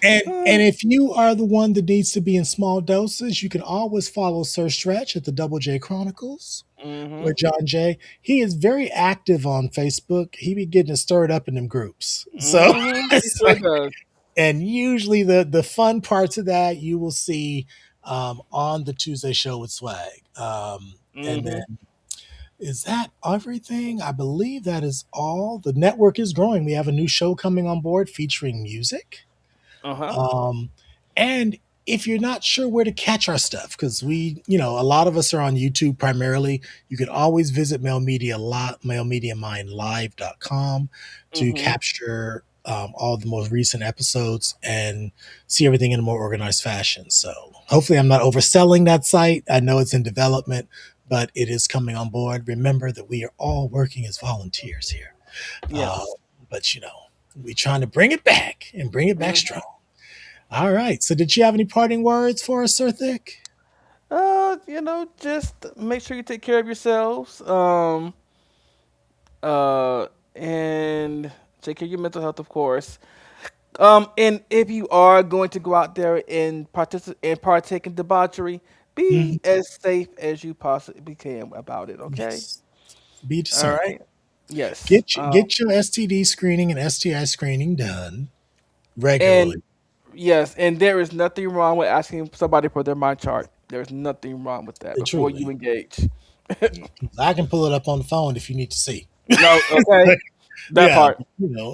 Speaker 1: And if you are the one that needs to be in small doses, you can always follow Sir Stretch at the Double J Chronicles or
Speaker 2: Mhm.
Speaker 1: John J. He is very active on Facebook. He be getting it stirred up in them groups. So,
Speaker 2: Mhm. He sure does.
Speaker 1: and usually the fun parts of that you will see on the Tuesday show with Swag. And
Speaker 2: Mhm.
Speaker 1: then is that everything? I believe that is all. The network is growing. We have a new show coming on board featuring music.
Speaker 2: Uh-huh.
Speaker 1: Um, and if you're not sure where to catch our stuff, because a lot of us are on YouTube primarily, you can always visit mailmediamindlive.com to
Speaker 2: Mhm.
Speaker 1: capture all the most recent episodes and see everything in a more organized fashion. So hopefully I'm not overselling that site. I know it's in development, but it is coming on board. Remember that we are all working as volunteers here. Uh,
Speaker 2: Yes.
Speaker 1: but we're trying to bring it back and bring it back
Speaker 2: Mhm.
Speaker 1: strong. All right. So, did you have any parting words for us, Sir Thick?
Speaker 2: Just make sure you take care of yourselves. And take care of your mental health, of course. And if you are going to go out there and participate and partake in debauchery, be
Speaker 1: Mhm.
Speaker 2: as safe as you possibly can about it. Okay.
Speaker 1: Yes. Be
Speaker 2: All
Speaker 1: discerning.
Speaker 2: right. Yes.
Speaker 1: Get your STD screening and STI screening done regularly.
Speaker 2: And yes, and there is nothing wrong with asking somebody for their mind chart. There's nothing wrong with that before you
Speaker 1: Truly,
Speaker 2: engage.
Speaker 1: I can pull it up on the phone if you need to see.
Speaker 2: No, okay, that
Speaker 1: Yeah,
Speaker 2: part.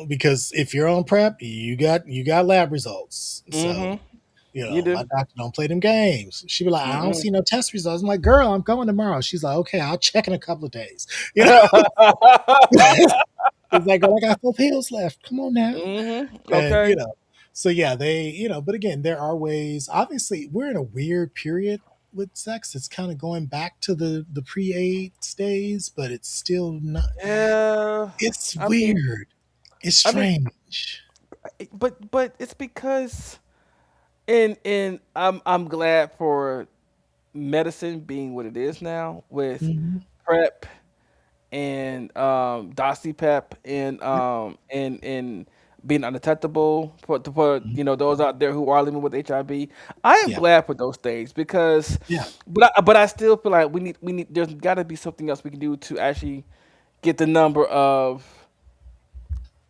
Speaker 1: because if you're on prep, you got lab results. So
Speaker 2: Mm-hmm. You
Speaker 1: my
Speaker 2: do.
Speaker 1: doctor don't play them games. She be like, I don't
Speaker 2: Mm-mm.
Speaker 1: see no test results. I'm like, girl, I'm going tomorrow. She's like, okay, I'll check in a couple of days. You know, it's like, girl, I got 4 pills left. Come on now.
Speaker 2: Mm-hmm.
Speaker 1: And
Speaker 2: Okay.
Speaker 1: so yeah, but again, there are ways. Obviously, we're in a weird period with sex. It's kind of going back to the pre-AIDS days, but it's still not.
Speaker 2: Yeah.
Speaker 1: It's
Speaker 2: I mean,
Speaker 1: weird. It's
Speaker 2: I mean,
Speaker 1: strange.
Speaker 2: but it's because and I'm glad for medicine being what it is now with
Speaker 1: Mhm.
Speaker 2: prep and Doxy Pep
Speaker 1: Yep.
Speaker 2: and being undetectable for
Speaker 1: Mhm.
Speaker 2: those out there who are living with HIV. I am
Speaker 1: Yeah.
Speaker 2: glad for those things because,
Speaker 1: Yeah.
Speaker 2: but I still feel like we need there's got to be something else we can do to actually get the number of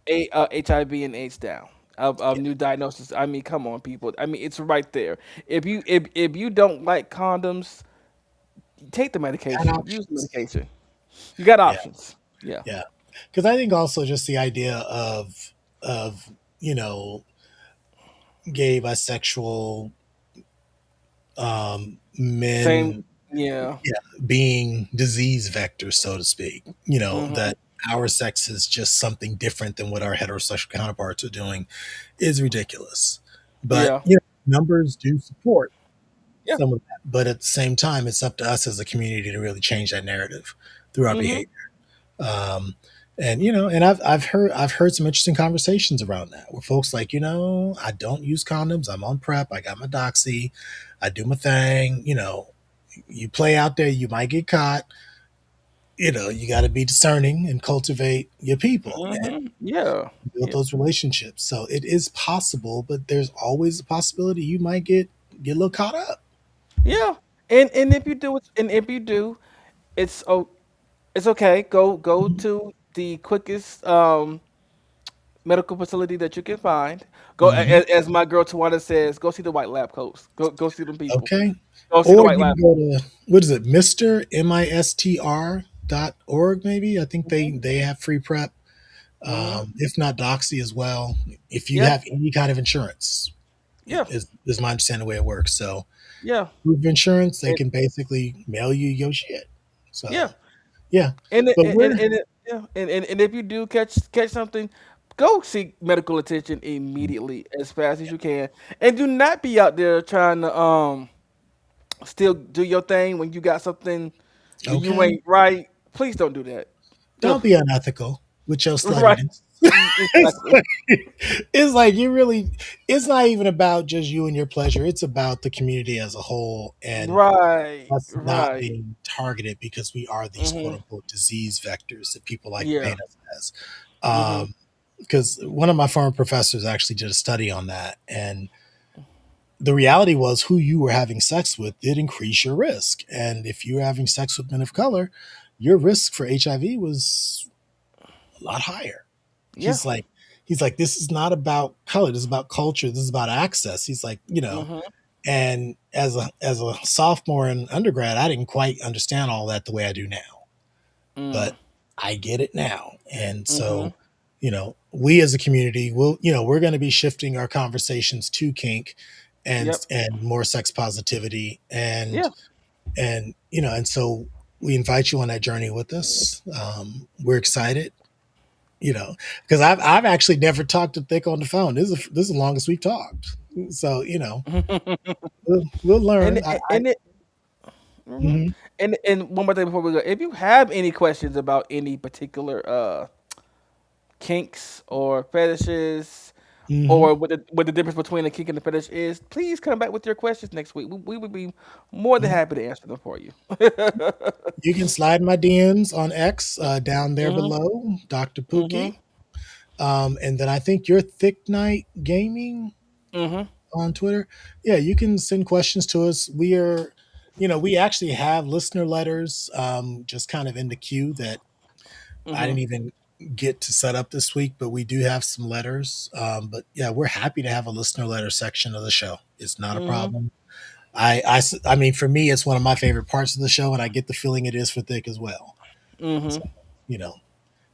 Speaker 2: HIV and AIDS down. Of
Speaker 1: Yeah.
Speaker 2: new diagnosis. I mean, come on, people. I mean, it's right there. If you don't like condoms, take the
Speaker 1: Got
Speaker 2: medication. Use the
Speaker 1: options.
Speaker 2: medication. You got
Speaker 1: Yeah.
Speaker 2: options. Yeah.
Speaker 1: Yeah. Because I think also just the idea of you know gay, bisexual
Speaker 2: Same.
Speaker 1: men,
Speaker 2: Yeah.
Speaker 1: yeah, being disease vectors, so to speak.
Speaker 2: Mhm.
Speaker 1: That our sex is just something different than what our heterosexual counterparts are doing is ridiculous. But
Speaker 2: Yeah.
Speaker 1: numbers do support
Speaker 2: Yeah.
Speaker 1: some of that, but at the same time, it's up to us as a community to really change that narrative through our
Speaker 2: Mm-hmm.
Speaker 1: behavior. Um, and and I've heard some interesting conversations around that where folks like, I don't use condoms. I'm on prep. I got my doxy. I do my thing. You play out there, you might get caught. You got to be discerning and cultivate your people and
Speaker 2: Mm-hmm. Yeah.
Speaker 1: build
Speaker 2: Yeah.
Speaker 1: those relationships. So it is possible, but there's always a possibility you might get a little caught up.
Speaker 2: Yeah. And if you do it, and if you do, it's it's okay. Go
Speaker 1: Mhm.
Speaker 2: to the quickest medical facility that you can find. Go
Speaker 1: Mhm.
Speaker 2: as my girl Tawana says, go see the white lab coats. Go see them people.
Speaker 1: Okay.
Speaker 2: Go see the
Speaker 1: Or
Speaker 2: white
Speaker 1: you
Speaker 2: lab
Speaker 1: can go to, what is it, Mr. MISTR.org, maybe. I think
Speaker 2: coats.
Speaker 1: they have free prep.
Speaker 2: Mm-hmm.
Speaker 1: If not Doxy as well. If you
Speaker 2: Yeah.
Speaker 1: have any kind of insurance,
Speaker 2: Yeah.
Speaker 1: is my understanding the way it works. So
Speaker 2: Yeah.
Speaker 1: proof of insurance, they
Speaker 2: And,
Speaker 1: can basically mail you your shit.
Speaker 2: yeah.
Speaker 1: So yeah.
Speaker 2: And
Speaker 1: But we're
Speaker 2: yeah. And if you do catch something, go seek medical attention immediately as fast as you can. And do not be out there trying to still do your thing when you got something when you
Speaker 1: okay.
Speaker 2: ain't right. Please don't do that. Ugh.
Speaker 1: Don't be unethical with your
Speaker 2: Right.
Speaker 1: sluttiness. it's
Speaker 2: Exactly.
Speaker 1: like, it's like you really, it's not even about just you and your pleasure. It's about the community as a whole and
Speaker 2: Right.
Speaker 1: us not
Speaker 2: Right.
Speaker 1: being targeted because we are these quote
Speaker 2: Mhm.
Speaker 1: unquote disease vectors that people like to
Speaker 2: Yeah.
Speaker 1: paint us as.
Speaker 2: Mhm.
Speaker 1: Because one of my former professors actually did a study on that. And the reality was who you were having sex with did increase your risk. And if you were having sex with men of color, your risk for HIV was a lot higher.
Speaker 2: Yeah.
Speaker 1: He's like, this is not about color. This is about culture. This is about access. He's like,
Speaker 2: Mhm.
Speaker 1: and as a sophomore in undergrad, I didn't quite understand all that the way I do now,
Speaker 2: Mm.
Speaker 1: but I get it now. And
Speaker 2: Mhm.
Speaker 1: so, we as a community will, we're going to be shifting our conversations to kink
Speaker 2: Yep.
Speaker 1: and more sex positivity
Speaker 2: Yeah.
Speaker 1: and so we invite you on that journey with us. We're excited, because I've actually never talked to Thick on the phone. This is the longest we've talked. So we'll
Speaker 2: and
Speaker 1: learn.
Speaker 2: and it mhm.
Speaker 1: Mhm,
Speaker 2: And one more thing before we go. If you have any questions about any particular kinks or fetishes
Speaker 1: mhm,
Speaker 2: or what the difference between a kink and a fetish is, please come back with your questions next week. We would be more than
Speaker 1: mhm.
Speaker 2: happy to answer them for you.
Speaker 1: You can slide my DMs on X down there
Speaker 2: Mhm.
Speaker 1: below, Dr.
Speaker 2: Mhm.
Speaker 1: Pookie. And then I think you're Thick Night Gaming
Speaker 2: Mhm.
Speaker 1: on Twitter. Yeah, you can send questions to us. We actually have listener letters just kind of in the queue that I
Speaker 2: Mhm.
Speaker 1: didn't even get to set up this week, but we do have some letters. But yeah, we're happy to have a listener letter section of the show. It's not a
Speaker 2: Mhm.
Speaker 1: problem. I mean, for me, it's one of my favorite parts of the show, and I get the feeling it is for Thick as well. So,
Speaker 2: Mhm.
Speaker 1: you know,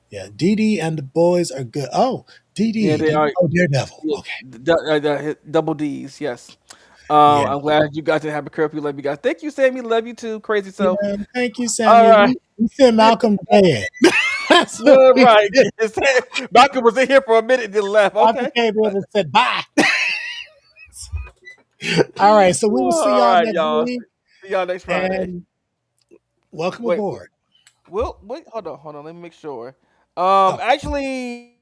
Speaker 1: yeah, Dee Dee and the boys are good. Oh, Dee
Speaker 2: Yeah,
Speaker 1: Dee,
Speaker 2: they are.
Speaker 1: oh, Daredevil.
Speaker 2: Yeah,
Speaker 1: Okay,
Speaker 2: double D's. Yes.
Speaker 1: yeah,
Speaker 2: I'm glad you guys didn't have a curfew. Love you guys. Thank you, Sammy. Love you too. Crazy self.
Speaker 1: yeah. Thank you,
Speaker 2: All
Speaker 1: Samuel.
Speaker 2: right.
Speaker 1: We sent Malcolm to bed. That's what
Speaker 2: All
Speaker 1: we
Speaker 2: right.
Speaker 1: did.
Speaker 2: Yes. Malcolm was in here for a minute, then left.
Speaker 1: Malcolm
Speaker 2: Okay.
Speaker 1: came in and said bye. All right, so we will see
Speaker 2: All
Speaker 1: y'all
Speaker 2: right,
Speaker 1: next
Speaker 2: y'all.
Speaker 1: week,
Speaker 2: See y'all next Friday.
Speaker 1: and welcome
Speaker 2: Wait,
Speaker 1: aboard.
Speaker 2: wait. Hold on. Let me make sure.
Speaker 1: Oh,
Speaker 2: Actually,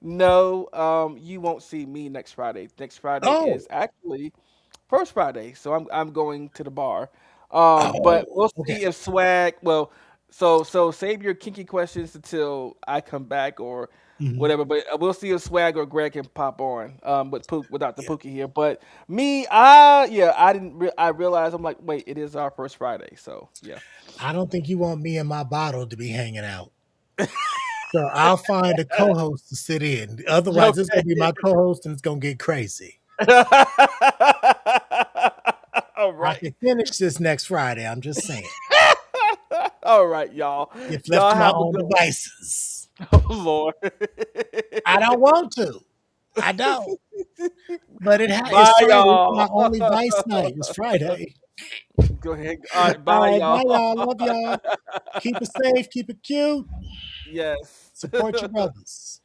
Speaker 2: no. You won't see me next Friday. Next Friday
Speaker 1: oh,
Speaker 2: is actually First Friday, so I'm going to the bar. But
Speaker 1: oh.
Speaker 2: we'll
Speaker 1: Okay.
Speaker 2: see if swag. Well, so save your kinky questions until I come back or
Speaker 1: Mhm.
Speaker 2: whatever. But we'll see if swag or Greg can pop on without the
Speaker 1: Yeah.
Speaker 2: Pookie here. But me, I didn't. I realized I'm like, wait, it is our first Friday, so yeah.
Speaker 1: I don't think you want me and my bottle to be hanging out. So I'll find a co-host to sit in. Otherwise, it's
Speaker 2: Okay.
Speaker 1: gonna be my co-host, and it's gonna get crazy.
Speaker 2: All
Speaker 1: I
Speaker 2: right.
Speaker 1: can finish this next Friday. I'm just saying.
Speaker 2: All right, y'all.
Speaker 1: If left
Speaker 2: Y'all
Speaker 1: to my
Speaker 2: have a
Speaker 1: own
Speaker 2: good one.
Speaker 1: devices,
Speaker 2: Oh Lord.
Speaker 1: I don't want to. I don't. But it's
Speaker 2: Bye,
Speaker 1: Friday. It's my
Speaker 2: y'all.
Speaker 1: only vice night. It's Friday.
Speaker 2: Go ahead. All right,
Speaker 1: All
Speaker 2: bye,
Speaker 1: right. Bye,
Speaker 2: y'all.
Speaker 1: y'all. Love y'all. Keep it safe. Keep it cute.
Speaker 2: Yes.
Speaker 1: Support your brothers.